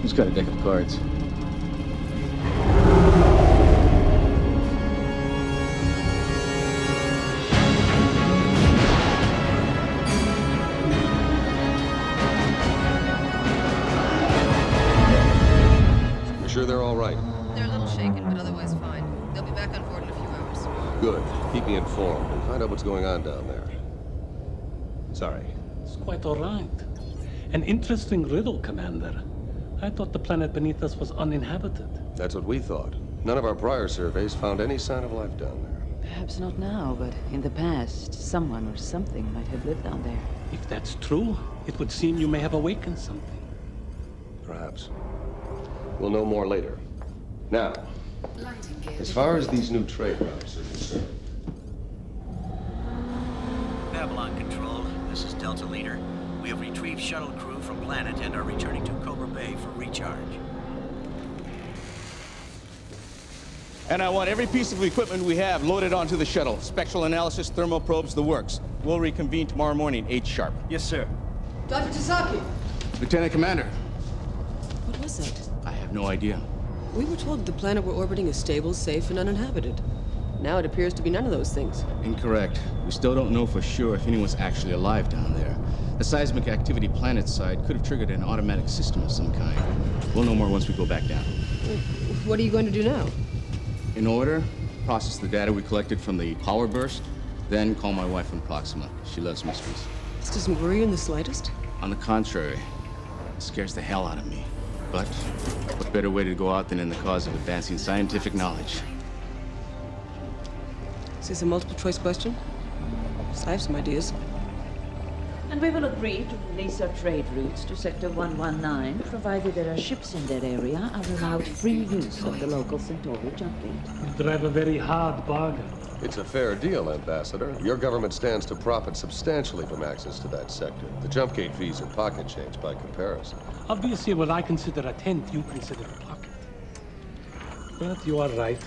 Who's got a deck of cards? Sure they're all right? They're a little shaken, but otherwise fine. They'll be back on board in a few hours. Good. Keep me informed and find out what's going on down there. Sorry. It's quite all right. An interesting riddle, Commander. I thought the planet beneath us was uninhabited. That's what we thought. None of our prior surveys found any sign of life down there. Perhaps not now, but in the past, someone or something might have lived down there. If that's true, it would seem you may have awakened something. Perhaps. We'll know more later. Now, as far as these new trade routes are concerned. Babylon Control, this is Delta Leader. We have retrieved shuttle crew from planet and are returning to Cobra Bay for recharge. And I want every piece of equipment we have loaded onto the shuttle. Spectral analysis, thermal probes, the works. We'll reconvene tomorrow morning, 8 sharp. Yes, sir. Dr. Tasaki! Lieutenant Commander. What was it? I have no idea. We were told the planet we're orbiting is stable, safe, and uninhabited. Now it appears to be none of those things. Incorrect. We still don't know for sure if anyone's actually alive down there. The seismic activity planet-side could have triggered an automatic system of some kind. We'll know more once we go back down. What are you going to do now? In order, process the data we collected from the power burst, then call my wife from Proxima. She loves mysteries. This doesn't worry you in the slightest? On the contrary, it scares the hell out of me. But what better way to go out than in the cause of advancing scientific knowledge? Is this a multiple choice question? I have some ideas. And we will agree to release our trade routes to Sector 119, provided there are ships in that area are allowed free use of the local Centauri jump gate. You drive a very hard bargain. It's a fair deal, Ambassador. Your government stands to profit substantially from access to that sector. The jump gate fees are pocket change by comparison. Obviously, what I consider a tenth, you consider a pocket. But you are right.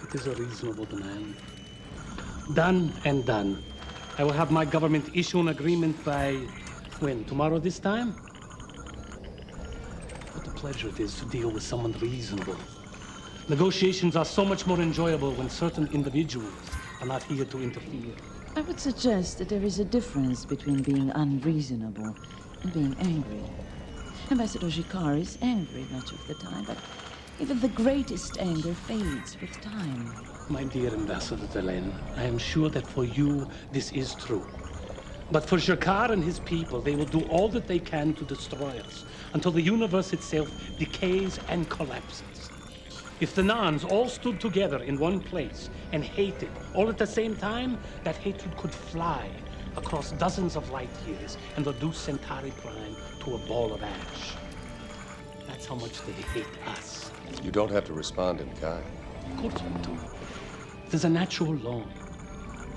It is a reasonable demand. Done and done. I will have my government issue an agreement by, when? Tomorrow this time? What a pleasure it is to deal with someone reasonable. Negotiations are so much more enjoyable when certain individuals are not here to interfere. I would suggest that there is a difference between being unreasonable and being angry. Ambassador Gicard is angry much of the time, but even the greatest anger fades with time. My dear Ambassador Delenn, I am sure that for you, this is true. But for Gicard and his people, they will do all that they can to destroy us, until the universe itself decays and collapses. If the Nans all stood together in one place and hated all at the same time, that hatred could fly across dozens of light years and reduce Centauri Prime to a ball of ash. That's how much they hate us. You don't have to respond in kind. Of course we do. There's a natural law.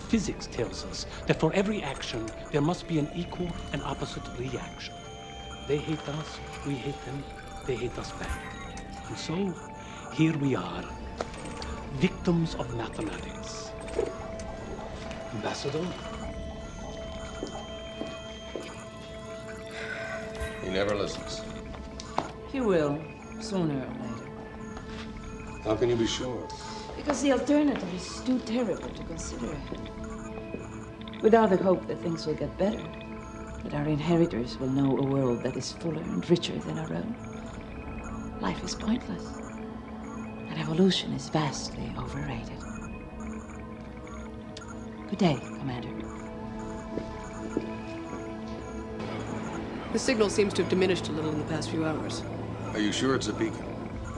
Physics tells us that for every action, there must be an equal and opposite reaction. They hate us, we hate them, they hate us back. And so, here we are, victims of mathematics. Ambassador? He never listens. He will, sooner or later. How can you be sure? Because the alternative is too terrible to consider. Without the hope that things will get better, that our inheritors will know a world that is fuller and richer than our own, life is pointless. And evolution is vastly overrated. Good day, Commander. The signal seems to have diminished a little in the past few hours. Are you sure it's a beacon?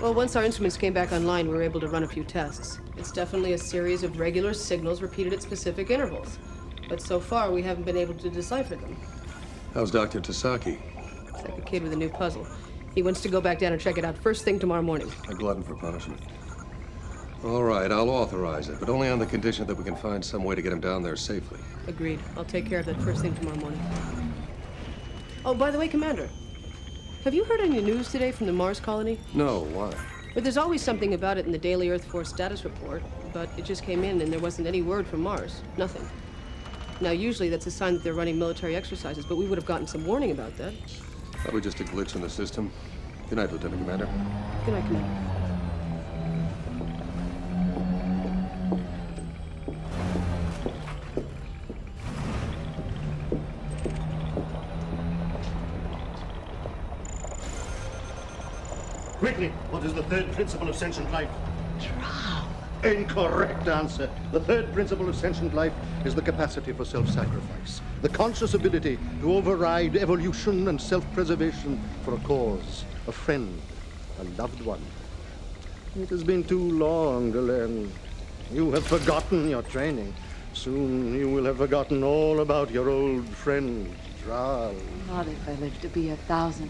Well, once our instruments came back online, we were able to run a few tests. It's definitely a series of regular signals repeated at specific intervals. But so far, we haven't been able to decipher them. How's Dr. Tasaki? It's like a kid with a new puzzle. He wants to go back down and check it out first thing tomorrow morning. A glutton for punishment. All right, I'll authorize it, but only on the condition that we can find some way to get him down there safely. Agreed. I'll take care of that first thing tomorrow morning. Oh, by the way, Commander, have you heard any news today from the Mars colony? No, why? Well, there's always something about it in the daily Earth Force status report, but it just came in and there wasn't any word from Mars. Nothing. Now, usually that's a sign that they're running military exercises, but we would have gotten some warning about that. Probably just a glitch in the system. Good night, Lieutenant Commander. Good night, Commander. Quickly, what is the third principle of sentient life? Drow. Incorrect answer. The third principle of sentient life is the capacity for self-sacrifice. The conscious ability to override evolution and self-preservation for a cause, a friend, a loved one. It has been too long, Delenn. You have forgotten your training. Soon you will have forgotten all about your old friend, Dral. Not if I live to be 1,001.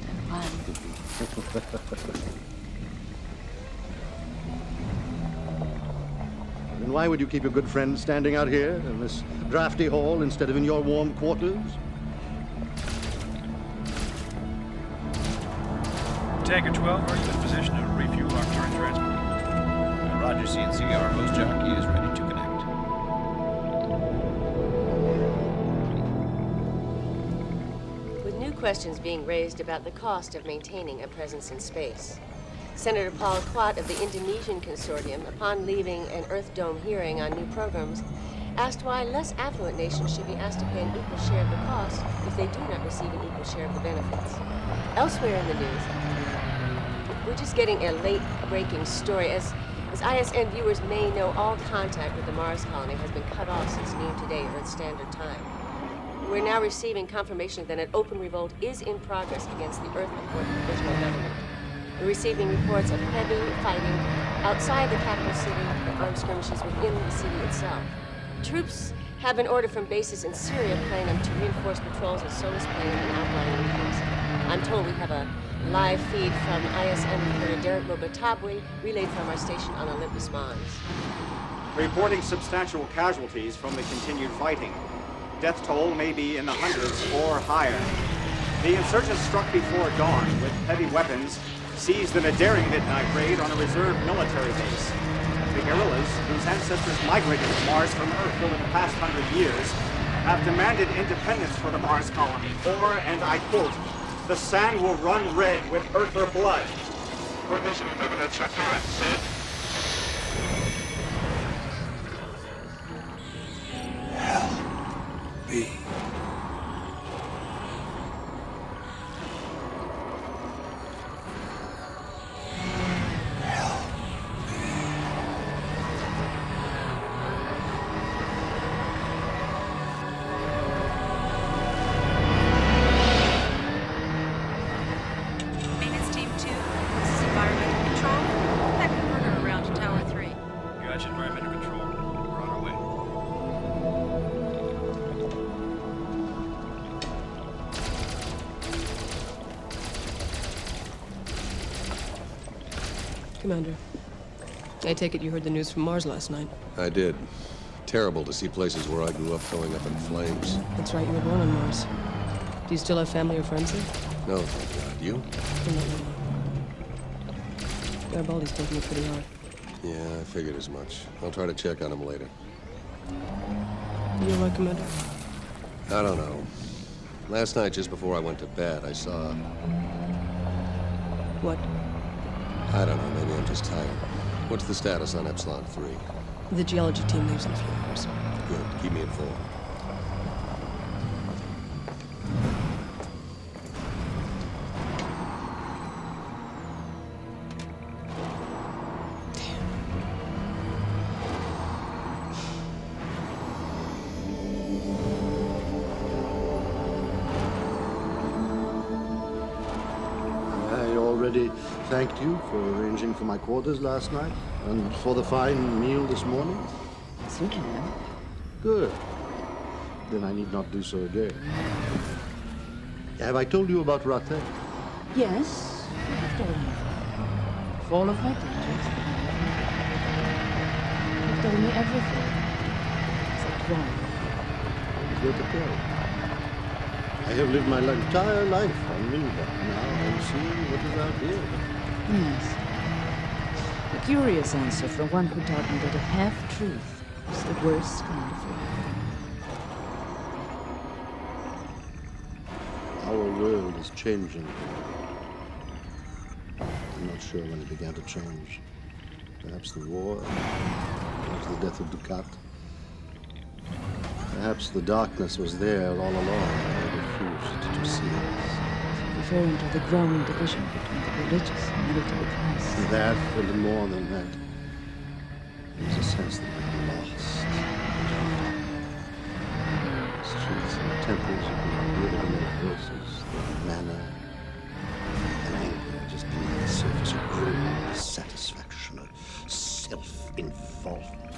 Then why would you keep your good friend standing out here in this drafty hall instead of in your warm quarters? Tanker 12, are you in position to refuel our current transport? Roger, CNC. Our host jockey is ready to connect. With new questions being raised about the cost of maintaining a presence in space, Senator Paul Quat of the Indonesian Consortium, upon leaving an Earth Dome hearing on new programs, asked why less affluent nations should be asked to pay an equal share of the cost if they do not receive an equal share of the benefits. Elsewhere in the news, we're just getting a late-breaking story. As ISN viewers may know, all contact with the Mars colony has been cut off since noon today, Earth Standard Time. We're now receiving confirmation that an open revolt is in progress against the Earth-important provisional government. We're receiving reports of heavy fighting outside the capital city and armed skirmishes within the city itself. Troops have been ordered from bases in Syria planning to reinforce patrols of Solus Plain and outlying regions. I'm told we have a live feed from ISN reporter Derek Mobatabwe, relayed from our station on Olympus Mons. Reporting substantial casualties from the continued fighting. Death toll may be in the hundreds or higher. The insurgents struck before dawn with heavy weapons, seized in a daring midnight raid on a reserve military base. The guerrillas, whose ancestors migrated to Mars from Earth over the past 100 years, have demanded independence for the Mars colony, or, and I quote, "The sand will run red with Earther blood." Provision evidence are correct, Sid. Help me. Maintenance Team 2, this is Environmental Control. That converter around to Tower 3. Gotcha, Environmental Control. We're on our way. Commander, I take it you heard the news from Mars last night. I did. Terrible to see places where I grew up going up in flames. That's right, you were born on Mars. Do you still have family or friends there? No, thank God. You? Garibaldi's taking it pretty hard. Yeah, I figured as much. I'll try to check on him later. You all right, Commander? I don't know. Last night, just before I went to bed, I saw... What? I don't know, maybe I'm just tired. What's the status on Epsilon 3? The geology team leaves in a few hours. Good, keep me informed. I already thanked you for arranging for my quarters last night and for the fine meal this morning. Yes, you can. Good. Then I need not do so again. Have I told you about Rate? Yes, you have told me. Full of my dangers. You've told me everything. Except one. What to tell? I have lived my entire life on Minda. Now I'm seeing what is out here. Yes. A curious answer from one who taught me that a half-truth is the worst kind of lie. Our world is changing. I'm not sure when it began to change. Perhaps the war, perhaps the death of Ducat. Perhaps the darkness was there all along. I refused to see it. Referring to the growing division between the religious and military class. That and more than that. There's a sense that we're lost. The streets and the temples have been rid of their voices, their manner, and anger just beneath the surface of growing dissatisfaction, of self-involvement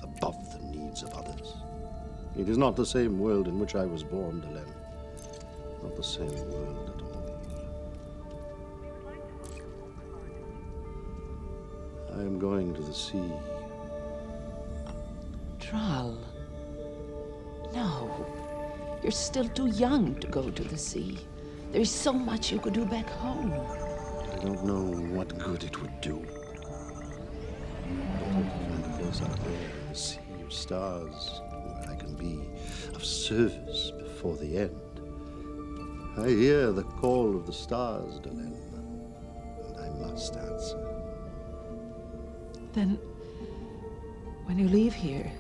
above the needs of others. It is not the same world in which I was born, Delenn. Not the same world at all. I am going to the sea. Thrall. No. You're still too young to go to the sea. There is so much you could do back home. I don't know what good it would do. But I hope to find a place out there in the sea of stars where I can be of service before the end. I hear the call of the stars, Delenn, and I must answer. Then, when you leave here,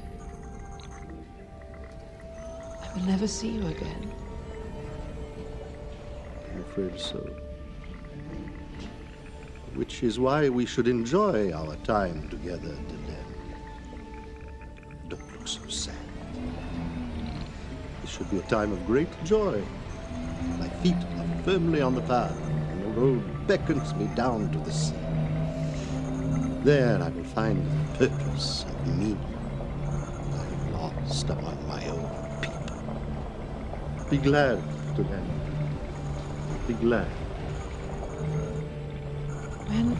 I will never see you again. I'm afraid so. Which is why we should enjoy our time together, Delenn. Don't look so sad. This should be a time of great joy. My feet are firmly on the path, and the road beckons me down to the sea. There I will find the purpose and meaning that I have lost among my own people. Be glad, Delenn. Be glad. When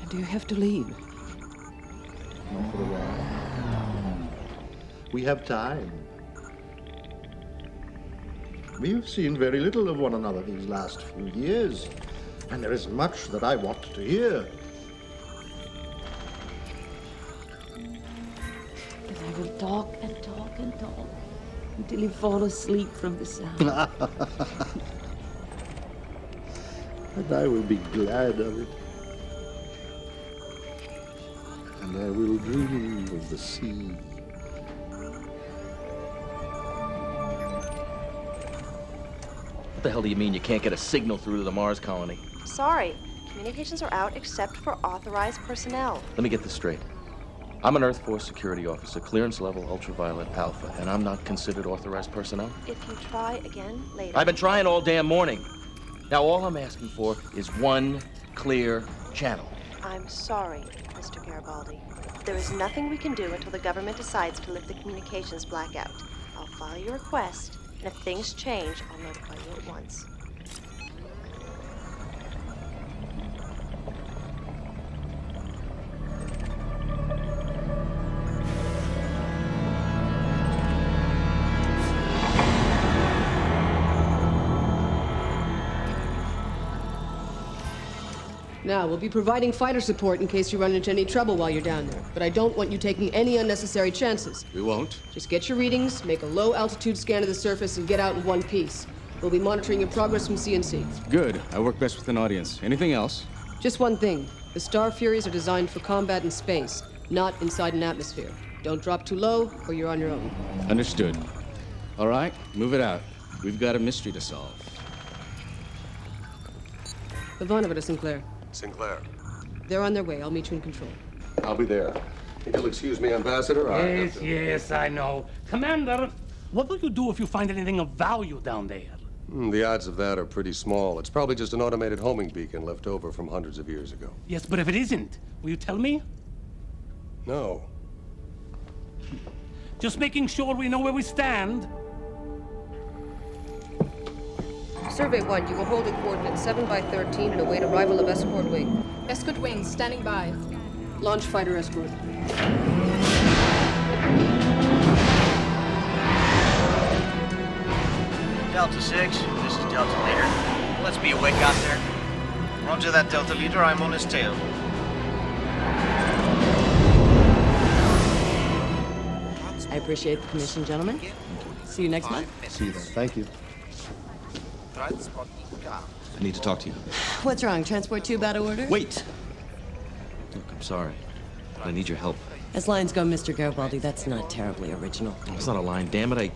do you have to leave? Not for a while. We have time. We have seen very little of one another these last few years, and there is much that I want to hear. And I will talk and talk and talk until you fall asleep from the sound. And I will be glad of it. And I will dream of the sea. What the hell do you mean you can't get a signal through to the Mars colony? Sorry. Communications are out except for authorized personnel. Let me get this straight. I'm an Earth Force security officer, clearance level ultraviolet alpha, and I'm not considered authorized personnel? If you try again later... I've been trying all damn morning. Now all I'm asking for is one clear channel. I'm sorry, Mr. Garibaldi. There is nothing we can do until the government decides to lift the communications blackout. I'll file your request, and if things change, I'll notify you at once. Now, we'll be providing fighter support in case you run into any trouble while you're down there. But I don't want you taking any unnecessary chances. We won't. Just get your readings, make a low-altitude scan of the surface, and get out in one piece. We'll be monitoring your progress from CNC. Good. I work best with an audience. Anything else? Just one thing. The Star Furies are designed for combat in space, not inside an atmosphere. Don't drop too low, or you're on your own. Understood. All right, move it out. We've got a mystery to solve. Ivanova to Sinclair. Sinclair. They're on their way. I'll meet you in control. I'll be there. If you'll excuse me, Ambassador, Yes, I know. Commander, what will you do if you find anything of value down there? The odds of that are pretty small. It's probably just an automated homing beacon left over from hundreds of years ago. Yes, but if it isn't, will you tell me? No. Just making sure we know where we stand. Survey 1, you will hold at coordinates 7 by 13 and await arrival of escort wing. Escort wing, standing by. Launch fighter escort. Delta 6, this is Delta Leader. Let's be awake out there. Roger that, Delta Leader. I'm on his tail. I appreciate the commission, gentlemen. See you next month. See you then. Thank you. I need to talk to you. What's wrong? Transport tube out of order? Wait! Look, I'm sorry, but I need your help. As lines go, Mr. Garibaldi, that's not terribly original. It's not a line, damn it,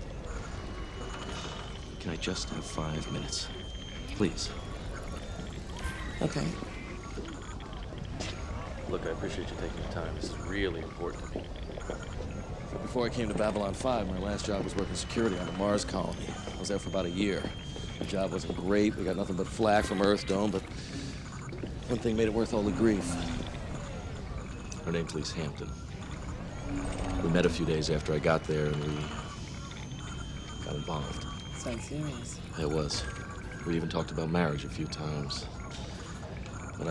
Can I just have 5 minutes? Please. Okay. Look, I appreciate you taking the time. This is really important to me. Before I came to Babylon 5, my last job was working security on the Mars colony. I was there for about a year. The job wasn't great. We got nothing but flack from Earth Dome, but one thing made it worth all the grief. Her name's Lise Hampton. We met a few days after I got there, and we got involved. Sounds serious. It was. We even talked about marriage a few times. But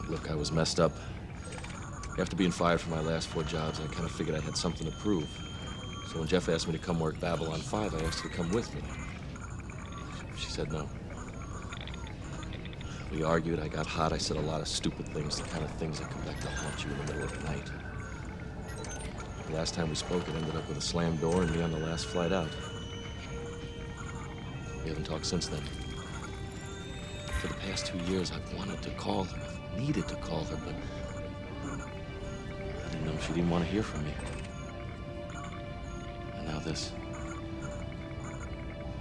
look, I was messed up. After being fired from my last 4 jobs, I kind of figured I had something to prove. So when Jeff asked me to come work Babylon 5, I asked her to come with me. She said no. We argued, I got hot, I said a lot of stupid things, the kind of things that come back to haunt you in the middle of the night. The last time we spoke, it ended up with a slammed door and me on the last flight out. We haven't talked since then. For the past 2 years, I've wanted to call her, I've needed to call her, but I didn't know she'd even want to hear from me. And now this.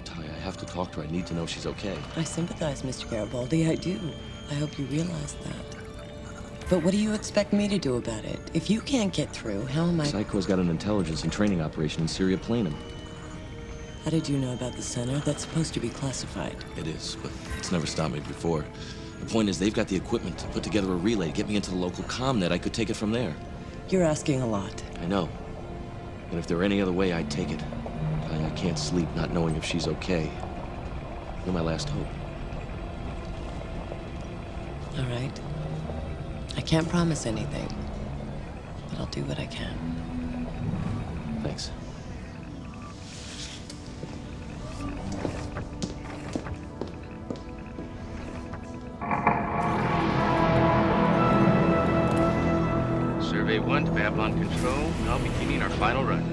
Talia, I have to talk to her. I need to know she's okay. I sympathize, Mr. Garibaldi. I do. I hope you realize that. But what do you expect me to do about it? If you can't get through, how am I... Psycho's got an intelligence and training operation in Syria Planum. How did you know about the center? That's supposed to be classified. It is, but it's never stopped me before. The point is, they've got the equipment to put together a relay to get me into the local commnet. I could take it from there. You're asking a lot. I know. And if there were any other way, I'd take it. I can't sleep not knowing if she's okay. You're my last hope. All right. I can't promise anything, but I'll do what I can. Thanks. Survey 1 to Babylon Control, now beginning our final run.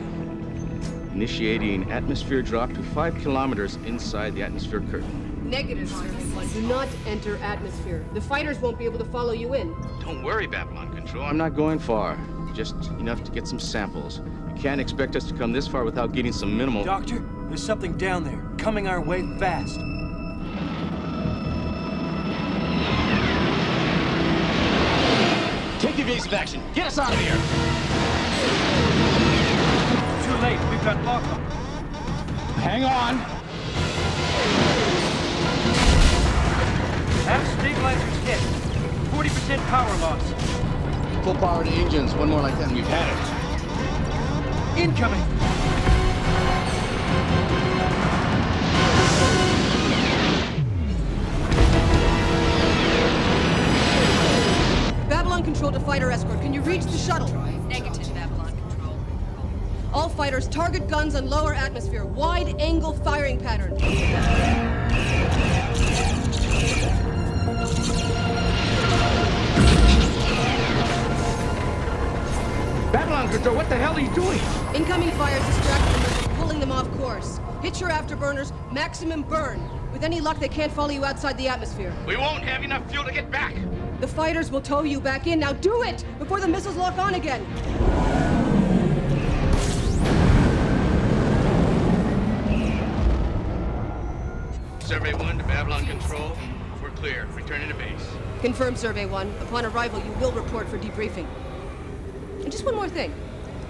Initiating atmosphere drop to 5 kilometers inside the atmosphere curtain. Negative, Survey 1. Do not enter atmosphere. The fighters won't be able to follow you in. Don't worry, Babylon Control. I'm not going far. Just enough to get some samples. You can't expect us to come this far without getting some minimal... Doctor, there's something down there, coming our way fast. Take evasive action. Get us out of here. Too late. We've got lockup. Hang on. Half stabilizers hit. 40% power loss. Full power to engines. One more like that and we've had it. Incoming. Babylon Control to fighter escort. Can you reach the shuttle? Negative, Babylon Control. All fighters, target guns on lower atmosphere. Wide angle firing pattern. Babylon Control, what the hell are you doing? Incoming fire distracted them and pulling them off course. Hit your afterburners, maximum burn. With any luck, they can't follow you outside the atmosphere. We won't have enough fuel to get back. The fighters will tow you back in. Now do it before the missiles lock on again. Survey 1 to Babylon Control. We're clear. Returning to base. Confirmed, Survey 1. Upon arrival, you will report for debriefing. And just one more thing.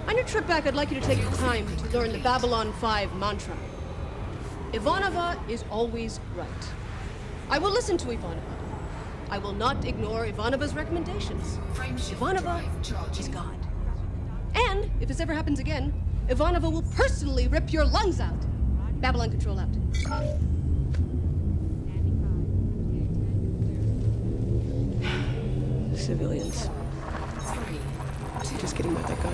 On your trip back, I'd like you to take the time to learn the Babylon 5 mantra. Ivanova is always right. I will listen to Ivanova. I will not ignore Ivanova's recommendations. Ivanova is God. And, if this ever happens again, Ivanova will personally rip your lungs out. Babylon Control out. Civilians. Just kidding about that guy.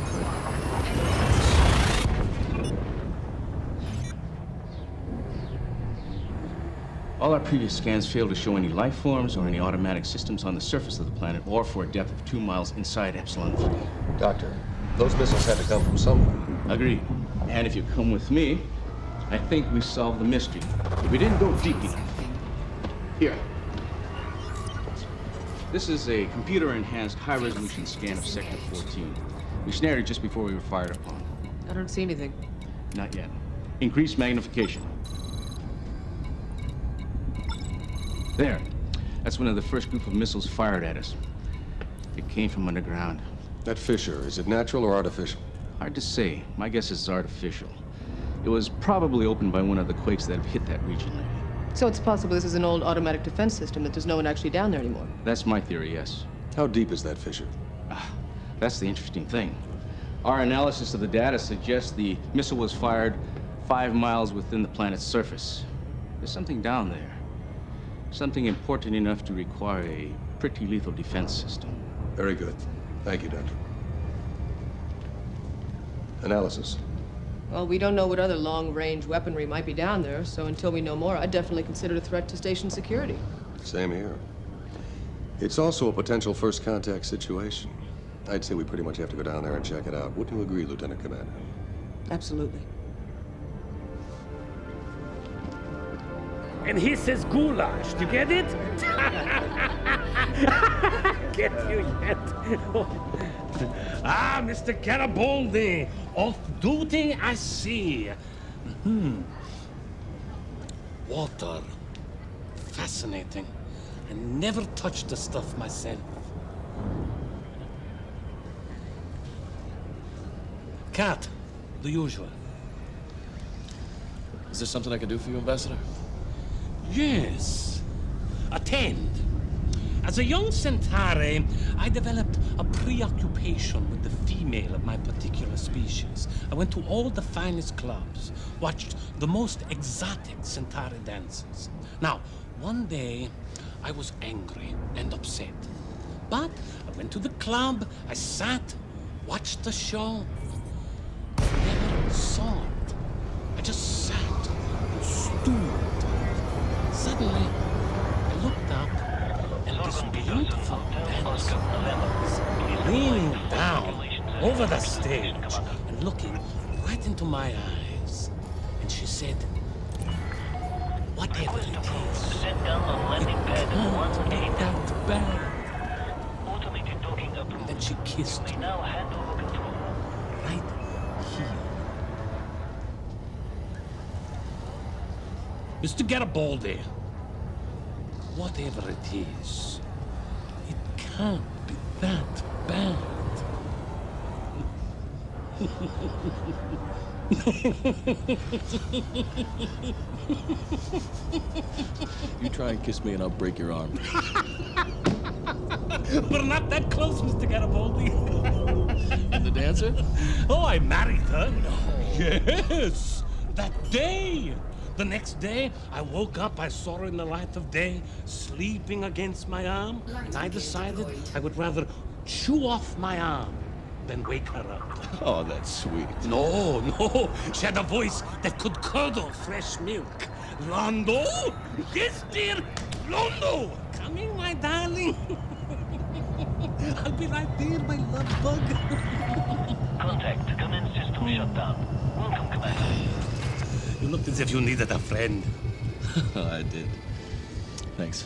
All our previous scans failed to show any life forms or any automatic systems on the surface of the planet or for a depth of 2 miles inside Epsilon 3. Doctor, those missiles had to come from somewhere. Agreed. And if you come with me, I think we solved the mystery. But we didn't go deep enough. Here. This is a computer-enhanced high-resolution scan of Sector 14. We snared it just before we were fired upon. I don't see anything. Not yet. Increased magnification. There. That's one of the first group of missiles fired at us. It came from underground. That fissure, is it natural or artificial? Hard to say. My guess is it's artificial. It was probably opened by one of the quakes that have hit that region lately. So it's possible this is an old automatic defense system, that there's no one actually down there anymore. That's my theory, yes. How deep is that fissure? That's the interesting thing. Our analysis of the data suggests the missile was fired 5 miles within the planet's surface. There's something down there. Something important enough to require a pretty lethal defense system. Very good. Thank you, Doctor. Analysis. Well, we don't know what other long-range weaponry might be down there, so until we know more, I'd definitely consider it a threat to station security. Same here. It's also a potential first contact situation. I'd say we pretty much have to go down there and check it out. Wouldn't you agree, Lieutenant Commander? Absolutely. And he says goulash. Do you get it? Get you yet? Ah, Mr. Garibaldi. Off duty, I see. Water. Fascinating. I never touched the stuff myself. Cat, the usual. Is there something I can do for you, Ambassador? Yes. Attend. As a young Centauri, I developed a preoccupation with the female of my particular species. I went to all the finest clubs, watched the most exotic Centauri dances. Now, one day, I was angry and upset. But I went to the club, I sat, watched the show. Never saw it. I just sat and stewed. Suddenly, I looked up, and this beautiful dancer was leaning down over the stage and looking right into my eyes. And she said, whatever it is, it can't be that bad. And then she kissed me. Right here. Mr. Garibaldi, whatever it is, it can't be that bad. You try and kiss me and I'll break your arm. We're not that close, Mr. Garibaldi. And the dancer? Oh, I married her. No. Yes, that day. The next day, I woke up, I saw her in the light of day, sleeping against my arm, and I decided I would rather chew off my arm than wake her up. Oh, that's sweet. No, no. She had a voice that could curdle fresh milk. Londo? Yes, dear. Londo! Coming, my darling. I'll be right there, my love bug. Contact. Commence system shutdown. Welcome, Commander. You looked as if you needed a friend. I did. Thanks.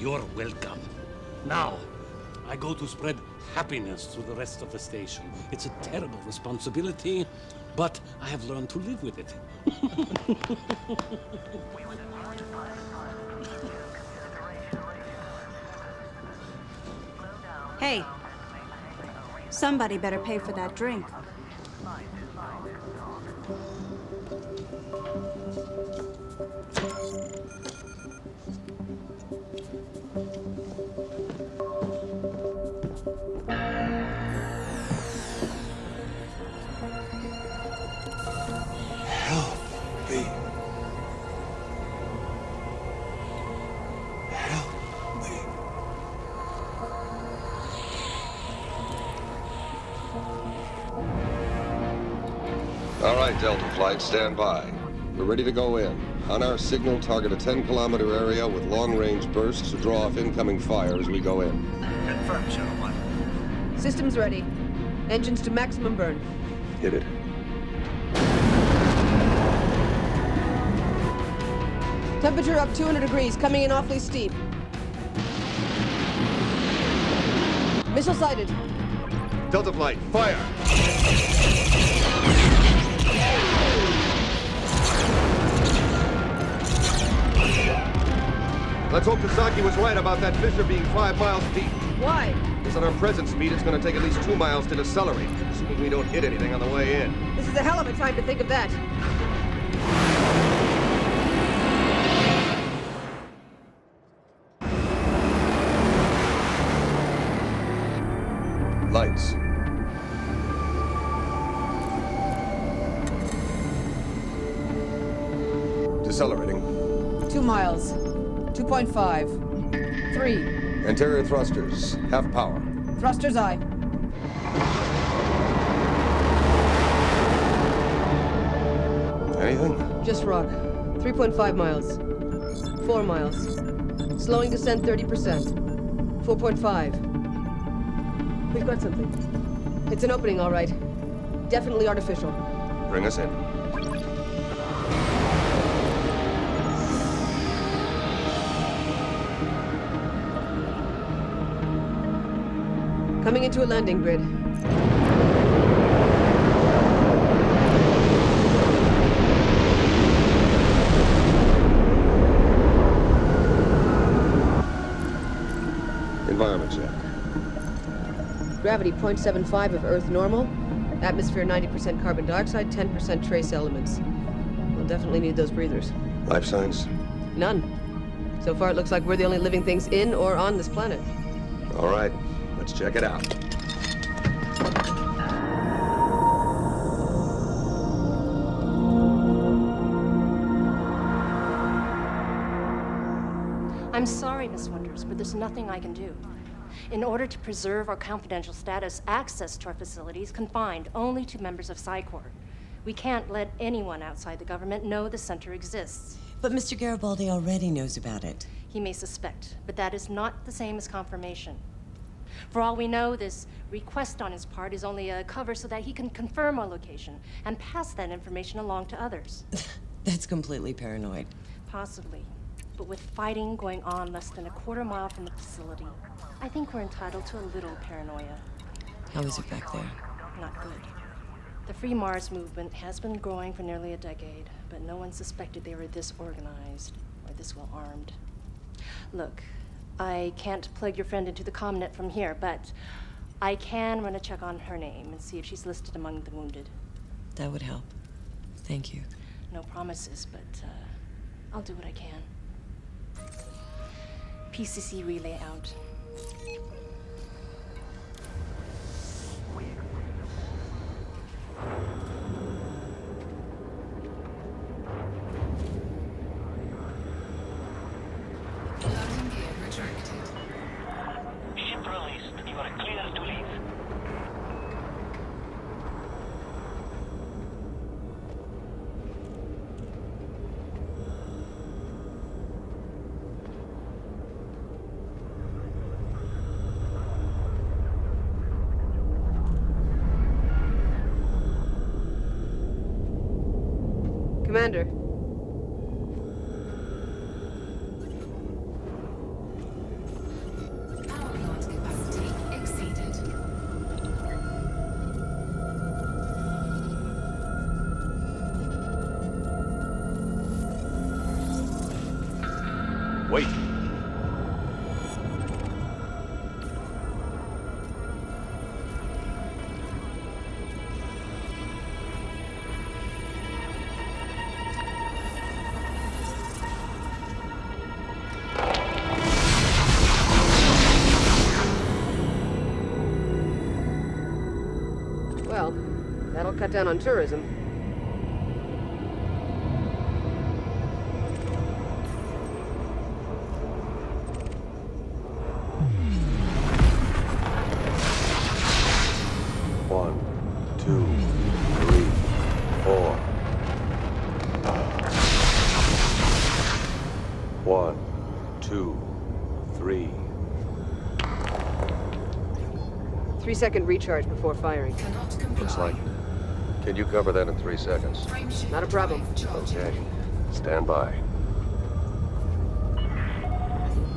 You're welcome. Now, I go to spread happiness to the rest of the station. It's a terrible responsibility, but I have learned to live with it. Hey, somebody better pay for that drink. All right, Delta Flight, stand by. We're ready to go in. On our signal, target a 10-kilometer area with long-range bursts to draw off incoming fire as we go in. Confirm, Shuttle One. Systems ready. Engines to maximum burn. Hit it. Temperature up 200 degrees, coming in awfully steep. Missile sighted. Delta Flight, fire! Let's hope Tasaki was right about that fissure being 5 miles deep. Why? Because at our present speed, it's going to take at least 2 miles to decelerate, assuming we don't hit anything on the way in. This is a hell of a time to think of that. Lights. Decelerating. 2 miles. 2.5. 3. Interior thrusters, half power. Thrusters aye. Anything? Just rock. 3.5 miles. 4 miles. Slowing descent 30%. 4.5. We've got something. It's an opening, all right. Definitely artificial. Bring us in. Coming into a landing grid. Environment check. Gravity 0.75 of Earth normal. Atmosphere 90% carbon dioxide, 10% trace elements. We'll definitely need those breathers. Life signs? None. So far, it looks like we're the only living things in or on this planet. All right, let's check it out. I'm sorry, Miss Wonders, but there's nothing I can do. In order to preserve our confidential status, access to our facility is confined only to members of Psi Corps. We can't let anyone outside the government know the center exists. But Mr. Garibaldi already knows about it. He may suspect, but that is not the same as confirmation. For all we know, this request on his part is only a cover so that he can confirm our location and pass that information along to others. That's completely paranoid. Possibly. But with fighting going on less than a quarter mile from the facility, I think we're entitled to a little paranoia. How is it back there? Not good. The Free Mars movement has been growing for nearly a decade, but no one suspected they were this organized or this well armed. Look, I can't plug your friend into the comnet from here, but I can run a check on her name and see if she's listed among the wounded. That would help. Thank you. No promises, but I'll do what I can. PCC relay out. Ship released. You are clear to leave. Commander. Wait. Well, that'll cut down on tourism. One, two, three, four. 1, 2, 3. 3-second recharge before firing. Looks like. Can you cover that in 3 seconds? Not a problem. Okay. Stand by.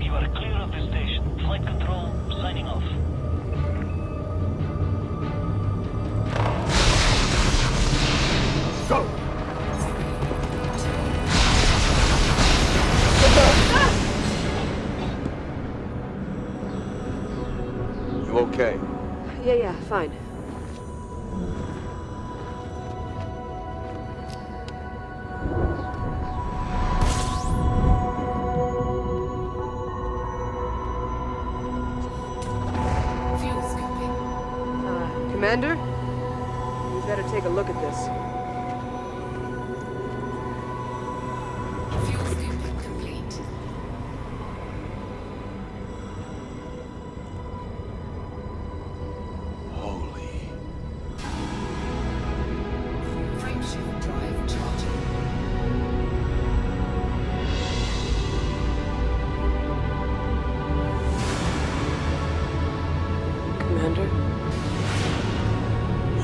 You are clear of the station. Flight control signing off. Go! okay? Yeah, fine. Commander? You better take a look at this. Fuel scooping complete. Holy. Frameshift drive charging. Commander?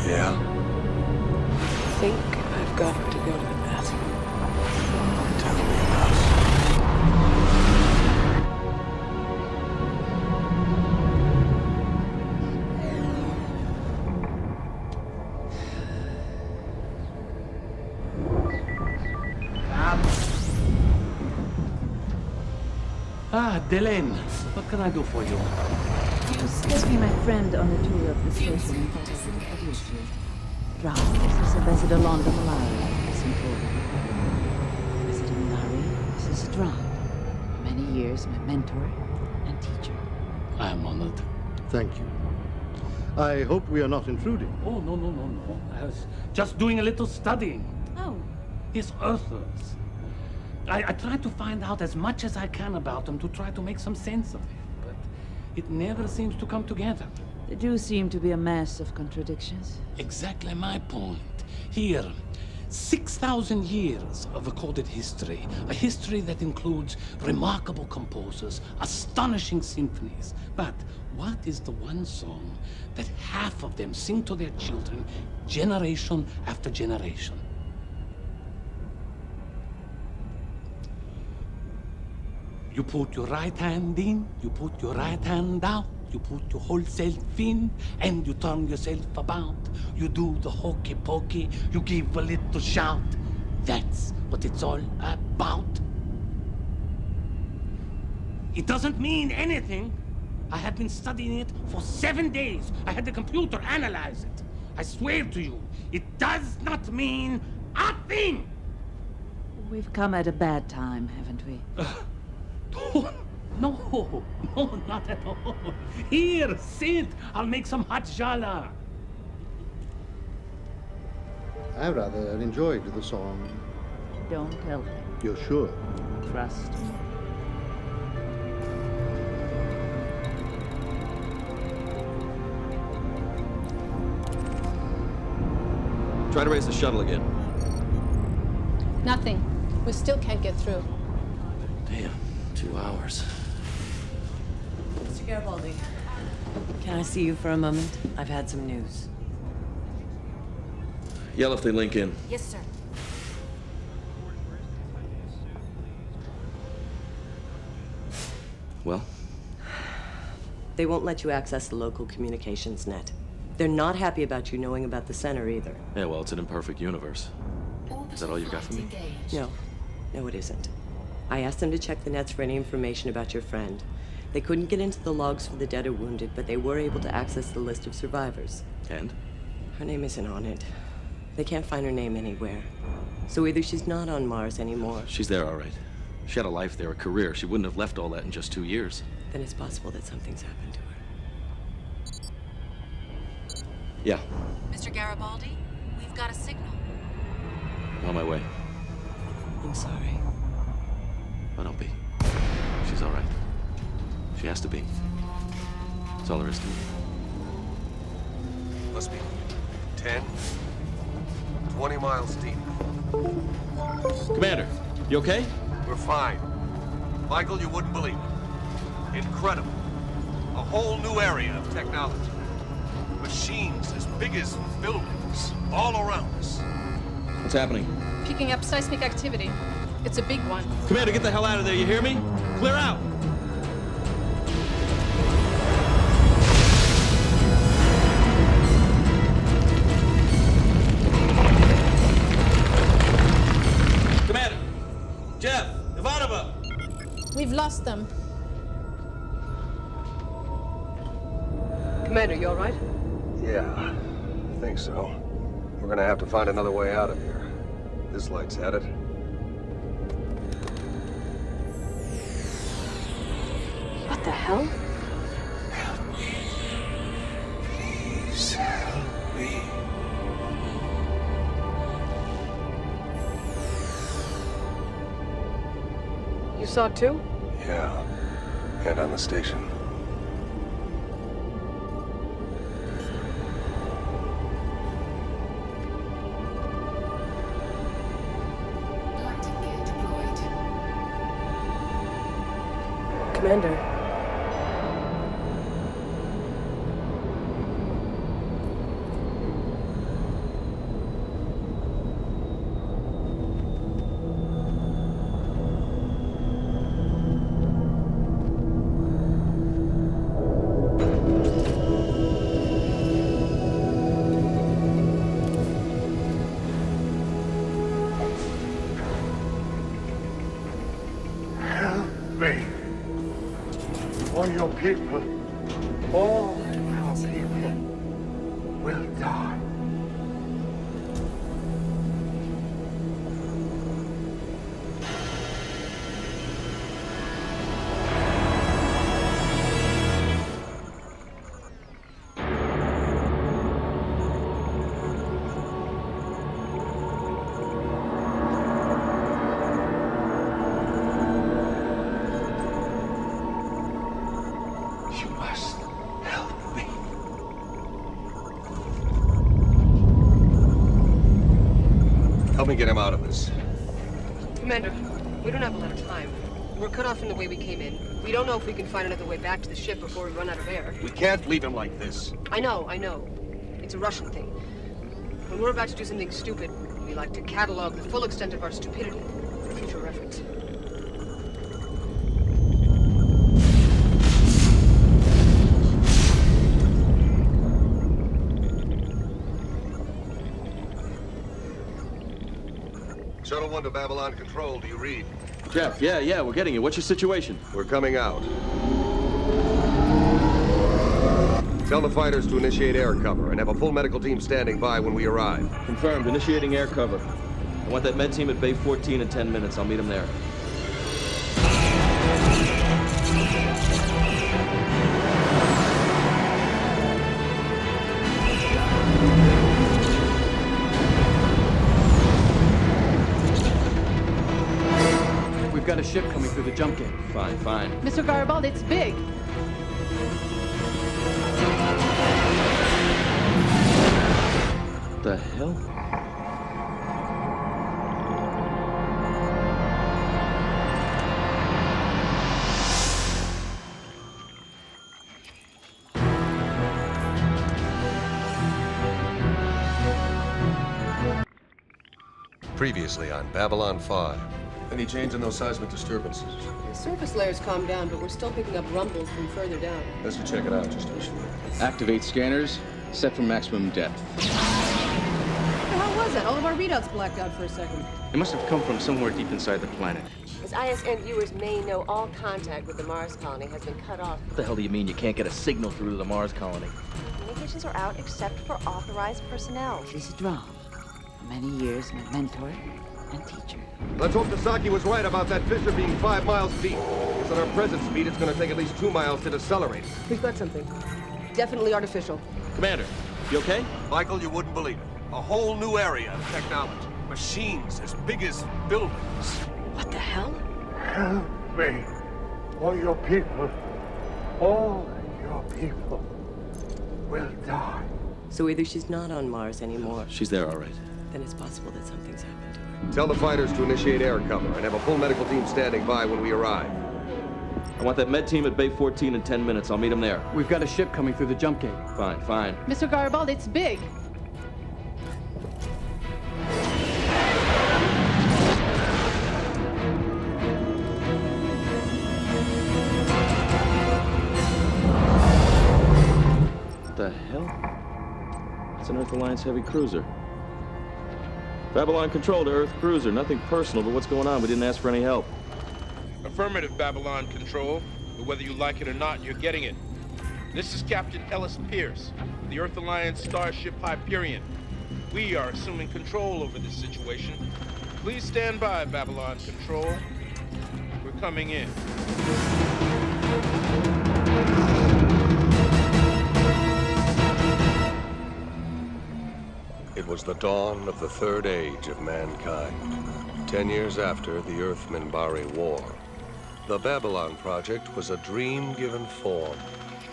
Yeah? I think I've got to go to the bathroom. Tell me about it. Ah, Delaine, what can I do for you? Taking my friend on a tour of the station in Paris. Drown, this is Ambassador London Malari, Ambassador Malari, this is Drown. Many years, my mentor and teacher. I am honored. Thank you. I hope we are not intruding. Oh, no. I was just doing a little studying. Oh. His Earthers. I try to find out as much as I can about them to try to make some sense of it, but it never seems to come together. There do seem to be a mass of contradictions. Exactly my point. Here, 6,000 years of recorded history. A history that includes remarkable composers, astonishing symphonies. But what is the one song that half of them sing to their children generation after generation? You put your right hand in, you put your right hand out, you put your whole self in, and you turn yourself about. You do the hokey pokey, you give a little shout. That's what it's all about. It doesn't mean anything. I have been studying it for 7 days. I had the computer analyze it. I swear to you, it does not mean a thing. We've come at a bad time, haven't we? No, not at all. Here, sit. I'll make some hot jala. I rather enjoyed the song. Don't tell him. You're sure? Trust me. Try to raise the shuttle again. Nothing. We still can't get through. Damn, 2 hours. Mr. Garibaldi, can I see you for a moment? I've had some news. Yell if they link in. Yes, sir. Well? They won't let you access the local communications net. They're not happy about you knowing about the center either. Yeah, well, it's an imperfect universe. Is that all you've got for me? No, it isn't. I asked them to check the nets for any information about your friend. They couldn't get into the logs for the dead or wounded, but they were able to access the list of survivors. And? Her name isn't on it. They can't find her name anywhere. So either she's not on Mars anymore. She's there, all right. She had a life there, a career. She wouldn't have left all that in just 2 years. Then it's possible that something's happened to her. Yeah, Mr. Garibaldi, we've got a signal. on my way. I'm sorry. Oh, don't be. She's all right. She has to be. That's all there is to it. Must be 10, 20 miles deep. Commander, you okay? We're fine. Michael, you wouldn't believe it. Incredible. A whole new area of technology. Machines as big as buildings all around us. What's happening? Picking up seismic activity. It's a big one. Commander, get the hell out of there, you hear me? Clear out! Commander! Jeff! Ivanova! We've lost them. Commander, you all right? Yeah, I think so. We're gonna have to find another way out of here. This light's had it. What the hell? Please help me. You saw it too? Yeah, and on the station. Commander. Help me. All your people, all your people will die. You must help me. Help me get him out of this. Commander, we don't have a lot of time. We're cut off from the way we came in. We don't know if we can find another way back to the ship before we run out of air. We can't leave him like this. I know. It's a Russian thing. When we're about to do something stupid, we like to catalog the full extent of our stupidity for future reference. Shuttle 1 to Babylon Control, do you read? Jeff, yeah, we're getting you. What's your situation? We're coming out. Tell the fighters to initiate air cover and have a full medical team standing by when we arrive. Confirmed. Initiating air cover. I want that med team at Bay 14 in 10 minutes. I'll meet them there. We've got a ship coming through the jump gate. Fine. Mr. Garibaldi, it's big. What the hell? Previously on Babylon 5. Any change in those seismic disturbances? The surface layer's calmed down, but we're still picking up rumbles from further down. Let's go check it out, just to be sure. Activate scanners. Set for maximum depth. What the hell was that? All of our readouts blacked out for a second. It must have come from somewhere deep inside the planet. As ISN viewers may know, all contact with the Mars colony has been cut off. What the hell do you mean you can't get a signal through to the Mars colony? Communications are out except for authorized personnel. She's a drone. For many years, my mentor and teacher. Let's hope Tasaki was right about that fissure being 5 miles deep. Because at our present speed, it's going to take at least 2 miles to decelerate. We've got something. Definitely artificial. Commander, you okay? Michael, you wouldn't believe it. A whole new area of technology. Machines as big as buildings. What the hell? Help me. All your people will die. So either she's not on Mars anymore. She's there, all right. Then it's possible that something's happened to her. Tell the fighters to initiate air cover and have a full medical team standing by when we arrive. I want that med team at Bay 14 in 10 minutes. I'll meet them there. We've got a ship coming through the jump gate. Fine. Mr. Garibaldi, it's big. What the hell? It's an Earth Alliance heavy cruiser. Babylon Control to Earth cruiser. Nothing personal, but what's going on? We didn't ask for any help. Affirmative, Babylon Control. But whether you like it or not, you're getting it. This is Captain Ellis Pierce, the Earth Alliance Starship Hyperion. We are assuming control over this situation. Please stand by, Babylon Control. We're coming in. It was the dawn of the third age of mankind. 10 years after the Earth-Minbari War. The Babylon Project was a dream given form.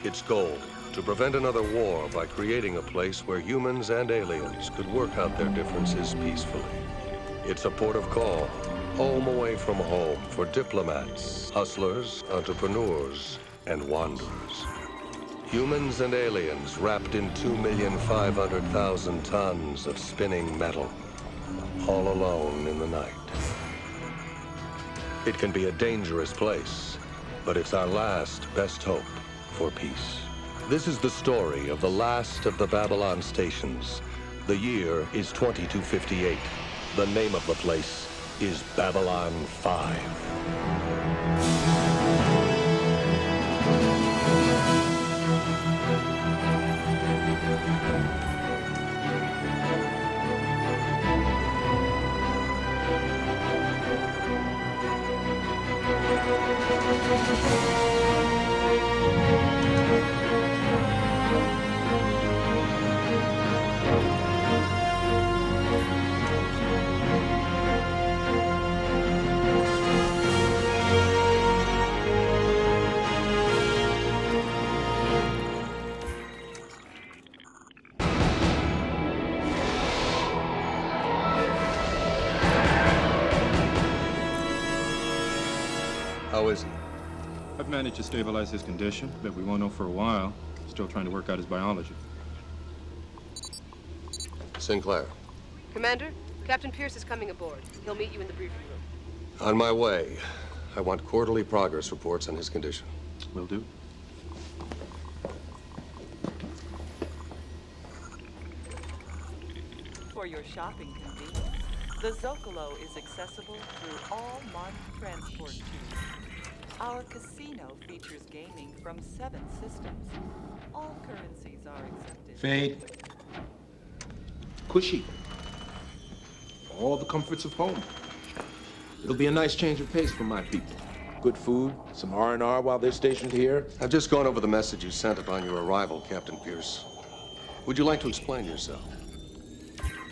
Its goal, to prevent another war by creating a place where humans and aliens could work out their differences peacefully. It's a port of call, home away from home for diplomats, hustlers, entrepreneurs, and wanderers. Humans and aliens wrapped in 2,500,000 tons of spinning metal, all alone in the night. It can be a dangerous place, but it's our last best hope for peace. This is the story of the last of the Babylon stations. The year is 2258. The name of the place is Babylon 5. How is he? I've managed to stabilize his condition, but we won't know for a while. Still trying to work out his biology. Sinclair. Commander, Captain Pierce is coming aboard. He'll meet you in the briefing room. On my way. I want quarterly progress reports on his condition. Will do. For your shopping convenience, the Zocalo is accessible through all marked transport tubes. Our casino features gaming from 7 systems. All currencies are accepted. Fade. Cushy. All the comforts of home. It'll be a nice change of pace for my people. Good food, some R&R while they're stationed here. I've just gone over the message you sent upon your arrival, Captain Pierce. Would you like to explain yourself?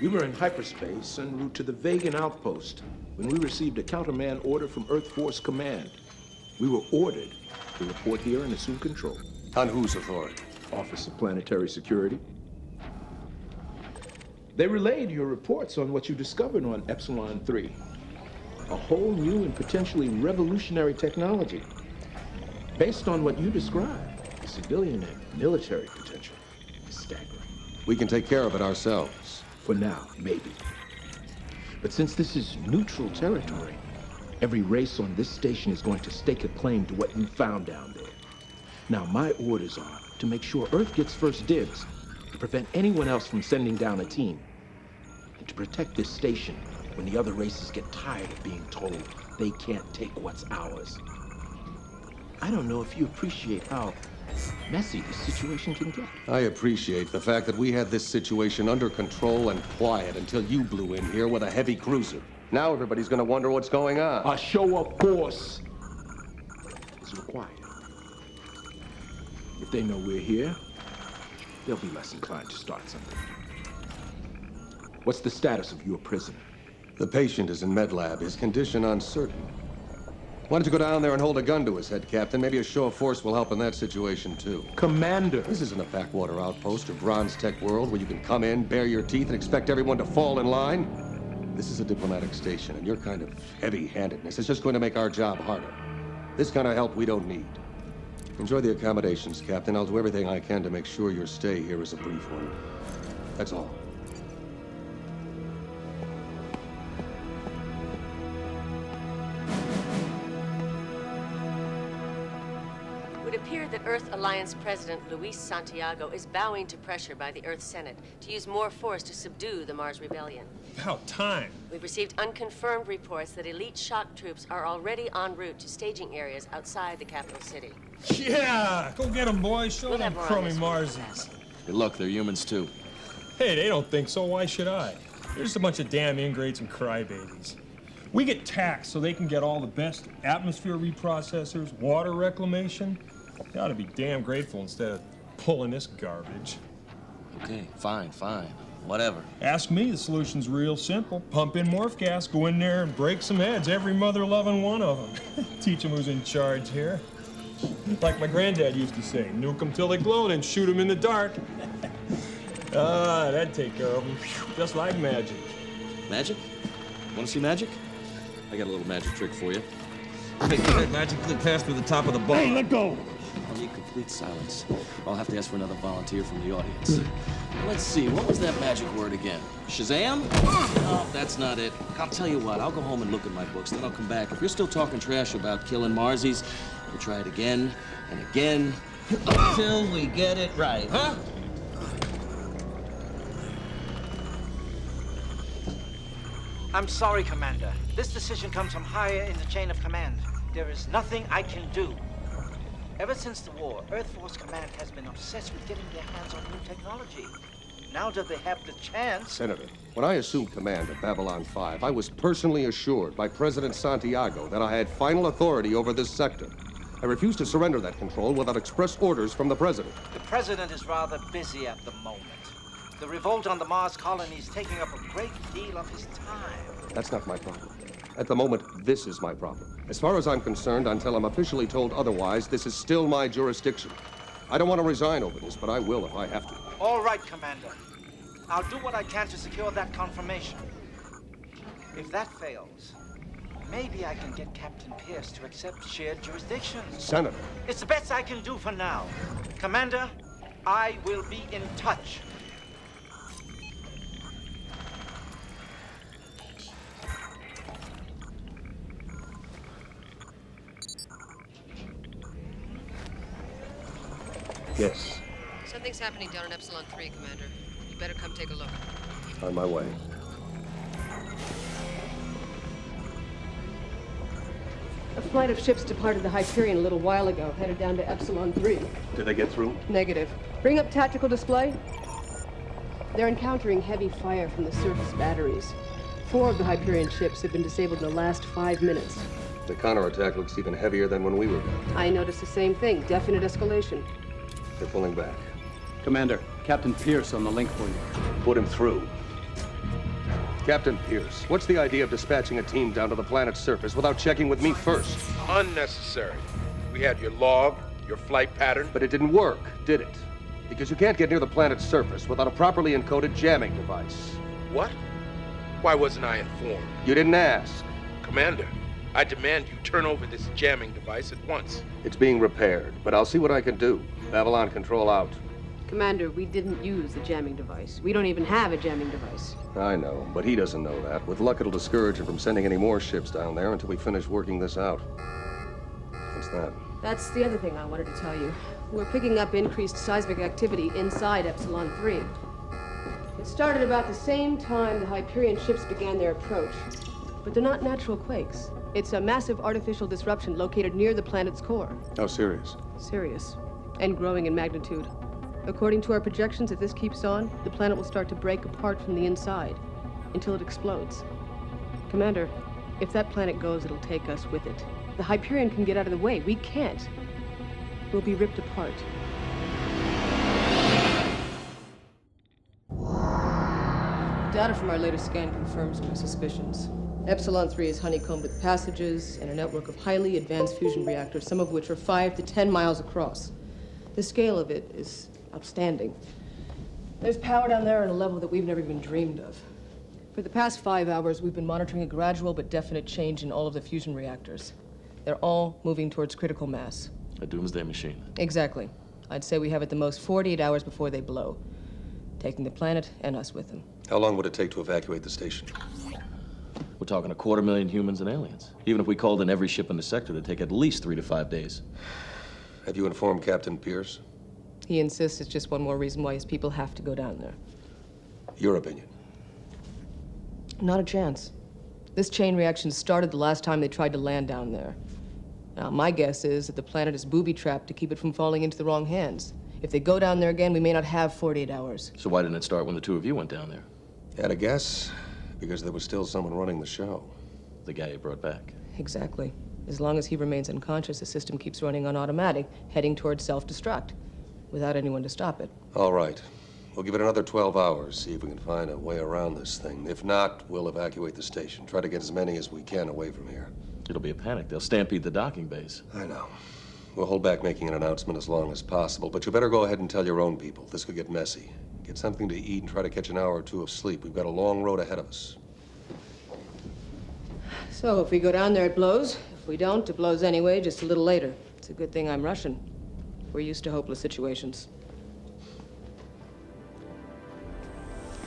We were in hyperspace en route to the Vegan outpost when we received a countermand order from Earth Force Command. We were ordered to report here and assume control. On whose authority? Office of Planetary Security. They relayed your reports on what you discovered on Epsilon 3. A whole new and potentially revolutionary technology. Based on what you described, the civilian and military potential is staggering. We can take care of it ourselves. For now, maybe. But since this is neutral territory, every race on this station is going to stake a claim to what you found down there. Now, my orders are to make sure Earth gets first dibs, to prevent anyone else from sending down a team, and to protect this station when the other races get tired of being told they can't take what's ours. I don't know if you appreciate how messy this situation can get. I appreciate the fact that we had this situation under control and quiet until you blew in here with a heavy cruiser. Now everybody's gonna wonder what's going on. A show of force is required. If they know we're here, they'll be less inclined to start something. What's the status of your prisoner? The patient is in med lab, his condition uncertain. Why don't you go down there and hold a gun to his head, Captain? Maybe a show of force will help in that situation, too. Commander! This isn't a backwater outpost or bronze tech world where you can come in, bare your teeth, and expect everyone to fall in line. This is a diplomatic station, and your kind of heavy-handedness is just going to make our job harder. This kind of help we don't need. Enjoy the accommodations, Captain. I'll do everything I can to make sure your stay here is a brief one. That's all. It would appear that Earth Alliance President Luis Santiago is bowing to pressure by the Earth Senate to use more force to subdue the Mars Rebellion. About time. We've received unconfirmed reports that elite shock troops are already en route to staging areas outside the capital city. Yeah! Go get them, boys. Show them crummy Marsies. Hey, look, they're humans too. Hey, they don't think so. Why should I? They're just a bunch of damn ingrates and crybabies. We get taxed so they can get all the best atmosphere reprocessors, water reclamation. They ought to be damn grateful instead of pulling this garbage. Okay, fine. Whatever. Ask me, the solution's real simple. Pump in morph gas, go in there and break some heads, every mother-loving one of them. Teach them who's in charge here. Like my granddad used to say, nuke them till they glow, then shoot them in the dark. That'd take care of them. Just like magic. Magic? Want to see magic? I got a little magic trick for you. Make that magically pass through the top of the bar. Hey, let go! I'll need complete silence. I'll have to ask for another volunteer from the audience. Let's see, what was that magic word again? Shazam? No, that's not it. I'll tell you what, I'll go home and look at my books, then I'll come back. If you're still talking trash about killing Marsies, we'll try it again and again. Until we get it right, huh? I'm sorry, Commander. This decision comes from higher in the chain of command. There is nothing I can do. Ever since the war, Earth Force Command has been obsessed with getting their hands on new technology. Now that they have the chance... Senator, when I assumed command of Babylon 5, I was personally assured by President Santiago that I had final authority over this sector. I refused to surrender that control without express orders from the President. The President is rather busy at the moment. The revolt on the Mars colony is taking up a great deal of his time. That's not my problem. At the moment, this is my problem. As far as I'm concerned, until I'm officially told otherwise, this is still my jurisdiction. I don't want to resign over this, but I will if I have to. All right, Commander. I'll do what I can to secure that confirmation. If that fails, maybe I can get Captain Pierce to accept shared jurisdiction. Senator. It's the best I can do for now. Commander, I will be in touch. Yes, Something's happening down in Epsilon 3, Commander. You better come take a look. on my way. A flight of ships departed the Hyperion a little while ago, headed down to Epsilon 3. Did they get through? Negative. Bring up tactical display. They're encountering heavy fire from the surface batteries. 4 of the Hyperion ships have been disabled in the last 5 minutes. The counterattack looks even heavier than when we were there. I noticed the same thing. Definite escalation. They're pulling back. Commander, Captain Pierce on the link for you. Put him through. Captain Pierce, what's the idea of dispatching a team down to the planet's surface without checking with me first? Unnecessary. We had your log, your flight pattern. But it didn't work, did it? Because you can't get near the planet's surface without a properly encoded jamming device. What? Why wasn't I informed? You didn't ask. Commander, I demand you turn over this jamming device at once. It's being repaired, but I'll see what I can do. Babylon control out. Commander, we didn't use the jamming device. We don't even have a jamming device. I know, but he doesn't know that. With luck, it'll discourage him from sending any more ships down there until we finish working this out. What's that? That's the other thing I wanted to tell you. We're picking up increased seismic activity inside Epsilon 3. It started about the same time the Hyperion ships began their approach. But they're not natural quakes. It's a massive artificial disruption located near the planet's core. How serious? Serious. And growing in magnitude. According to our projections, if this keeps on, the planet will start to break apart from the inside until it explodes. Commander, if that planet goes, it'll take us with it. The Hyperion can get out of the way. We can't. We'll be ripped apart. Data from our latest scan confirms my suspicions. Epsilon 3 is honeycombed with passages and a network of highly advanced fusion reactors, some of which are 5 to 10 miles across. The scale of it is outstanding. There's power down there at a level that we've never even dreamed of. For the past 5 hours, we've been monitoring a gradual but definite change in all of the fusion reactors. They're all moving towards critical mass. A doomsday machine. Exactly. I'd say we have at the most 48 hours before they blow, taking the planet and us with them. How long would it take to evacuate the station? We're talking 250,000 humans and aliens. Even if we called in every ship in the sector, it'd take at least 3 to 5 days. Have you informed Captain Pierce? He insists it's just one more reason why his people have to go down there. Your opinion? Not a chance. This chain reaction started the last time they tried to land down there. Now, my guess is that the planet is booby-trapped to keep it from falling into the wrong hands. If they go down there again, we may not have 48 hours. So why didn't it start when the two of you went down there? Had a guess? Because there was still someone running the show. The guy you brought back. Exactly. As long as he remains unconscious, the system keeps running on automatic, heading towards self-destruct, without anyone to stop it. All right. We'll give it another 12 hours, see if we can find a way around this thing. If not, we'll evacuate the station. Try to get as many as we can away from here. It'll be a panic. They'll stampede the docking base. I know. We'll hold back making an announcement as long as possible, but you better go ahead and tell your own people. This could get messy. Get something to eat and try to catch an hour or two of sleep. We've got a long road ahead of us. So, if we go down there, it blows. If we don't, it blows anyway, just a little later. It's a good thing I'm Russian. We're used to hopeless situations.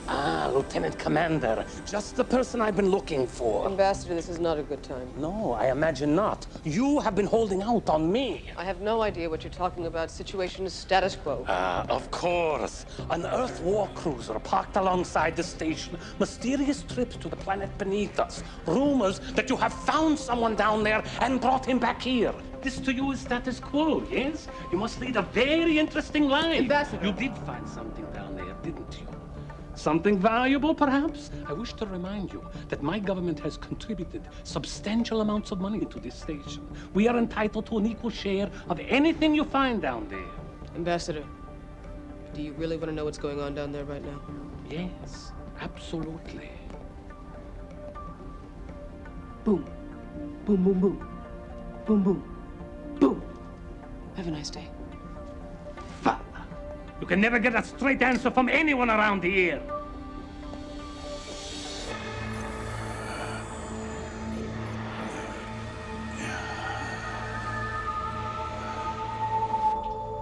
Ah, Lieutenant Commander, just the person I've been looking for. Ambassador, this is not a good time. No, I imagine not. You have been holding out on me. I have no idea what you're talking about. Situation is status quo. Ah, of course. An Earth war cruiser parked alongside the station. Mysterious trips to the planet beneath us. Rumors that you have found someone down there and brought him back here. This to you is status quo, yes? You must lead a very interesting life. Ambassador. You did find something down there, didn't you? Something valuable, perhaps? I wish to remind you that my government has contributed substantial amounts of money to this station. We are entitled to an equal share of anything you find down there. Ambassador, do you really want to know what's going on down there right now? Yes, absolutely. Boom. Boom, boom, boom. Boom, boom. Boom. Have a nice day. You can never get a straight answer from anyone around here.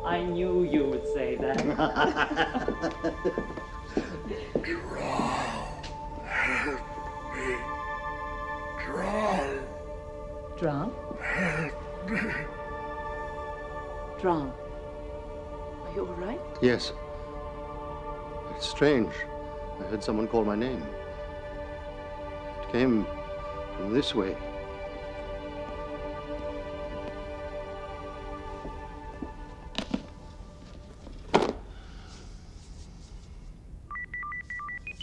I knew you would say that. Drown? Drown. Are you all right? Yes. It's strange. I heard someone call my name. It came from this way.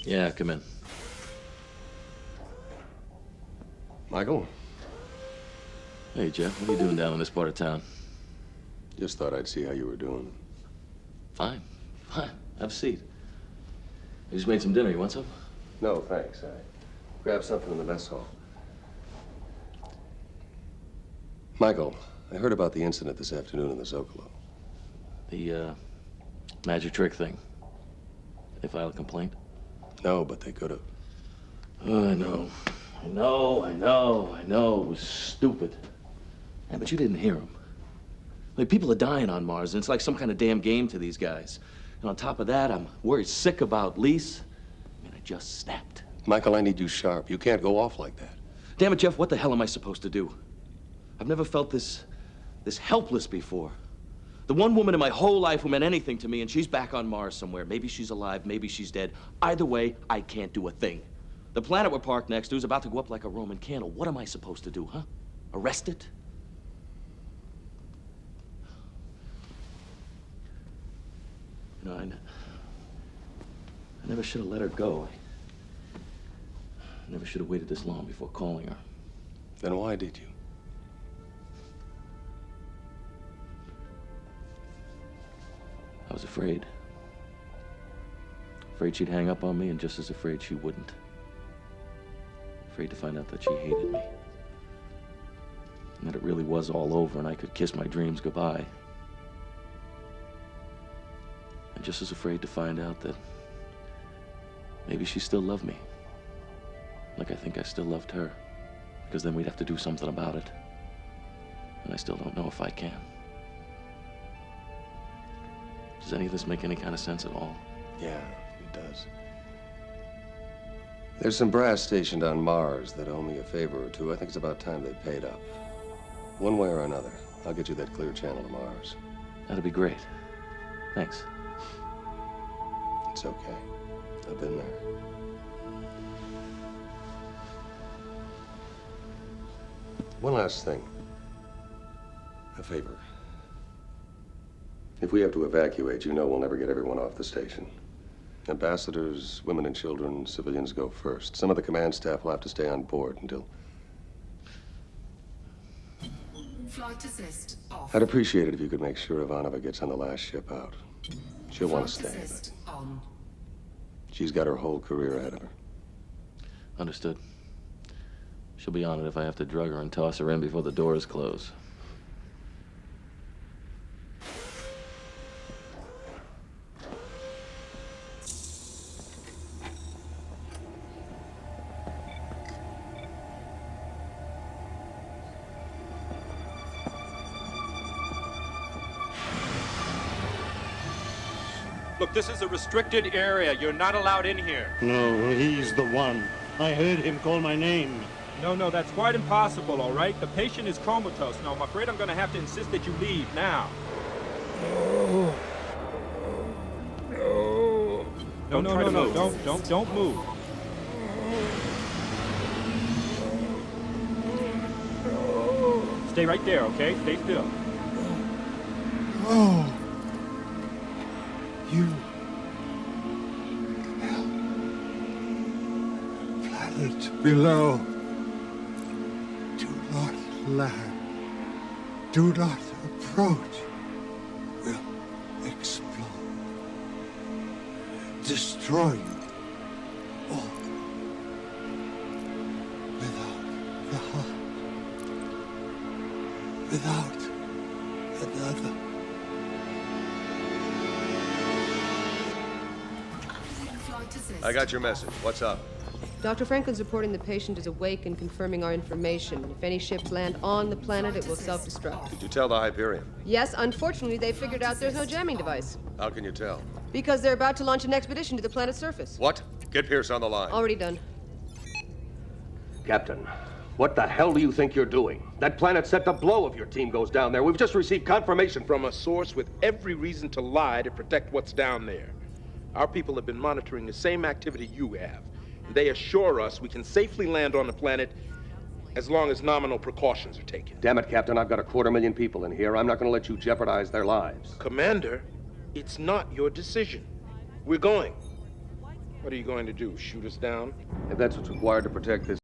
Yeah, come in. Michael? Hey, Jeff, what are you doing down in this part of town? Just thought I'd see how you were doing. Fine. Fine. Have a seat. I just made some dinner. You want some? No, thanks. I grabbed something in the mess hall. Michael, I heard about the incident this afternoon in the Zocalo. The, magic trick thing. They filed a complaint? No, but they could have. Oh, I know. I know. It was stupid. Yeah, but you didn't hear them. Like, people are dying on Mars, and it's like some kind of damn game to these guys. And on top of that, I'm worried sick about Lise. I mean, I just snapped. Michael, I need you sharp. You can't go off like that. Damn it, Jeff, what the hell am I supposed to do? I've never felt this helpless before. The one woman in my whole life who meant anything to me, and she's back on Mars somewhere. Maybe she's alive, maybe she's dead. Either way, I can't do a thing. The planet we're parked next to is about to go up like a Roman candle. What am I supposed to do, huh? Arrest it? You know, I never should have let her go. I never should have waited this long before calling her. Then why did you? I was afraid. Afraid she'd hang up on me, and just as afraid she wouldn't. Afraid to find out that she hated me. And that it really was all over and I could kiss my dreams goodbye. And just as afraid to find out that maybe she still loved me. Like I think I still loved her. Because then we'd have to do something about it. And I still don't know if I can. Does any of this make any kind of sense at all? Yeah, it does. There's some brass stationed on Mars that owe me a favor or two. I think it's about time they paid up. One way or another, I'll get you that clear channel to Mars. That'd be great. Thanks. It's okay. I've been there. One last thing. A favor. If we have to evacuate, you know we'll never get everyone off the station. Ambassadors, women and children, civilians go first. Some of the command staff will have to stay on board until... Flight assist off. I'd appreciate it if you could make sure Ivanova gets on the last ship out. She'll want to Flight stay, assist but on. she's got her whole career ahead of her. Understood. She'll be on it if I have to drug her and toss her in before the doors close. Look, this is a restricted area. You're not allowed in here. No, he's the one. I heard him call my name. No, that's quite impossible, all right? The patient is comatose. No, I'm afraid I'm going to have to insist that you leave now. No, don't move. Stay right there, okay? Stay still. Oh. You. Planet below. Do not land. Do not approach. Will explode. Destroy you. All. Without the heart. Without another. I got your message. What's up? Dr. Franklin's reporting the patient is awake and confirming our information. If any ships land on the planet, it will self-destruct. Did you tell the Hyperion? Yes, unfortunately, they figured out there's no jamming device. How can you tell? Because they're about to launch an expedition to the planet's surface. What? Get Pierce on the line. Already done. Captain, what the hell do you think you're doing? That planet's set to blow if your team goes down there. We've just received confirmation from a source with every reason to lie to protect what's down there. Our people have been monitoring the same activity you have. They assure us we can safely land on the planet as long as nominal precautions are taken. Damn it, Captain, I've got 250,000 people in here. I'm not going to let you jeopardize their lives. Commander, it's not your decision. We're going. What are you going to do, shoot us down? If that's what's required to protect this